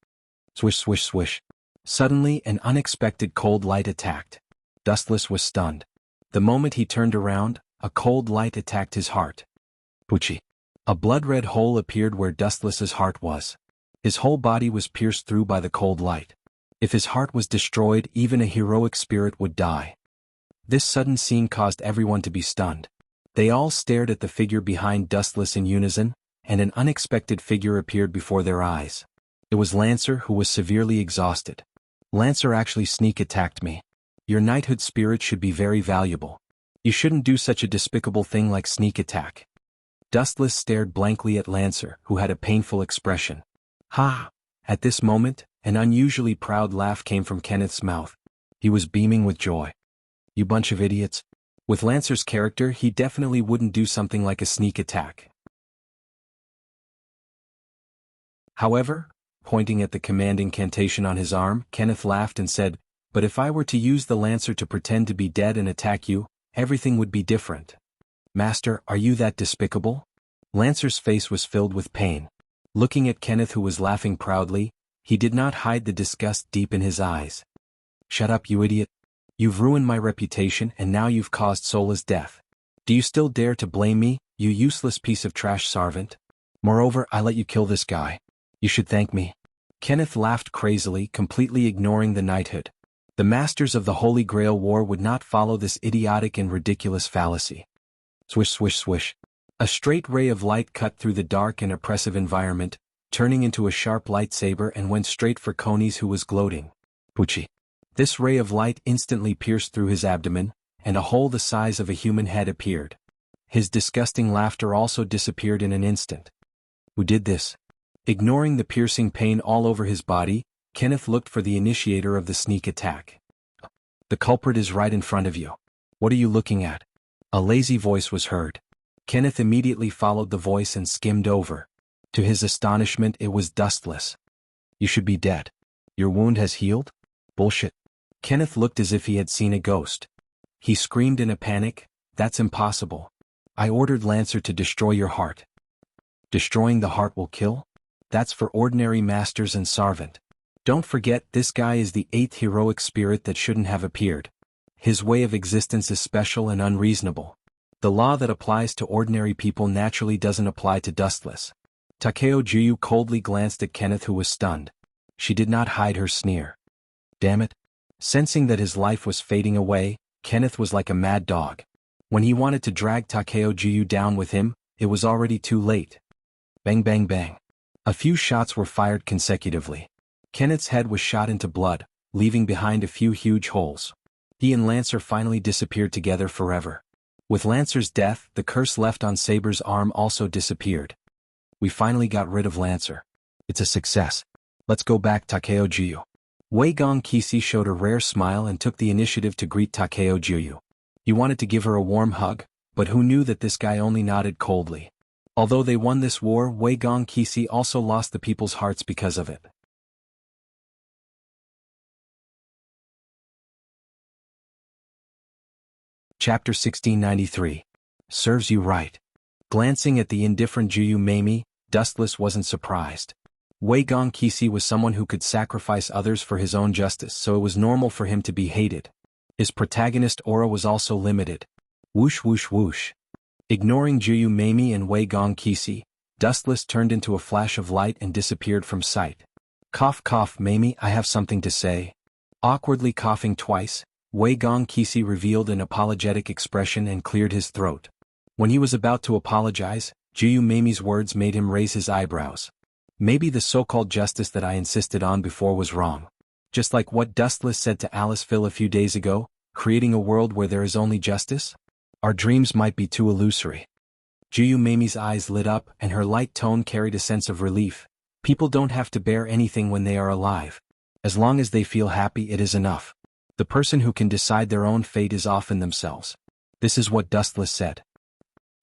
S1: Swish, swish, swish. Suddenly, an unexpected cold light attacked. Dustless was stunned. The moment he turned around, a cold light attacked his heart. Puchi. A blood-red hole appeared where Dustless's heart was. His whole body was pierced through by the cold light. If his heart was destroyed, even a heroic spirit would die. This sudden scene caused everyone to be stunned. They all stared at the figure behind Dustless in unison, and an unexpected figure appeared before their eyes. It was Lancer, who was severely exhausted. "Lancer actually sneak attacked me. Your knighthood spirit should be very valuable. You shouldn't do such a despicable thing like sneak attack." Dustless stared blankly at Lancer, who had a painful expression. "Ha!" At this moment, an unusually proud laugh came from Kenneth's mouth. He was beaming with joy. "You bunch of idiots." With Lancer's character, he definitely wouldn't do something like a sneak attack. However, pointing at the command incantation on his arm, Kenneth laughed and said, "But if I were to use the Lancer to pretend to be dead and attack you, everything would be different." "Master, are you that despicable?" Lancer's face was filled with pain. Looking at Kenneth, who was laughing proudly, he did not hide the disgust deep in his eyes. "Shut up, you idiot. You've ruined my reputation and now you've caused Sola's death. Do you still dare to blame me, you useless piece of trash servant? Moreover, I let you kill this guy. You should thank me." Kenneth laughed crazily, completely ignoring the knighthood. The masters of the Holy Grail War would not follow this idiotic and ridiculous fallacy. Swish, swish, swish. A straight ray of light cut through the dark and oppressive environment, turning into a sharp lightsaber and went straight for Konis, who was gloating. Puchi. This ray of light instantly pierced through his abdomen, and a hole the size of a human head appeared. His disgusting laughter also disappeared in an instant. Who did this? Ignoring the piercing pain all over his body, Kenneth looked for the initiator of the sneak attack. "The culprit is right in front of you. What are you looking at?" A lazy voice was heard. Kenneth immediately followed the voice and skimmed over. To his astonishment, it was Dustless. "You should be dead. Your wound has healed?" "Bullshit." Kenneth looked as if he had seen a ghost. He screamed in a panic, "That's impossible. I ordered Lancer to destroy your heart." "Destroying the heart will kill? That's for ordinary masters and servant. Don't forget, this guy is the 8th heroic spirit that shouldn't have appeared. His way of existence is special and unreasonable. The law that applies to ordinary people naturally doesn't apply to Dustless." Takeo Juyu coldly glanced at Kenneth, who was stunned. She did not hide her sneer. Damn it. Sensing that his life was fading away, Kenneth was like a mad dog. When he wanted to drag Takeo Juyu down with him, it was already too late. Bang, bang, bang. A few shots were fired consecutively. Kenneth's head was shot into blood, leaving behind a few huge holes. He and Lancer finally disappeared together forever. With Lancer's death, the curse left on Saber's arm also disappeared. "We finally got rid of Lancer. It's a success. Let's go back, Takeo Juyu." Weigong Kisi showed a rare smile and took the initiative to greet Takeo Juyu. He wanted to give her a warm hug, but who knew that this guy only nodded coldly. Although they won this war, Weigong Kisi also lost the people's hearts because of it. Chapter 1693. Serves you right. Glancing at the indifferent Juyu Mamie, Dustless wasn't surprised. Wei Gong Qixi was someone who could sacrifice others for his own justice, so it was normal for him to be hated. His protagonist aura was also limited. Whoosh whoosh whoosh. Ignoring Juyu Mamie and Wei Gong Qixi, Dustless turned into a flash of light and disappeared from sight. Cough cough Mamie, I have something to say. Awkwardly coughing twice, Wei Gong Qixi revealed an apologetic expression and cleared his throat. When he was about to apologize, Juyu Mamie's words made him raise his eyebrows. Maybe the so-called justice that I insisted on before was wrong. Just like what Dustless said to Alice Phil a few days ago, creating a world where there is only justice? Our dreams might be too illusory. Juyu Mamie's eyes lit up and her light tone carried a sense of relief. People don't have to bear anything when they are alive. As long as they feel happy, it is enough. The person who can decide their own fate is often themselves. This is what Dustless said.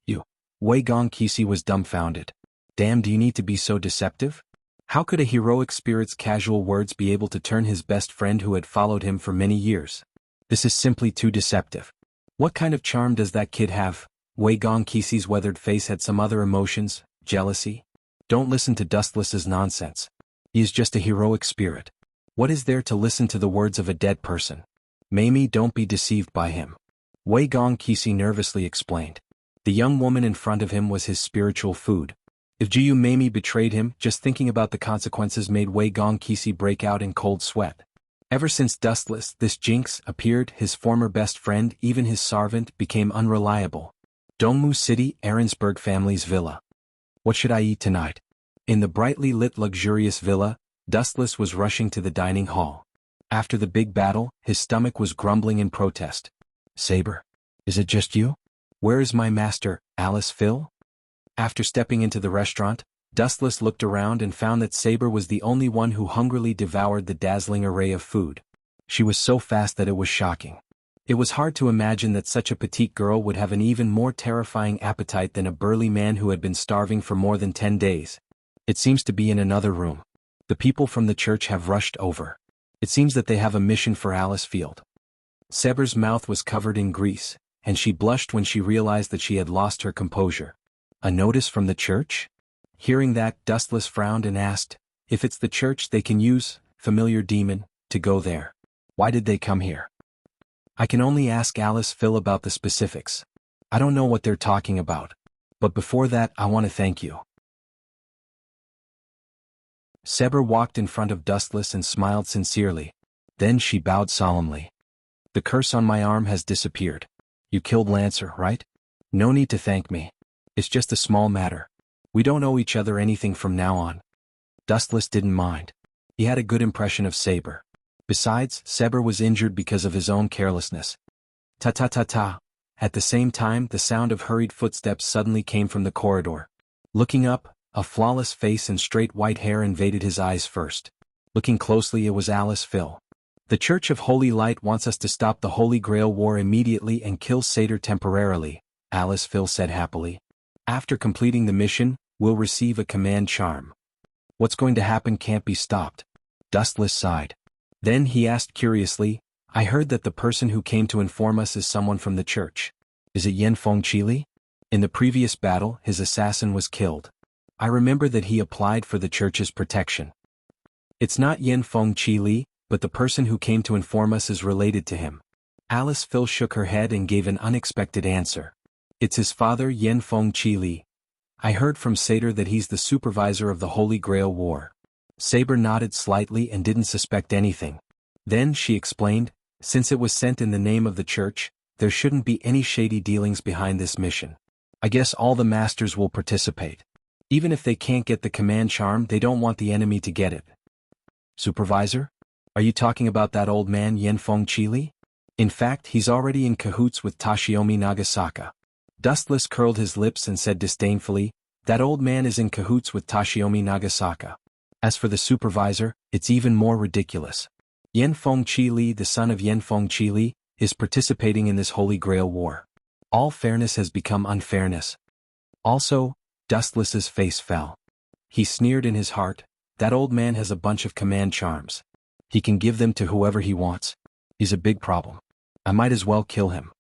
S1: You. Wei Gong Qixi was dumbfounded. Damn, do you need to be so deceptive? How could a heroic spirit's casual words be able to turn his best friend who had followed him for many years? This is simply too deceptive. What kind of charm does that kid have? Wei Gong Qixi's weathered face had some other emotions, jealousy. Don't listen to Dustless's nonsense. He is just a heroic spirit. What is there to listen to the words of a dead person? Mamie, don't be deceived by him. Wei Gong Qixi nervously explained. The young woman in front of him was his spiritual food. If Juyu Mamie betrayed him, just thinking about the consequences made Wei Gong Qixi break out in cold sweat. Ever since Dustless, this jinx, appeared, his former best friend, even his servant, became unreliable. Dongmu City, Ahrensburg family's villa. What should I eat tonight? In the brightly lit luxurious villa, Dustless was rushing to the dining hall. After the big battle, his stomach was grumbling in protest. Saber? Is it just you? Where is my master, Alice Phil? After stepping into the restaurant, Dustless looked around and found that Saber was the only one who hungrily devoured the dazzling array of food. She was so fast that it was shocking. It was hard to imagine that such a petite girl would have an even more terrifying appetite than a burly man who had been starving for more than 10 days. It seems to be in another room. The people from the church have rushed over. It seems that they have a mission for Alice Field. Saber's mouth was covered in grease, and she blushed when she realized that she had lost her composure. A notice from the church? Hearing that, Dustless frowned and asked, if it's the church they can use, familiar demon, to go there. Why did they come here? I can only ask Alice Phil about the specifics. I don't know what they're talking about. But before that, I want to thank you. Saber walked in front of Dustless and smiled sincerely. Then she bowed solemnly. The curse on my arm has disappeared. You killed Lancer, right? No need to thank me. It's just a small matter. We don't owe each other anything from now on. Dustless didn't mind. He had a good impression of Saber. Besides, Saber was injured because of his own carelessness. Ta-ta-ta-ta. At the same time, the sound of hurried footsteps suddenly came from the corridor. Looking up, a flawless face and straight white hair invaded his eyes first. Looking closely, it was Alice Phil. The Church of Holy Light wants us to stop the Holy Grail War immediately and kill Satyr temporarily, Alice Phil said happily. After completing the mission, we'll receive a command charm. What's going to happen can't be stopped. Dustless sighed. Then he asked curiously, I heard that the person who came to inform us is someone from the church. Is it Yen Fengqi? In the previous battle, his assassin was killed. I remember that he applied for the church's protection. It's not Yen Fengqi, but the person who came to inform us is related to him. Alice Phil shook her head and gave an unexpected answer. It's his father Yen Fengqi. I heard from Satyr that he's the supervisor of the Holy Grail War. Saber nodded slightly and didn't suspect anything. Then she explained, since it was sent in the name of the church, there shouldn't be any shady dealings behind this mission. I guess all the masters will participate. Even if they can't get the command charm, they don't want the enemy to get it. Supervisor? Are you talking about that old man Yen Fengqi? In fact, he's already in cahoots with Toshiomi Nagasaka. Dustless curled his lips and said disdainfully, that old man is in cahoots with Toshiomi Nagasaka. As for the supervisor, it's even more ridiculous. Yen Fengqi, the son of Yen Fengqi, is participating in this Holy Grail War. All fairness has become unfairness. Also, Dustless's face fell. He sneered in his heart, that old man has a bunch of command charms. He can give them to whoever he wants. He's a big problem. I might as well kill him.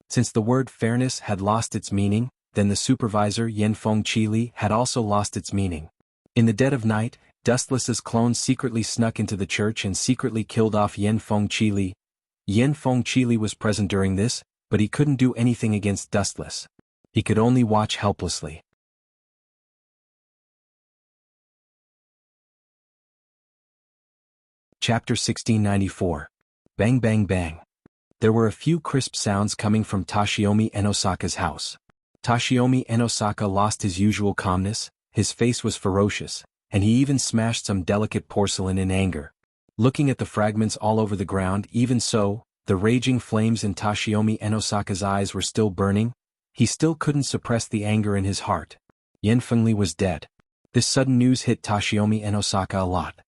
S1: Since the word fairness had lost its meaning, then the supervisor Yanfeng Qili had also lost its meaning. In the dead of night, Dustless's clone secretly snuck into the church and secretly killed off Yanfeng Qili. Yanfeng Qili was present during this, but he couldn't do anything against Dustless. He could only watch helplessly. Chapter 1694. Bang Bang Bang. There were a few crisp sounds coming from Toshiomi Enosaka's house. Toshiomi Enosaka lost his usual calmness, his face was ferocious, and he even smashed some delicate porcelain in anger. Looking at the fragments all over the ground, even so, the raging flames in Toshiomi Enosaka's eyes were still burning. He still couldn't suppress the anger in his heart. Yanfengli was dead. This sudden news hit Toshiomi Enosaka a lot.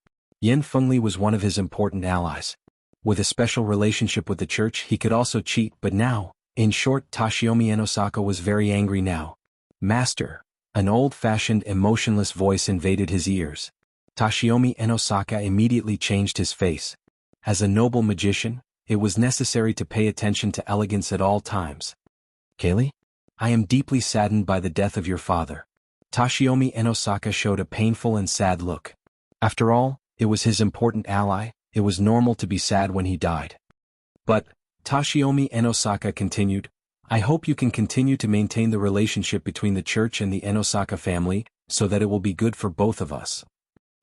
S1: Yanfengli was one of his important allies. With a special relationship with the church, he could also cheat, but now, in short, Toshiomi Enosaka was very angry now. Master, an old-fashioned, emotionless voice invaded his ears. Toshiomi Enosaka immediately changed his face. As a noble magician, it was necessary to pay attention to elegance at all times. Kaylee? I am deeply saddened by the death of your father. Toshiomi Enosaka showed a painful and sad look. After all, it was his important ally, it was normal to be sad when he died. But, Toshiomi Enosaka continued, I hope you can continue to maintain the relationship between the church and the Enosaka family, so that it will be good for both of us.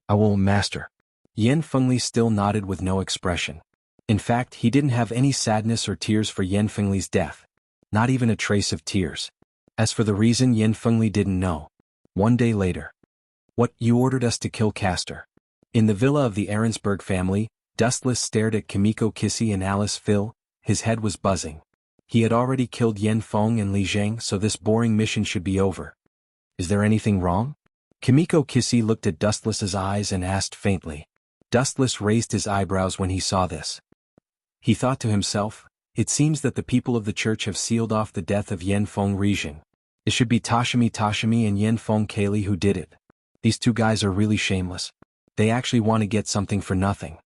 S1: I will, master. Yanfengli still nodded with no expression. In fact, he didn't have any sadness or tears for Yanfengli's death. Not even a trace of tears. As for the reason, Yanfengli didn't know. One day later. What, you ordered us to kill Castor? In the villa of the Ahrensberg family, Dustless stared at Kimiko Kissy and Alice Phil, his head was buzzing. He had already killed Yanfeng and Li Zhang, so this boring mission should be over. Is there anything wrong? Kimiko Kissy looked at Dustless's eyes and asked faintly. Dustless raised his eyebrows when he saw this. He thought to himself, it seems that the people of the church have sealed off the death of Yanfeng Rizheng. It should be Toshimi and Yanfeng Kaylee who did it. These two guys are really shameless. They actually want to get something for nothing.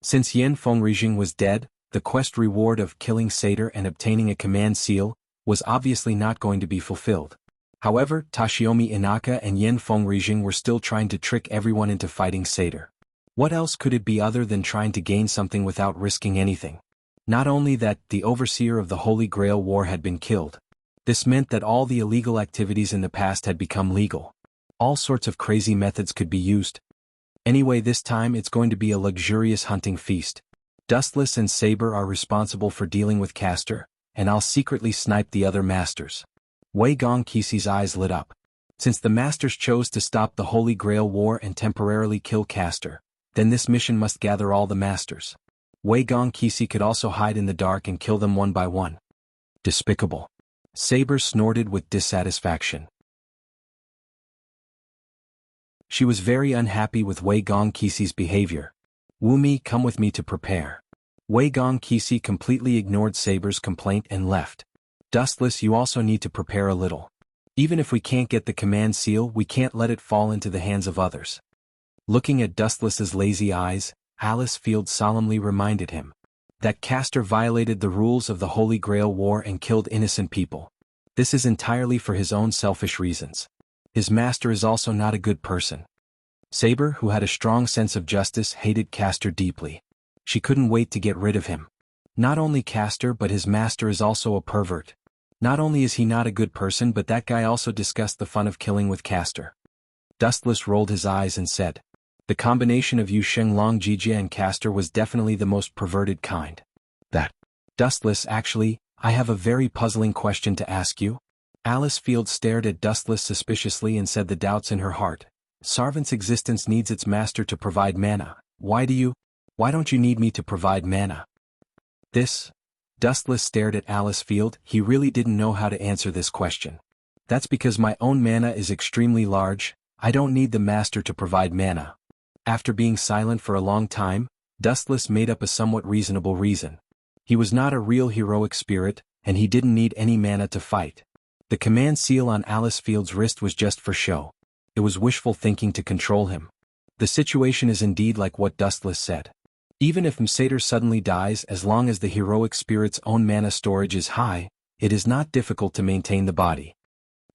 S1: Since Yanfeng Rizheng was dead, the quest reward of killing Satyr and obtaining a command seal was obviously not going to be fulfilled. However, Toshiomi Inaka and Yanfeng Rizheng were still trying to trick everyone into fighting Satyr. What else could it be other than trying to gain something without risking anything? Not only that, the overseer of the Holy Grail War had been killed. This meant that all the illegal activities in the past had become legal. All sorts of crazy methods could be used. Anyway, this time it's going to be a luxurious hunting feast. Dustless and Saber are responsible for dealing with Castor, and I'll secretly snipe the other masters. Wei Gong Kissy's eyes lit up. Since the masters chose to stop the Holy Grail War and temporarily kill Castor, then this mission must gather all the masters. Wei Gong Kissy could also hide in the dark and kill them one by one. Despicable. Saber snorted with dissatisfaction. She was very unhappy with Wei Gong Kissy's behavior. Wumi, come with me to prepare. Wei Gong Kissy completely ignored Saber's complaint and left. Dustless, you also need to prepare a little. Even if we can't get the command seal, we can't let it fall into the hands of others. Looking at Dustless's lazy eyes, Alice Field solemnly reminded him that Castor violated the rules of the Holy Grail War and killed innocent people. This is entirely for his own selfish reasons. His master is also not a good person. Saber, who had a strong sense of justice, hated Castor deeply. She couldn't wait to get rid of him. Not only Castor, but his master is also a pervert. Not only is he not a good person, but that guy also discussed the fun of killing with Castor. Dustless rolled his eyes and said, the combination of Yu Shenglong Jijia and Castor was definitely the most perverted kind. That. Dustless, actually, I have a very puzzling question to ask you. Alice Field stared at Dustless suspiciously and said the doubts in her heart. Sarvant's existence needs its master to provide mana. Why don't you need me to provide mana? This? Dustless stared at Alice Field. He really didn't know how to answer this question. That's because my own mana is extremely large. I don't need the master to provide mana. After being silent for a long time, Dustless made up a somewhat reasonable reason. He was not a real heroic spirit, and he didn't need any mana to fight. The command seal on Alice Field's wrist was just for show. It was wishful thinking to control him. The situation is indeed like what Dustless said. Even if Satyr suddenly dies, as long as the heroic spirit's own mana storage is high, It is not difficult to maintain the body.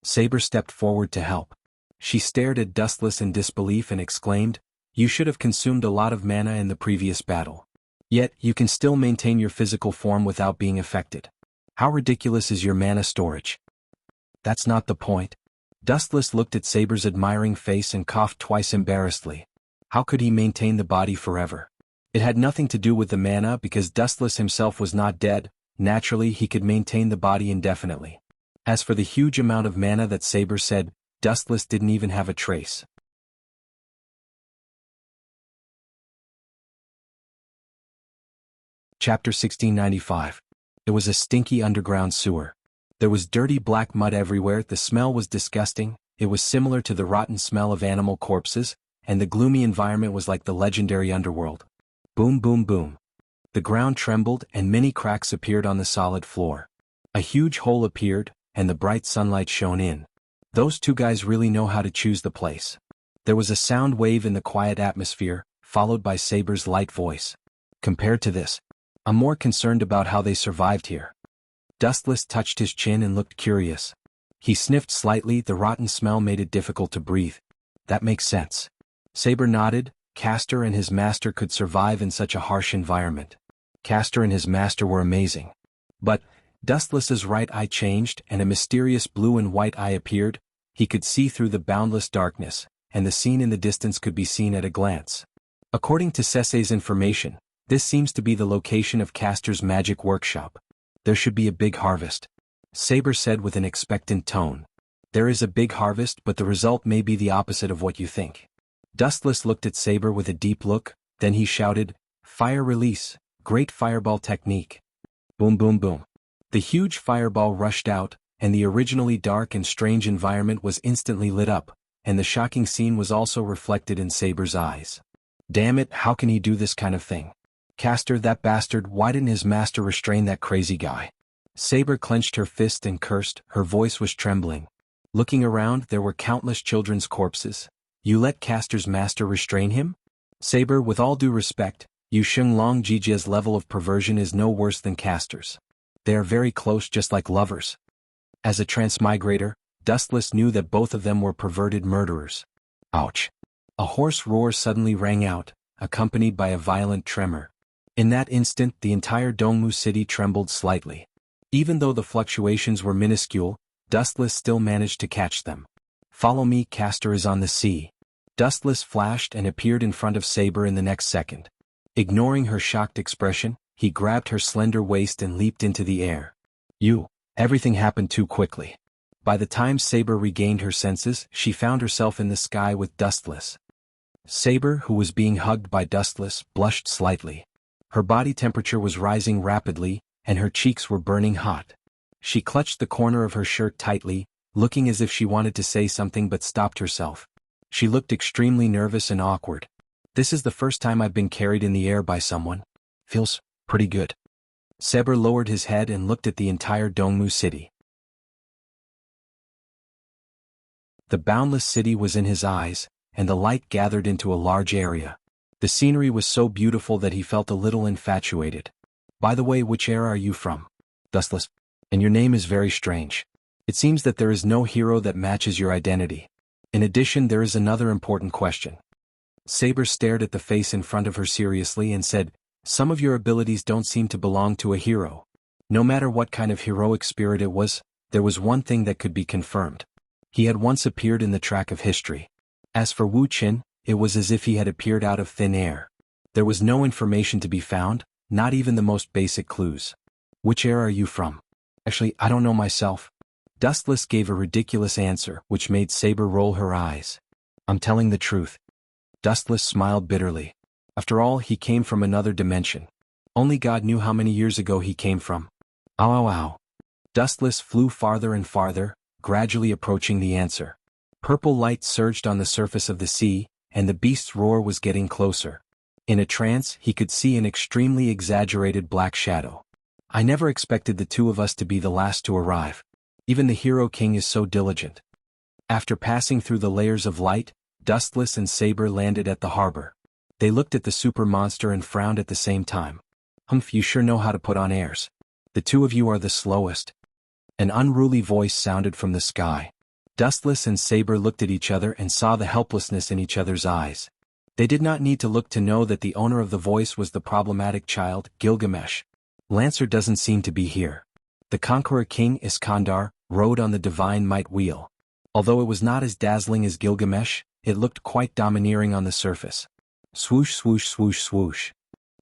S1: Saber stepped forward to help. She stared at Dustless in disbelief and exclaimed, "You should have consumed a lot of mana in the previous battle. Yet, you can still maintain your physical form without being affected. How ridiculous is your mana storage?" "That's not the point." Dustless looked at Saber's admiring face and coughed twice embarrassedly. How could he maintain the body forever? It had nothing to do with the mana because Dustless himself was not dead. Naturally he could maintain the body indefinitely. As for the huge amount of mana that Saber said, Dustless didn't even have a trace. Chapter 1695. It was a stinky underground sewer. There was dirty black mud everywhere, the smell was disgusting, it was similar to the rotten smell of animal corpses, and the gloomy environment was like the legendary underworld. Boom boom boom. The ground trembled and many cracks appeared on the solid floor. A huge hole appeared, and the bright sunlight shone in. Those two guys really know how to choose the place. There was a sound wave in the quiet atmosphere, followed by Saber's light voice. Compared to this, I'm more concerned about how they survived here. Dustless touched his chin and looked curious. He sniffed slightly, the rotten smell made it difficult to breathe. That makes sense. Saber nodded. Castor and his master could survive in such a harsh environment. Castor and his master were amazing. But Dustless's right eye changed and a mysterious blue and white eye appeared. He could see through the boundless darkness, and the scene in the distance could be seen at a glance. According to Sesei's information, this seems to be the location of Castor's magic workshop. There should be a big harvest. Saber said with an expectant tone. There is a big harvest, but the result may be the opposite of what you think. Dustless looked at Saber with a deep look, then he shouted, "Fire release, great fireball technique." Boom boom boom. The huge fireball rushed out, and the originally dark and strange environment was instantly lit up, and the shocking scene was also reflected in Saber's eyes. Damn it, how can he do this kind of thing? Castor, that bastard, why didn't his master restrain that crazy guy? Saber clenched her fist and cursed, her voice was trembling. Looking around, there were countless children's corpses. You let Castor's master restrain him? Saber, with all due respect, Yu Xinglong Jijia's level of perversion is no worse than Castor's. They are very close, just like lovers. As a transmigrator, Dustless knew that both of them were perverted murderers. Ouch. A hoarse roar suddenly rang out, accompanied by a violent tremor. In that instant, the entire Dongmu city trembled slightly. Even though the fluctuations were minuscule, Dustless still managed to catch them. Follow me, Castor is on the sea. Dustless flashed and appeared in front of Saber in the next second. Ignoring her shocked expression, he grabbed her slender waist and leaped into the air. Everything happened too quickly. By the time Saber regained her senses, she found herself in the sky with Dustless. Saber, who was being hugged by Dustless, blushed slightly. Her body temperature was rising rapidly, and her cheeks were burning hot. She clutched the corner of her shirt tightly, looking as if she wanted to say something but stopped herself. She looked extremely nervous and awkward. This is the first time I've been carried in the air by someone. Feels pretty good. Saber lowered his head and looked at the entire Dongmu city. The boundless city was in his eyes, and the light gathered into a large area. The scenery was so beautiful that he felt a little infatuated. By the way, which era are you from? Dustless. And your name is very strange. It seems that there is no hero that matches your identity. In addition, there is another important question. Saber stared at the face in front of her seriously and said, some of your abilities don't seem to belong to a hero. No matter what kind of heroic spirit it was, there was one thing that could be confirmed. He had once appeared in the track of history. As for Wu Qin, it was as if he had appeared out of thin air. There was no information to be found, not even the most basic clues. Which era are you from? Actually, I don't know myself. Dustless gave a ridiculous answer, which made Saber roll her eyes. I'm telling the truth. Dustless smiled bitterly. After all, he came from another dimension. Only God knew how many years ago he came from. Ow ow ow. Dustless flew farther and farther, gradually approaching the answer. Purple light surged on the surface of the sea, and the beast's roar was getting closer. In a trance, he could see an extremely exaggerated black shadow. I never expected the two of us to be the last to arrive. Even the Hero King is so diligent. After passing through the layers of light, Dustless and Saber landed at the harbor. They looked at the super monster and frowned at the same time. Humph, you sure know how to put on airs. The two of you are the slowest. An unruly voice sounded from the sky. Dustless and Saber looked at each other and saw the helplessness in each other's eyes. They did not need to look to know that the owner of the voice was the problematic child, Gilgamesh. Lancer doesn't seem to be here. The conqueror king Iskandar rode on the divine might wheel. Although it was not as dazzling as Gilgamesh, it looked quite domineering on the surface. Swoosh swoosh swoosh swoosh.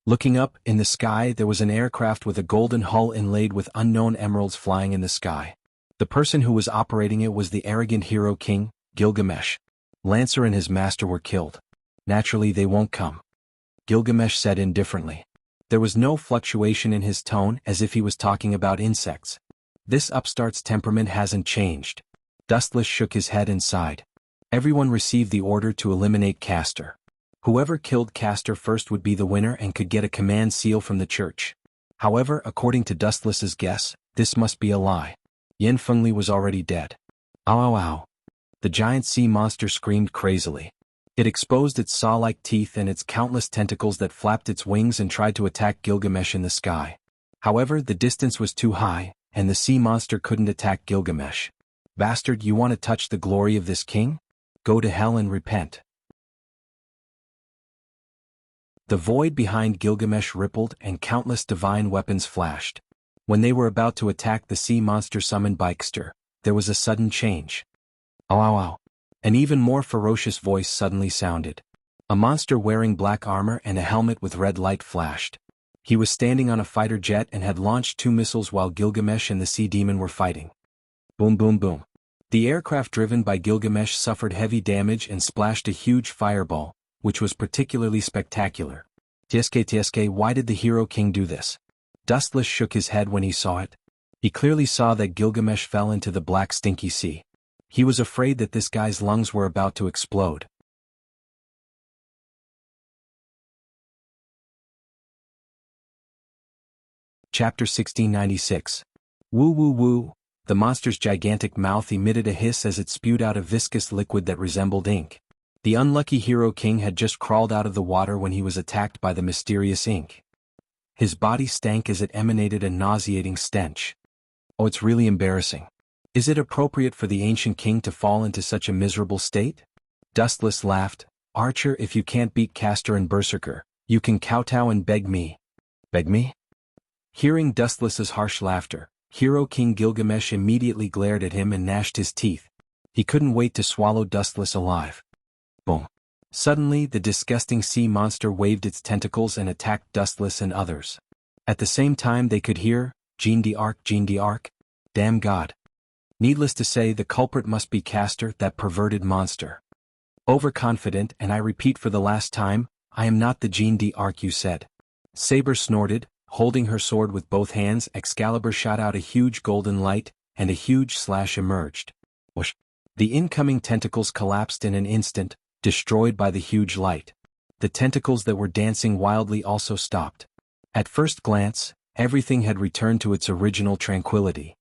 S1: Looking up, in the sky there was an aircraft with a golden hull inlaid with unknown emeralds flying in the sky. The person who was operating it was the arrogant hero king, Gilgamesh. Lancer and his master were killed. Naturally they won't come. Gilgamesh said indifferently. There was no fluctuation in his tone, as if he was talking about insects. This upstart's temperament hasn't changed. Dustless shook his head and sighed. Everyone received the order to eliminate Castor. Whoever killed Castor first would be the winner and could get a command seal from the church. However, according to Dustless's guess, this must be a lie. Yin Fengli was already dead. Ow ow ow. The giant sea monster screamed crazily. It exposed its saw-like teeth and its countless tentacles that flapped its wings and tried to attack Gilgamesh in the sky. However, the distance was too high, and the sea monster couldn't attack Gilgamesh. Bastard, you want to touch the glory of this king? Go to hell and repent. The void behind Gilgamesh rippled and countless divine weapons flashed. When they were about to attack the sea monster summoned by Xter, there was a sudden change. Ow ow ow. An even more ferocious voice suddenly sounded. A monster wearing black armor and a helmet with red light flashed. He was standing on a fighter jet and had launched 2 missiles while Gilgamesh and the sea demon were fighting. Boom boom boom. The aircraft driven by Gilgamesh suffered heavy damage and splashed a huge fireball, which was particularly spectacular. Tsk, why did the hero king do this? Dustless shook his head when he saw it. He clearly saw that Gilgamesh fell into the black stinky sea. He was afraid that this guy's lungs were about to explode. Chapter 1696. Woo woo woo. The monster's gigantic mouth emitted a hiss as it spewed out a viscous liquid that resembled ink. The unlucky hero king had just crawled out of the water when he was attacked by the mysterious ink. His body stank as it emanated a nauseating stench. Oh, it's really embarrassing. Is it appropriate for the ancient king to fall into such a miserable state? Dustless laughed. Archer, if you can't beat Castor and Berserker, you can kowtow and beg me. Beg me? Hearing Dustless's harsh laughter, Hero King Gilgamesh immediately glared at him and gnashed his teeth. He couldn't wait to swallow Dustless alive. Boom. Suddenly, the disgusting sea monster waved its tentacles and attacked Dustless and others. At the same time they could hear, Jean d'Arc. Damn God. Needless to say, the culprit must be Castor, that perverted monster. Overconfident, and I repeat for the last time, I am not the Jean d'Arc you said. Saber snorted, holding her sword with both hands. Excalibur shot out a huge golden light, and a huge slash emerged. Whoosh. The incoming tentacles collapsed in an instant, destroyed by the huge light. The tentacles that were dancing wildly also stopped. At first glance, everything had returned to its original tranquility.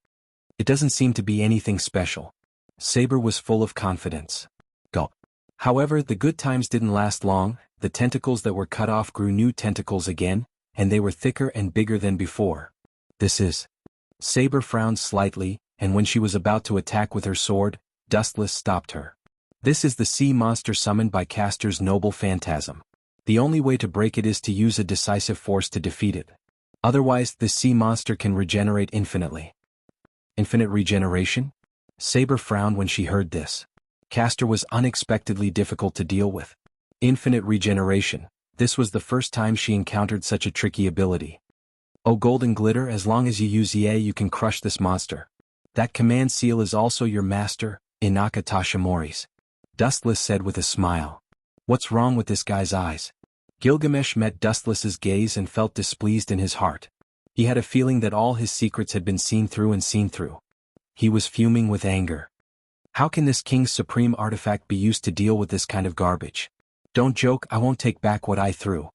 S1: It doesn't seem to be anything special. Saber was full of confidence. Gulp. However, the good times didn't last long. The tentacles that were cut off grew new tentacles again, and they were thicker and bigger than before. This is... Saber frowned slightly, and when she was about to attack with her sword, Dustless stopped her. This is the sea monster summoned by Castor's noble phantasm. The only way to break it is to use a decisive force to defeat it. Otherwise, the sea monster can regenerate infinitely. Infinite regeneration? Saber frowned when she heard this. Castor was unexpectedly difficult to deal with. Infinite regeneration. This was the first time she encountered such a tricky ability. Oh golden glitter, as long as you use EA you can crush this monster. That command seal is also your master, Inaka Tashimori's. Dustless said with a smile. What's wrong with this guy's eyes? Gilgamesh met Dustless's gaze and felt displeased in his heart. He had a feeling that all his secrets had been seen through and seen through. He was fuming with anger. How can this king's supreme artifact be used to deal with this kind of garbage? Don't joke, I won't take back what I threw.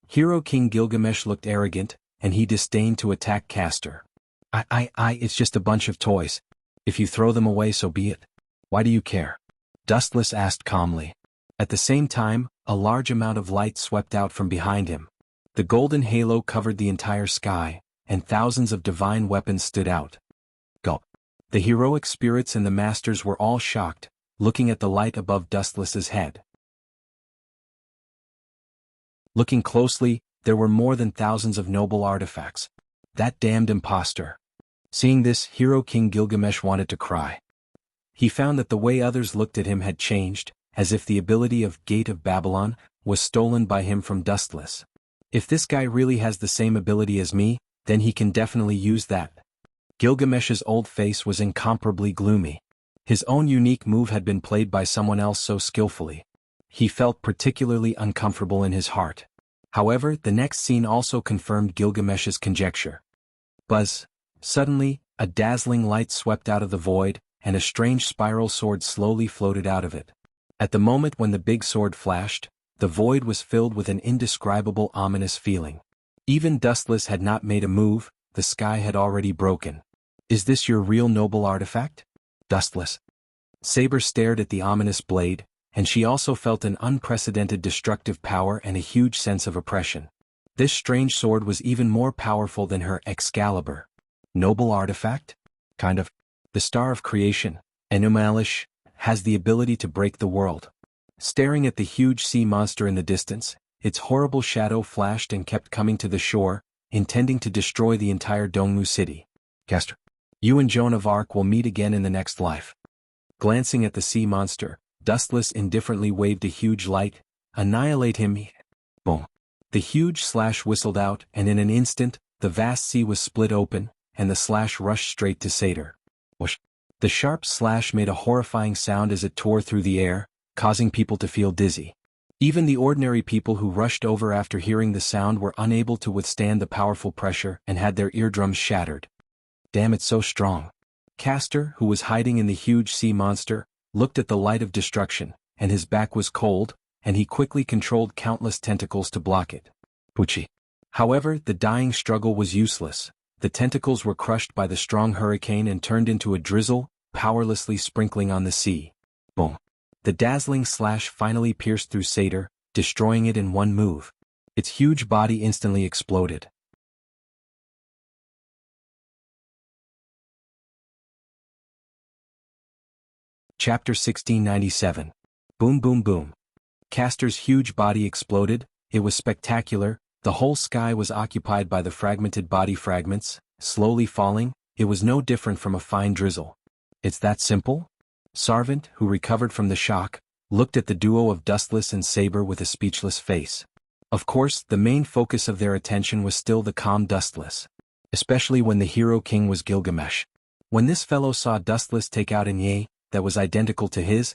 S1: Hero King Gilgamesh looked arrogant, and he disdained to attack Castor. It's just a bunch of toys. If you throw them away, so be it. Why do you care? Dustless asked calmly. At the same time, a large amount of light swept out from behind him. The golden halo covered the entire sky, and thousands of divine weapons stood out. Gulp. The heroic spirits and the masters were all shocked, looking at the light above Dustless's head. Looking closely, there were more than thousands of noble artifacts. That damned impostor. Seeing this, Hero King Gilgamesh wanted to cry. He found that the way others looked at him had changed, as if the ability of Gate of Babylon was stolen by him from Dustless. If this guy really has the same ability as me, then he can definitely use that. Gilgamesh's old face was incomparably gloomy. His own unique move had been played by someone else so skillfully. He felt particularly uncomfortable in his heart. However, the next scene also confirmed Gilgamesh's conjecture. Buzz! Suddenly, a dazzling light swept out of the void, and a strange spiral sword slowly floated out of it. At the moment when the big sword flashed, the void was filled with an indescribable ominous feeling. Even Dustless had not made a move, the sky had already broken. Is this your real noble artifact? Dustless. Saber stared at the ominous blade, and she also felt an unprecedented destructive power and a huge sense of oppression. This strange sword was even more powerful than her Excalibur. Noble artifact? Kind of. The star of creation, Enumalish, has the ability to break the world. Staring at the huge sea monster in the distance, its horrible shadow flashed and kept coming to the shore, intending to destroy the entire Dongmu city. Castor, you and Joan of Arc will meet again in the next life. Glancing at the sea monster, Dustless indifferently waved a huge light. Annihilate him. Boom. The huge slash whistled out, and in an instant, the vast sea was split open, and the slash rushed straight to Satyr. Whoosh. The sharp slash made a horrifying sound as it tore through the air, causing people to feel dizzy. Even the ordinary people who rushed over after hearing the sound were unable to withstand the powerful pressure and had their eardrums shattered. Damn, it's so strong. Castor, who was hiding in the huge sea monster, looked at the light of destruction, and his back was cold, and he quickly controlled countless tentacles to block it. Poochie. However, the dying struggle was useless. The tentacles were crushed by the strong hurricane and turned into a drizzle, powerlessly sprinkling on the sea. Boom. The dazzling slash finally pierced through Satyr, destroying it in one move. Its huge body instantly exploded. Chapter 1697. Boom boom boom. Castor's huge body exploded. It was spectacular. The whole sky was occupied by the fragmented body fragments, slowly falling. It was no different from a fine drizzle. It's that simple? Sarvant, who recovered from the shock, looked at the duo of Dustless and Saber with a speechless face. Of course, the main focus of their attention was still the calm Dustless. Especially when the Hero King was Gilgamesh. When this fellow saw Dustless take out an Ye that was identical to his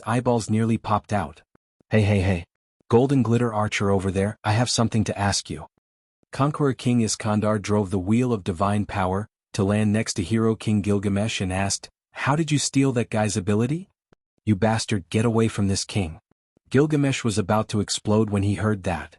S1: eyeballs nearly popped out. Hey. Golden Glitter Archer over there, I have something to ask you. Conqueror King Iskandar drove the wheel of divine power to land next to Hero King Gilgamesh and asked, "How did you steal that guy's ability?" "You bastard, get away from this king." Gilgamesh was about to explode when he heard that.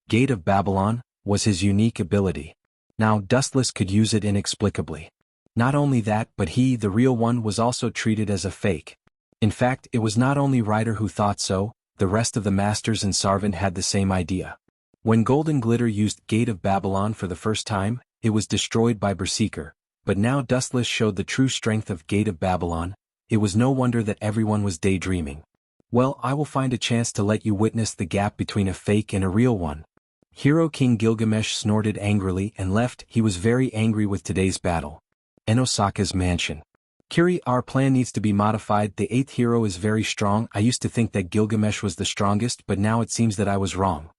S1: Gate of Babylon was his unique ability. Now Dustless could use it inexplicably. Not only that, but he, the real one, was also treated as a fake. In fact, it was not only Ryder who thought so, the rest of the masters and Sarvant had the same idea. When Golden Glitter used Gate of Babylon for the first time, it was destroyed by Berserker, but now Dustless showed the true strength of Gate of Babylon. It was no wonder that everyone was daydreaming. Well, I will find a chance to let you witness the gap between a fake and a real one. Hero King Gilgamesh snorted angrily and left. He was very angry with today's battle. Enosaka's mansion. Kiri, our plan needs to be modified. The 8th hero is very strong. I used to think that Gilgamesh was the strongest, but now it seems that I was wrong.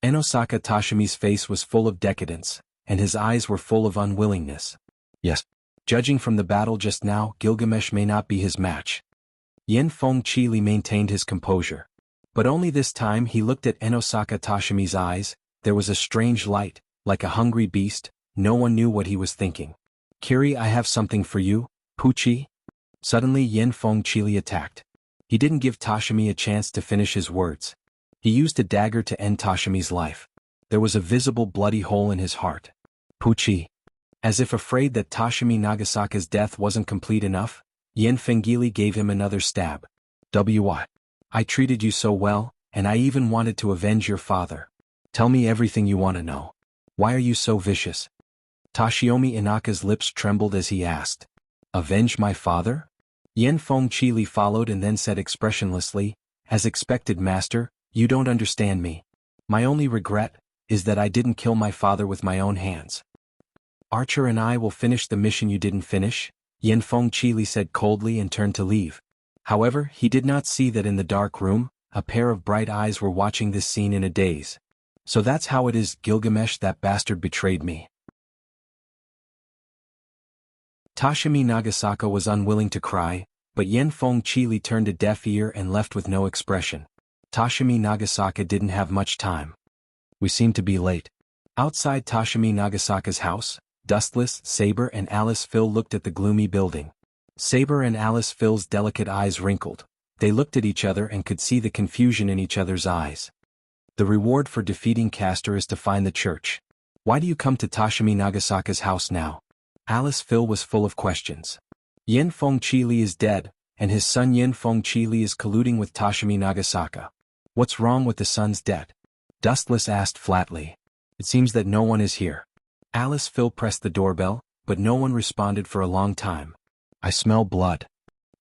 S1: Enosaka Tashimi's face was full of decadence, and his eyes were full of unwillingness. Yes. Judging from the battle just now, Gilgamesh may not be his match. Yen Feng Chili maintained his composure. But only this time he looked at Enosaka Tashimi's eyes. There was a strange light, like a hungry beast. No one knew what he was thinking. Kiri, I have something for you. Poochie? Suddenly Yen Feng Chili attacked. He didn't give Tashimi a chance to finish his words. He used a dagger to end Tashimi's life. There was a visible bloody hole in his heart. Poochie. As if afraid that Tashimi Nagasaka's death wasn't complete enough, Yen Fengili gave him another stab. "Why? I treated you so well, and I even wanted to avenge your father. Tell me everything you want to know. Why are you so vicious?" Toshiomi Inaka's lips trembled as he asked. Avenge my father? Yen Fengqili followed and then said expressionlessly, as expected, master, you don't understand me. My only regret is that I didn't kill my father with my own hands. Archer and I will finish the mission you didn't finish, Yen Fengqili said coldly and turned to leave. However, he did not see that in the dark room, a pair of bright eyes were watching this scene in a daze. So that's how it is, Gilgamesh, that bastard betrayed me. Tashimi Nagasaka was unwilling to cry, but Yen Fengqili turned a deaf ear and left with no expression. Tashimi Nagasaka didn't have much time. We seem to be late. Outside Tashimi Nagasaka's house, Dustless, Saber and Alice Phil looked at the gloomy building. Saber and Alice Phil's delicate eyes wrinkled. They looked at each other and could see the confusion in each other's eyes. The reward for defeating Castor is to find the church. Why do you come to Tashimi Nagasaka's house now? Alice Phil was full of questions. Yen Fengqili is dead, and his son Yen Fengqili is colluding with Tashimi Nagasaka. What's wrong with the son's death? Dustless asked flatly. It seems that no one is here. Alice Phil pressed the doorbell, but no one responded for a long time. I smell blood.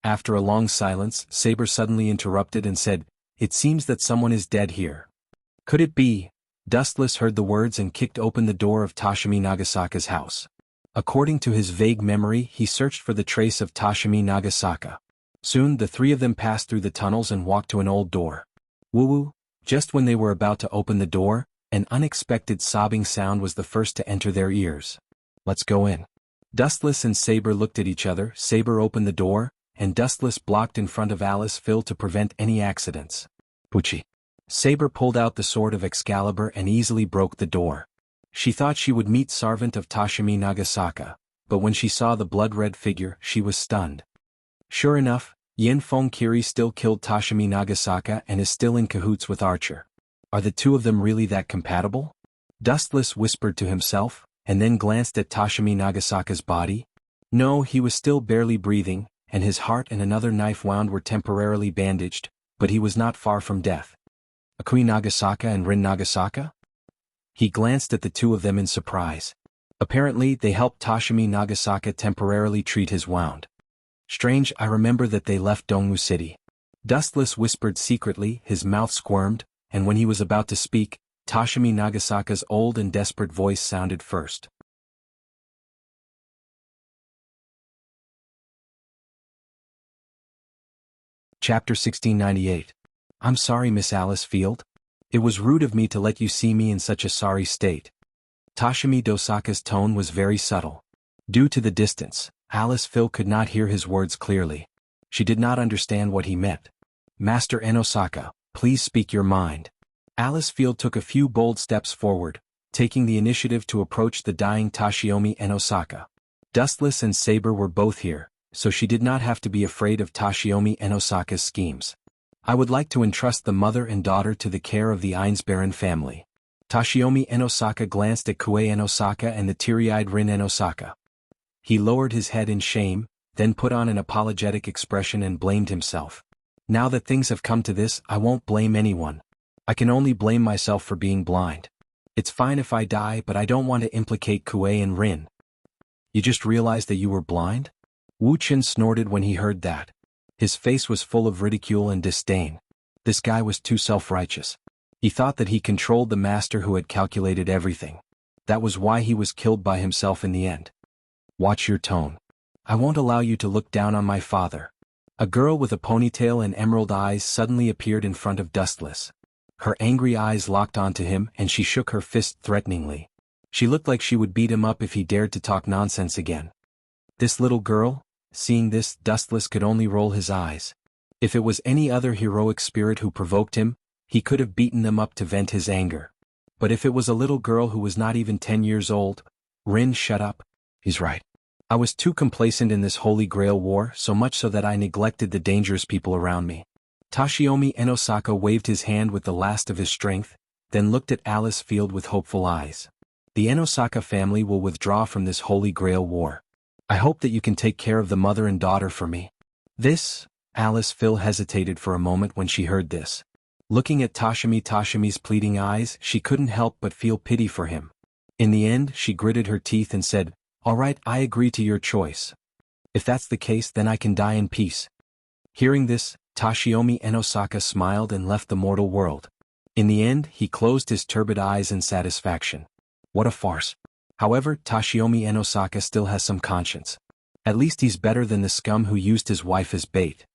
S1: After a long silence, Saber suddenly interrupted and said, It seems that someone is dead here. Could it be? Dustless heard the words and kicked open the door of Tashimi Nagasaka's house. According to his vague memory, he searched for the trace of Tashimi Nagasaka. Soon the three of them passed through the tunnels and walked to an old door. Woo-woo! Just when they were about to open the door, an unexpected sobbing sound was the first to enter their ears. Let's go in. Dustless and Saber looked at each other. Saber opened the door, and Dustless blocked in front of Alice Phil to prevent any accidents. Pucci. Saber pulled out the sword of Excalibur and easily broke the door. She thought she would meet servant of Tashimi Nagasaka, but when she saw the blood-red figure, she was stunned. Sure enough, Yen Fengqili still killed Tashimi Nagasaka and is still in cahoots with Archer. Are the two of them really that compatible? Dustless whispered to himself, and then glanced at Tashimi Nagasaka's body. No, he was still barely breathing, and his heart and another knife wound were temporarily bandaged, but he was not far from death. Akui Nagasaka and Rin Nagasaka? He glanced at the two of them in surprise. Apparently, they helped Tashimi Nagasaka temporarily treat his wound. Strange, I remember that they left Dongwu City. Dustless whispered secretly, his mouth squirmed, and when he was about to speak, Tashimi Nagasaka's old and desperate voice sounded first. Chapter 1698. I'm sorry, Miss Alice Field. It was rude of me to let you see me in such a sorry state. Tashimi Dosaka's tone was very subtle. Due to the distance, Alice Phil could not hear his words clearly. She did not understand what he meant. Master Enosaka, please speak your mind. Alice Field took a few bold steps forward, taking the initiative to approach the dying Tashiomi Enosaka. Dustless and Saber were both here, so she did not have to be afraid of Tashiomi Enosaka's schemes. I would like to entrust the mother and daughter to the care of the Einsbaron family. Tashiomi Enosaka glanced at Kue Enosaka and the teary-eyed Rin Enosaka. He lowered his head in shame, then put on an apologetic expression and blamed himself. Now that things have come to this, I won't blame anyone. I can only blame myself for being blind. It's fine if I die, but I don't want to implicate Kue and Rin. You just realized that you were blind? Wu Qin snorted when he heard that. His face was full of ridicule and disdain. This guy was too self-righteous. He thought that he controlled the master who had calculated everything. That was why he was killed by himself in the end. Watch your tone. I won't allow you to look down on my father. A girl with a ponytail and emerald eyes suddenly appeared in front of Dustless. Her angry eyes locked onto him and she shook her fist threateningly. She looked like she would beat him up if he dared to talk nonsense again. This little girl? Seeing this, Dustless could only roll his eyes. If it was any other heroic spirit who provoked him, he could have beaten them up to vent his anger. But if it was a little girl who was not even 10 years old, Rin, shut up. He's right. I was too complacent in this Holy Grail war, so much so that I neglected the dangerous people around me. Tashiomi Enosaka waved his hand with the last of his strength, then looked at Alice Field with hopeful eyes. The Enosaka family will withdraw from this Holy Grail war. I hope that you can take care of the mother and daughter for me. This? Alice Phil hesitated for a moment when she heard this. Looking at Tashimi's pleading eyes, she couldn't help but feel pity for him. In the end, she gritted her teeth and said, All right, I agree to your choice. If that's the case, then I can die in peace. Hearing this, Tashiomi Enosaka smiled and left the mortal world. In the end, he closed his turbid eyes in satisfaction. What a farce. However, Tashiomi Enosaka still has some conscience. At least he's better than the scum who used his wife as bait.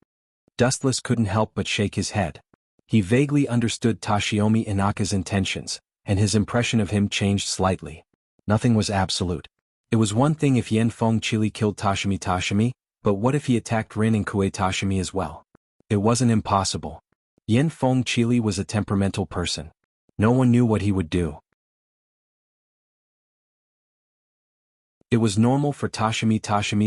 S1: Dustless couldn't help but shake his head. He vaguely understood Tashiomi Inaka's intentions, and his impression of him changed slightly. Nothing was absolute. It was one thing if Yanfeng Chili killed Tashimi, but what if he attacked Rin and Kue Tashimi as well? It wasn't impossible. Yanfeng Chili was a temperamental person. No one knew what he would do. It was normal for Tashimi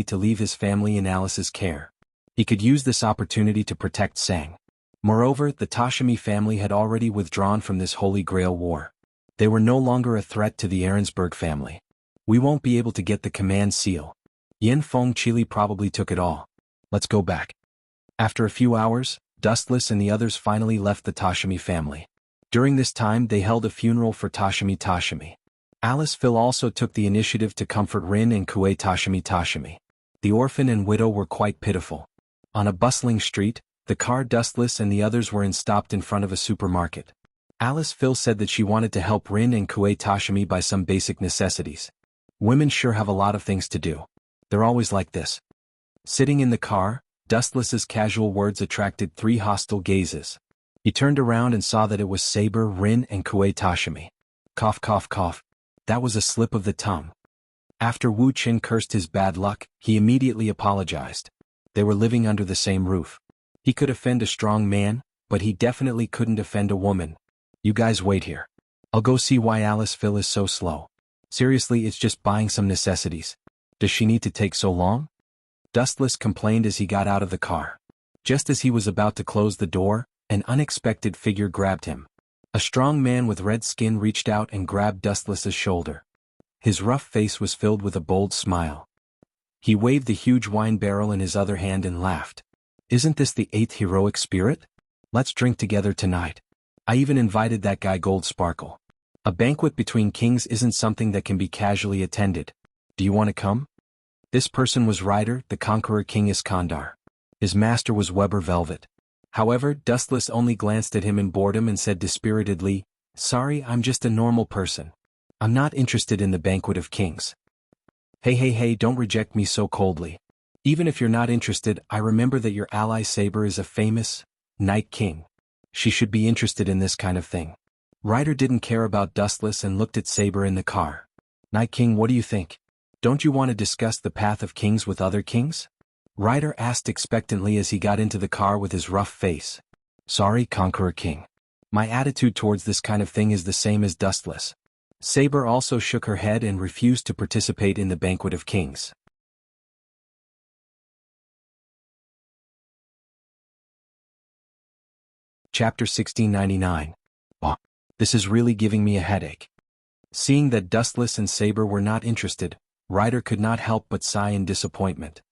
S1: to leave his family in Alice's care. He could use this opportunity to protect Sang. Moreover, the Tashimi family had already withdrawn from this Holy Grail war. They were no longer a threat to the Ahrensburg family. We won't be able to get the command seal. Yanfeng Chili probably took it all. Let's go back. After a few hours, Dustless and the others finally left the Tashimi family. During this time they held a funeral for Tashimi. Alice Phil also took the initiative to comfort Rin and Kue Tashimi. The orphan and widow were quite pitiful. On a bustling street, the car Dustless and the others were in stopped in front of a supermarket. Alice Phil said that she wanted to help Rin and Kue Tashimi buy some basic necessities. Women sure have a lot of things to do. They're always like this. Sitting in the car, Dustless's casual words attracted 3 hostile gazes. He turned around and saw that it was Saber, Rin, and Kue Tashimi. Cough, cough, cough. That was a slip of the tongue. After Wu Qin cursed his bad luck, he immediately apologized. They were living under the same roof. He could offend a strong man, but he definitely couldn't offend a woman. You guys wait here. I'll go see why Alice Phil is so slow. Seriously, it's just buying some necessities. Does she need to take so long? Dustless complained as he got out of the car. Just as he was about to close the door, an unexpected figure grabbed him. A strong man with red skin reached out and grabbed Dustless's shoulder. His rough face was filled with a bold smile. He waved the huge wine barrel in his other hand and laughed. Isn't this the 8th heroic spirit? Let's drink together tonight. I even invited that guy Gold Sparkle. A banquet between kings isn't something that can be casually attended. Do you want to come? This person was Ryder, the conqueror King Iskandar. His master was Weber Velvet. However, Dustless only glanced at him in boredom and said dispiritedly, "Sorry, I'm just a normal person. I'm not interested in the banquet of kings." Hey, don't reject me so coldly. Even if you're not interested, I remember that your ally Saber is a famous Night King. She should be interested in this kind of thing. Ryder didn't care about Dustless and looked at Saber in the car. Night King, what do you think? Don't you want to discuss the path of kings with other kings? Ryder asked expectantly as he got into the car with his rough face. Sorry, Conqueror King. My attitude towards this kind of thing is the same as Dustless. Saber also shook her head and refused to participate in the banquet of kings. Chapter 1699. Oh, this is really giving me a headache. Seeing that Dustless and Saber were not interested, Ryder could not help but sigh in disappointment.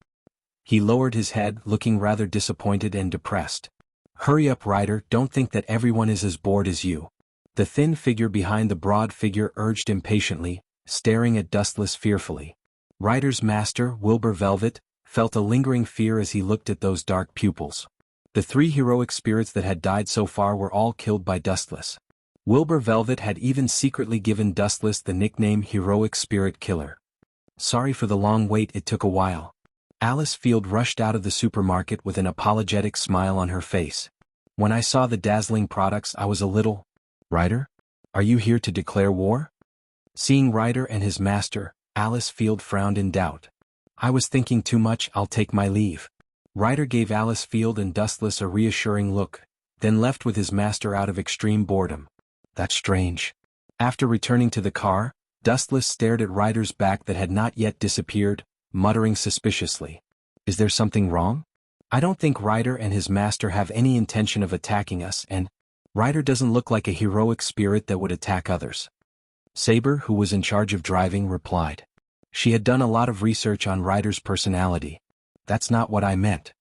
S1: He lowered his head, looking rather disappointed and depressed. Hurry up, Ryder, don't think that everyone is as bored as you. The thin figure behind the broad figure urged impatiently, staring at Dustless fearfully. Ryder's master, Wilbur Velvet, felt a lingering fear as he looked at those dark pupils. The 3 heroic spirits that had died so far were all killed by Dustless. Wilbur Velvet had even secretly given Dustless the nickname Heroic Spirit Killer. Sorry for the long wait, it took a while. Alice Field rushed out of the supermarket with an apologetic smile on her face. When I saw the dazzling products, I was a little... Ryder? Are you here to declare war? Seeing Ryder and his master, Alice Field frowned in doubt. I was thinking too much, I'll take my leave. Ryder gave Alice Field and Dustless a reassuring look, then left with his master out of extreme boredom. That's strange. After returning to the car, Dustless stared at Ryder's back that had not yet disappeared, muttering suspiciously. Is there something wrong? I don't think Ryder and his master have any intention of attacking us, and Ryder doesn't look like a heroic spirit that would attack others. Saber, who was in charge of driving, replied. She had done a lot of research on Ryder's personality. That's not what I meant.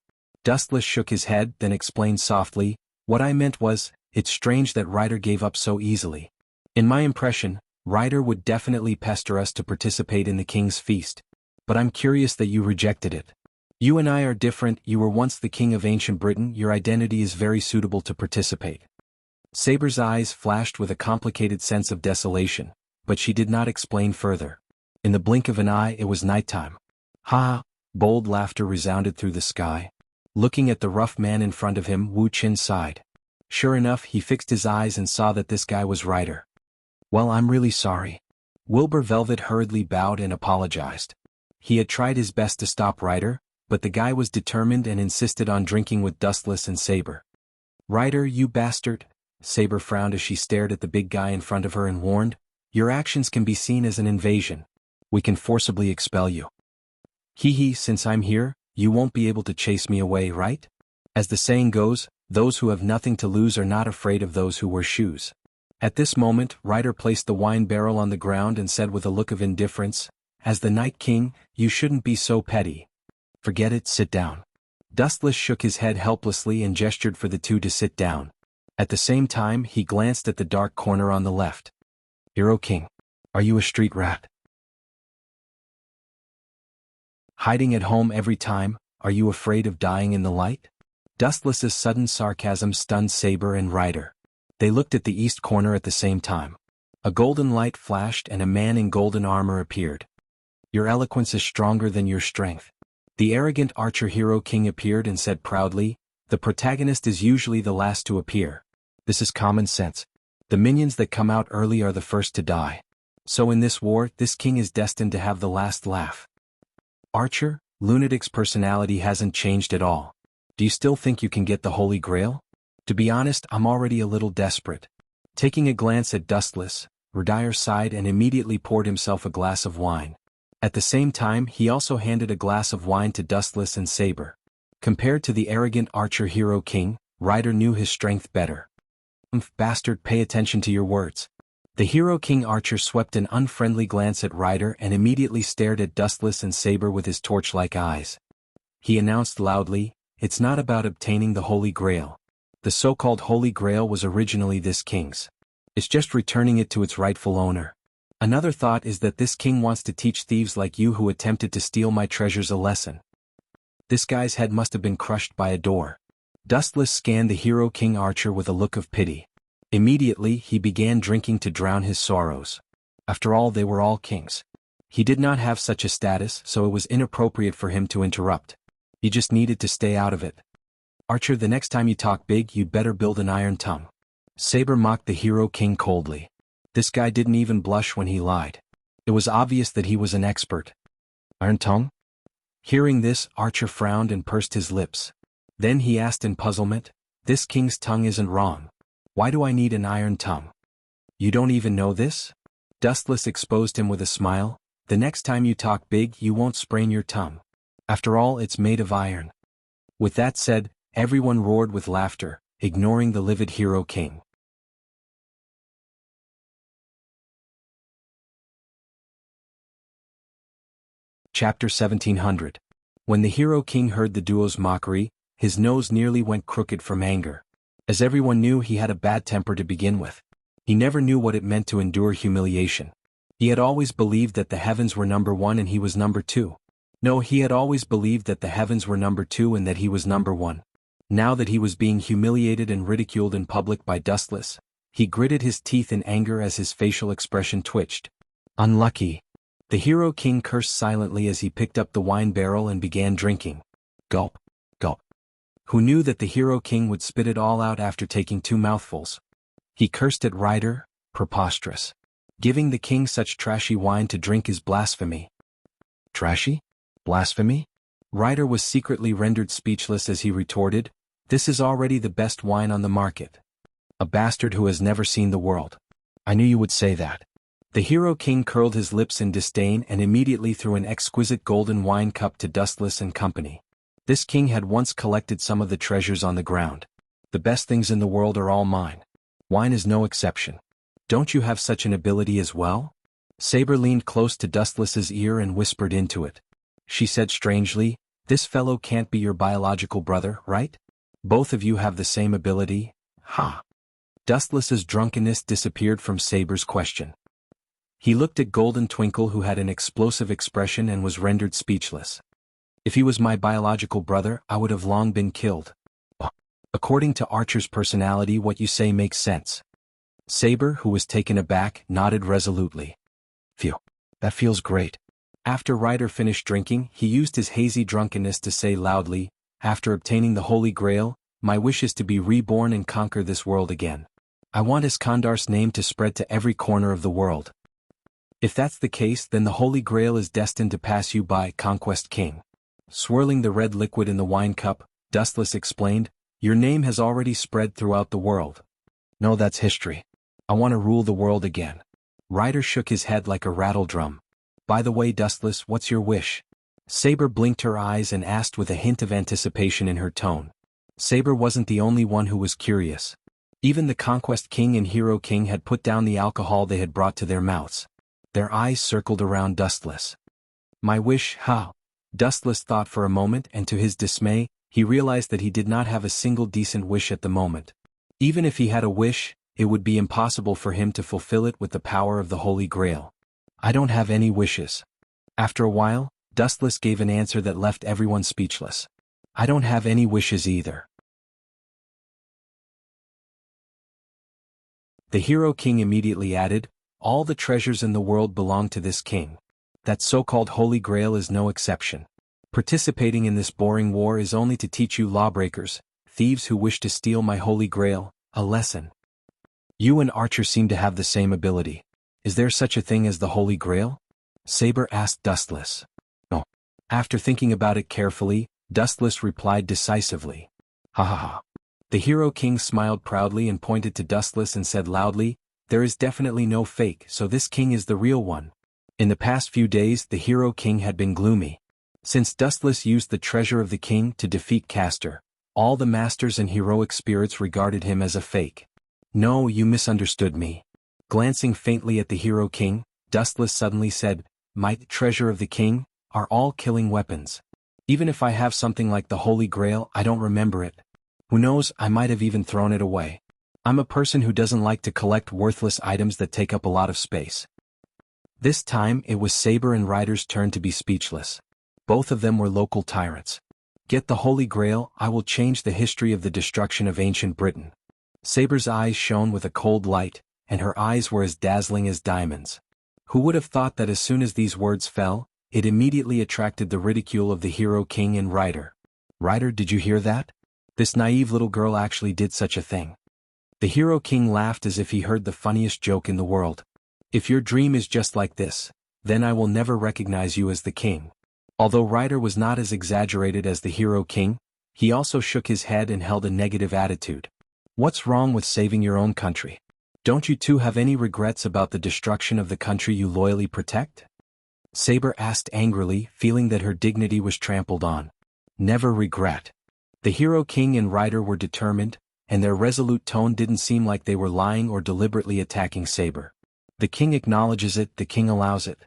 S1: Dustless shook his head, then explained softly, what I meant was, it's strange that Ryder gave up so easily. In my impression, Ryder would definitely pester us to participate in the king's feast. But I'm curious that you rejected it. You and I are different. You were once the king of ancient Britain. Your identity is very suitable to participate. Saber's eyes flashed with a complicated sense of desolation, but she did not explain further. In the blink of an eye it was nighttime. Ha! Bold laughter resounded through the sky. Looking at the rough man in front of him, Wu Qin sighed. Sure enough, he fixed his eyes and saw that this guy was Ryder. Well, I'm really sorry. Wilbur Velvet hurriedly bowed and apologized. He had tried his best to stop Ryder, but the guy was determined and insisted on drinking with Dustless and Saber. Ryder, you bastard! Saber frowned as she stared at the big guy in front of her and warned, your actions can be seen as an invasion. We can forcibly expel you. Hee, since I'm here, you won't be able to chase me away, right? As the saying goes, those who have nothing to lose are not afraid of those who wear shoes. At this moment, Ryder placed the wine barrel on the ground and said with a look of indifference, as the Night King, you shouldn't be so petty. Forget it, sit down. Dustless shook his head helplessly and gestured for the two to sit down. At the same time, he glanced at the dark corner on the left. Hero King, are you a street rat? Hiding at home every time, are you afraid of dying in the light? Dustless's sudden sarcasm stunned Saber and Ryder. They looked at the east corner at the same time. A golden light flashed and a man in golden armor appeared. Your eloquence is stronger than your strength. The arrogant archer Hero King appeared and said proudly, the protagonist is usually the last to appear. This is common sense. The minions that come out early are the first to die. So in this war, this king is destined to have the last laugh. Archer, Lunatic's personality hasn't changed at all. Do you still think you can get the Holy Grail? To be honest, I'm already a little desperate. Taking a glance at Dustless, Ryder sighed and immediately poured himself a glass of wine. At the same time, he also handed a glass of wine to Dustless and Saber. Compared to the arrogant archer Hero King, Ryder knew his strength better. Bastard, pay attention to your words. The Hero King archer swept an unfriendly glance at Ryder and immediately stared at Dustless and Saber with his torch-like eyes. He announced loudly, it's not about obtaining the Holy Grail. The so-called Holy Grail was originally this king's. It's just returning it to its rightful owner. Another thought is that this king wants to teach thieves like you who attempted to steal my treasures a lesson. This guy's head must have been crushed by a door. Dustless scanned the Hero King archer with a look of pity. Immediately, he began drinking to drown his sorrows. After all, they were all kings. He did not have such a status, so it was inappropriate for him to interrupt. He just needed to stay out of it. Archer, the next time you talk big, you'd better build an iron tongue. Saber mocked the Hero King coldly. This guy didn't even blush when he lied. It was obvious that he was an expert. Iron tongue? Hearing this, Archer frowned and pursed his lips. Then he asked in puzzlement, this king's tongue isn't wrong. Why do I need an iron tongue? You don't even know this? Dustless exposed him with a smile. The next time you talk big, you won't sprain your tongue. After all, it's made of iron. With that said, everyone roared with laughter, ignoring the livid Hero King. Chapter 1700. When the Hero King heard the duo's mockery, his nose nearly went crooked from anger. As everyone knew, he had a bad temper to begin with. He never knew what it meant to endure humiliation. He had always believed that the heavens were number one and he was number two. No, he had always believed that the heavens were number two and that he was number one. Now that he was being humiliated and ridiculed in public by Dustless, he gritted his teeth in anger as his facial expression twitched. Unlucky. The Hero King cursed silently as he picked up the wine barrel and began drinking. Gulp, gulp. Who knew that the Hero King would spit it all out after taking 2 mouthfuls? He cursed at Ryder, preposterous. Giving the king such trashy wine to drink is blasphemy. Trashy? Blasphemy? Ryder was secretly rendered speechless as he retorted, this is already the best wine on the market. A bastard who has never seen the world. I knew you would say that. The Hero King curled his lips in disdain and immediately threw an exquisite golden wine cup to Dustless and company. This king had once collected some of the treasures on the ground. The best things in the world are all mine. Wine is no exception. Don't you have such an ability as well? Saber leaned close to Dustless's ear and whispered into it. She said strangely, this fellow can't be your biological brother, right? Both of you have the same ability? Ha! Dustless's drunkenness disappeared from Saber's question. He looked at Golden Twinkle, who had an explosive expression and was rendered speechless. If he was my biological brother, I would have long been killed. According to Archer's personality, what you say makes sense. Saber, who was taken aback, nodded resolutely. Phew. That feels great. After Ryder finished drinking, he used his hazy drunkenness to say loudly, after obtaining the Holy Grail, my wish is to be reborn and conquer this world again. I want Iskandar's name to spread to every corner of the world. If that's the case, then the Holy Grail is destined to pass you by, Conquest King. Swirling the red liquid in the wine cup, Dustless explained, your name has already spread throughout the world. No, that's history. I want to rule the world again. Ryder shook his head like a rattle drum. By the way, Dustless, what's your wish? Saber blinked her eyes and asked with a hint of anticipation in her tone. Saber wasn't the only one who was curious. Even the Conquest King and Hero King had put down the alcohol they had brought to their mouths. Their eyes circled around Dustless. My wish, how? Dustless thought for a moment, and to his dismay, he realized that he did not have a single decent wish at the moment. Even if he had a wish, it would be impossible for him to fulfill it with the power of the Holy Grail. I don't have any wishes. After a while, Dustless gave an answer that left everyone speechless. I don't have any wishes either. The Hero King immediately added, all the treasures in the world belong to this king. That so-called Holy Grail is no exception. Participating in this boring war is only to teach you lawbreakers, thieves who wish to steal my Holy Grail, a lesson. You and Archer seem to have the same ability. Is there such a thing as the Holy Grail? Saber asked Dustless. No. After thinking about it carefully, Dustless replied decisively. Ha ha ha. The Hero King smiled proudly and pointed to Dustless and said loudly, there is definitely no fake, so this king is the real one. In the past few days, the Hero King had been gloomy. Since Dustless used the treasure of the king to defeat Castor, all the masters and heroic spirits regarded him as a fake. No, you misunderstood me. Glancing faintly at the Hero King, Dustless suddenly said, my treasure of the king are all killing weapons. Even if I have something like the Holy Grail, I don't remember it. Who knows, I might have even thrown it away. I'm a person who doesn't like to collect worthless items that take up a lot of space. This time, it was Saber and Ryder's turn to be speechless. Both of them were local tyrants. Get the Holy Grail, I will change the history of the destruction of ancient Britain. Saber's eyes shone with a cold light, and her eyes were as dazzling as diamonds. Who would have thought that as soon as these words fell, it immediately attracted the ridicule of the Hero King and Ryder. Ryder, did you hear that? This naive little girl actually did such a thing. The Hero King laughed as if he heard the funniest joke in the world. If your dream is just like this, then I will never recognize you as the king. Although Ryder was not as exaggerated as the Hero King, he also shook his head and held a negative attitude. What's wrong with saving your own country? Don't you two have any regrets about the destruction of the country you loyally protect? Saber asked angrily, feeling that her dignity was trampled on. Never regret. The Hero King and Ryder were determined, and their resolute tone didn't seem like they were lying or deliberately attacking Saber. The king acknowledges it, the king allows it.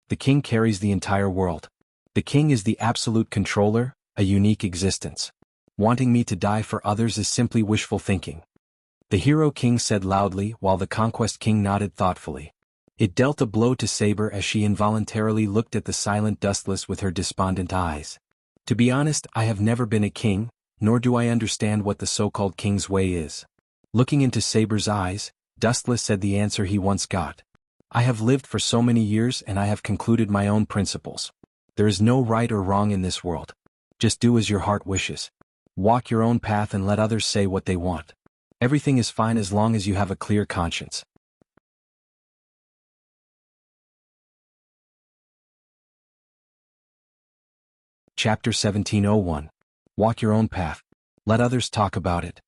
S1: The king carries the entire world. The king is the absolute controller, a unique existence. Wanting me to die for others is simply wishful thinking. The Hero King said loudly, while the Conquest King nodded thoughtfully. It dealt a blow to Saber as she involuntarily looked at the silent Dustless with her despondent eyes. To be honest, I have never been a king, nor do I understand what the so-called king's way is. Looking into Saber's eyes, Dustless said the answer he once got. I have lived for so many years and I have concluded my own principles. There is no right or wrong in this world. Just do as your heart wishes. Walk your own path and let others say what they want. Everything is fine as long as you have a clear conscience. Chapter 1701. Walk your own path. Let others talk about it.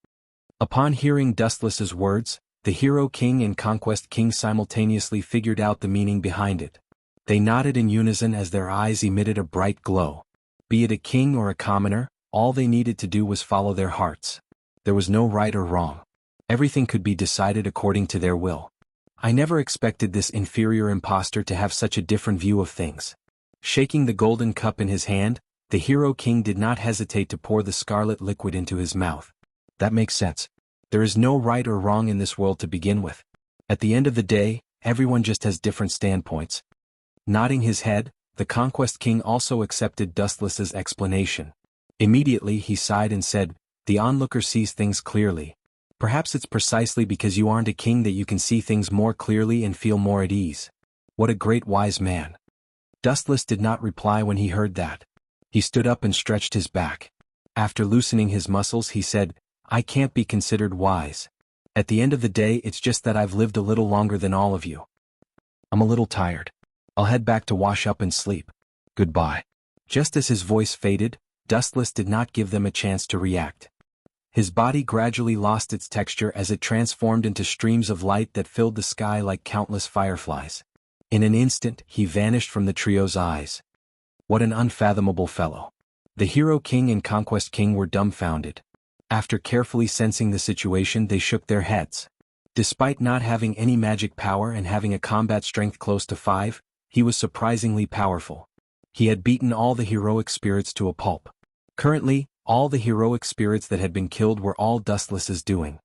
S1: Upon hearing Dustless's words, the Hero King and Conquest King simultaneously figured out the meaning behind it. They nodded in unison as their eyes emitted a bright glow. Be it a king or a commoner, all they needed to do was follow their hearts. There was no right or wrong. Everything could be decided according to their will. I never expected this inferior impostor to have such a different view of things. Shaking the golden cup in his hand, the Hero King did not hesitate to pour the scarlet liquid into his mouth. That makes sense. There is no right or wrong in this world to begin with. At the end of the day, everyone just has different standpoints. Nodding his head, the Conquest King also accepted Dustless's explanation. Immediately he sighed and said, "The onlooker sees things clearly. Perhaps it's precisely because you aren't a king that you can see things more clearly and feel more at ease. What a great wise man." Dustless did not reply when he heard that. He stood up and stretched his back. After loosening his muscles he said, "I can't be considered wise. At the end of the day it's just that I've lived a little longer than all of you. I'm a little tired. I'll head back to wash up and sleep. Goodbye." Just as his voice faded, Dustless did not give them a chance to react. His body gradually lost its texture as it transformed into streams of light that filled the sky like countless fireflies. In an instant, he vanished from the trio's eyes. What an unfathomable fellow. The Hero King and Conquest King were dumbfounded. After carefully sensing the situation, they shook their heads. Despite not having any magic power and having a combat strength close to 5, he was surprisingly powerful. He had beaten all the heroic spirits to a pulp. Currently, all the heroic spirits that had been killed were all Dustless's doing.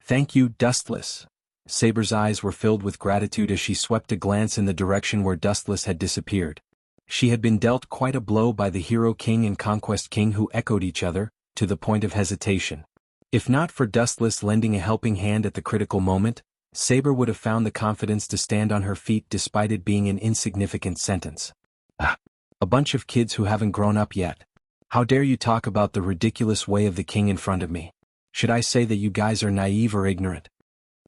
S1: "Thank you, Dustless." Saber's eyes were filled with gratitude as she swept a glance in the direction where Dustless had disappeared. She had been dealt quite a blow by the Hero King and Conquest King, who echoed each other, to the point of hesitation. If not for Dustless lending a helping hand at the critical moment, Saber would have found the confidence to stand on her feet despite it being an insignificant sentence. A bunch of kids who haven't grown up yet. How dare you talk about the ridiculous way of the king in front of me? Should I say that you guys are naive or ignorant?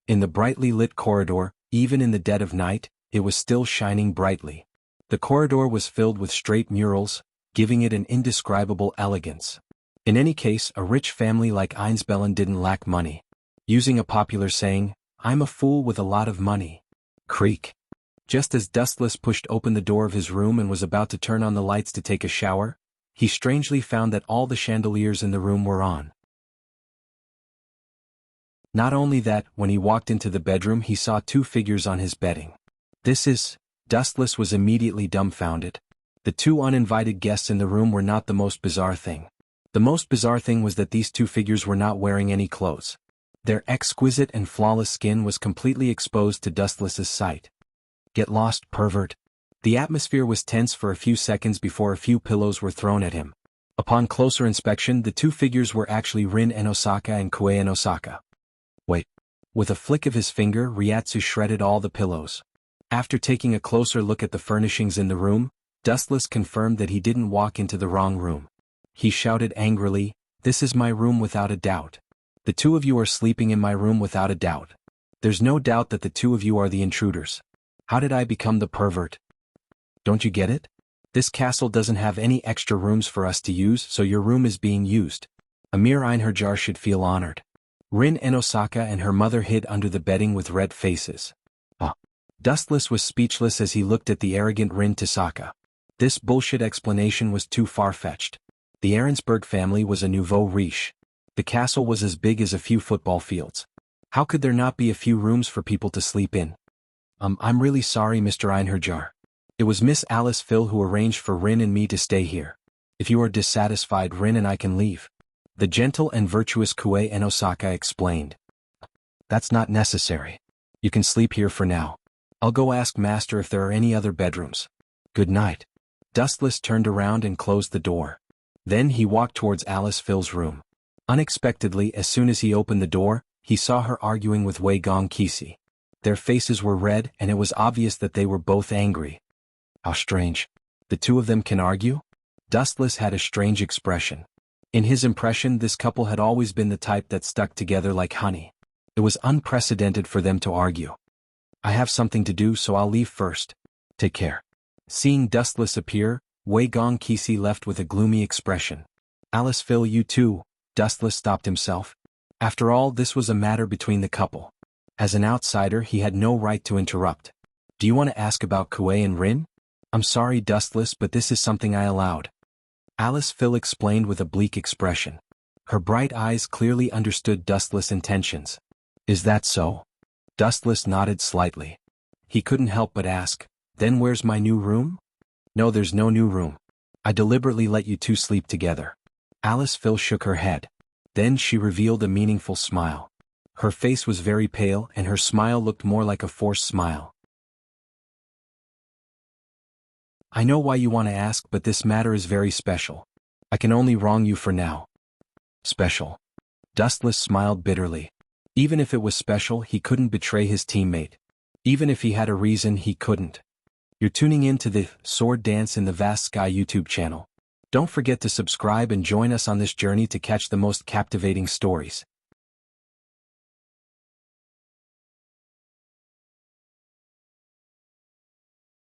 S1: In the brightly lit corridor, even in the dead of night, it was still shining brightly. The corridor was filled with straight murals, giving it an indescribable elegance. In any case, a rich family like Einsbellen didn't lack money. Using a popular saying, "I'm a fool with a lot of money." Creak. Just as Dustless pushed open the door of his room and was about to turn on the lights to take a shower, he strangely found that all the chandeliers in the room were on. Not only that, when he walked into the bedroom he saw 2 figures on his bedding. Dustless was immediately dumbfounded. The 2 uninvited guests in the room were not the most bizarre thing. The most bizarre thing was that these 2 figures were not wearing any clothes. Their exquisite and flawless skin was completely exposed to Dustless's sight. Get lost, pervert. The atmosphere was tense for a few seconds before a few pillows were thrown at him. Upon closer inspection, the 2 figures were actually Rin and Osaka and Kue and Osaka. Wait. With a flick of his finger, Ryatsu shredded all the pillows. After taking a closer look at the furnishings in the room, Dustless confirmed that he didn't walk into the wrong room. He shouted angrily, "This is my room without a doubt. The 2 of you are sleeping in my room without a doubt. There's no doubt that the 2 of you are the intruders. How did I become the pervert? Don't you get it? This castle doesn't have any extra rooms for us to use, so your room is being used. Emir Einherjar should feel honored." Rin and Osaka and her mother hid under the bedding with red faces. Dustless was speechless as he looked at the arrogant Rin Tasaka. This bullshit explanation was too far-fetched. The Ahrensberg family was a nouveau riche. The castle was as big as a few football fields. How could there not be a few rooms for people to sleep in? I'm really sorry, Mr. Einherjar. It was Miss Alice Phil who arranged for Rin and me to stay here. If you are dissatisfied, Rin and I can leave. The gentle and virtuous Kue and Osaka explained. That's not necessary. You can sleep here for now. I'll go ask Master if there are any other bedrooms. Good night. Dustless turned around and closed the door. Then he walked towards Alice Phil's room. Unexpectedly, as soon as he opened the door, he saw her arguing with Wei Gong Kisi. Their faces were red and it was obvious that they were both angry. How strange. The 2 of them can argue? Dustless had a strange expression. In his impression, this couple had always been the type that stuck together like honey. It was unprecedented for them to argue. I have something to do, so I'll leave first. Take care. Seeing Dustless appear, Wei Gong Kisi left with a gloomy expression. Alice Phil, you too. Dustless stopped himself. After all, this was a matter between the couple. As an outsider, he had no right to interrupt. Do you want to ask about Kue and Rin? I'm sorry, Dustless, but this is something I allowed. Alice Phil explained with a bleak expression. Her bright eyes clearly understood Dustless' intentions. Is that so? Dustless nodded slightly. He couldn't help but ask, then where's my new room? No, there's no new room. I deliberately let you 2 sleep together. Alice Phil shook her head. Then she revealed a meaningful smile. Her face was very pale and her smile looked more like a forced smile. I know why you want to ask, but this matter is very special. I can only wrong you for now. Special. Dustless smiled bitterly. Even if it was special, he couldn't betray his teammate. Even if he had a reason, he couldn't. You're tuning in to the Sword Dance in the Vast Sky YouTube channel. Don't forget to subscribe and join us on this journey to catch the most captivating stories.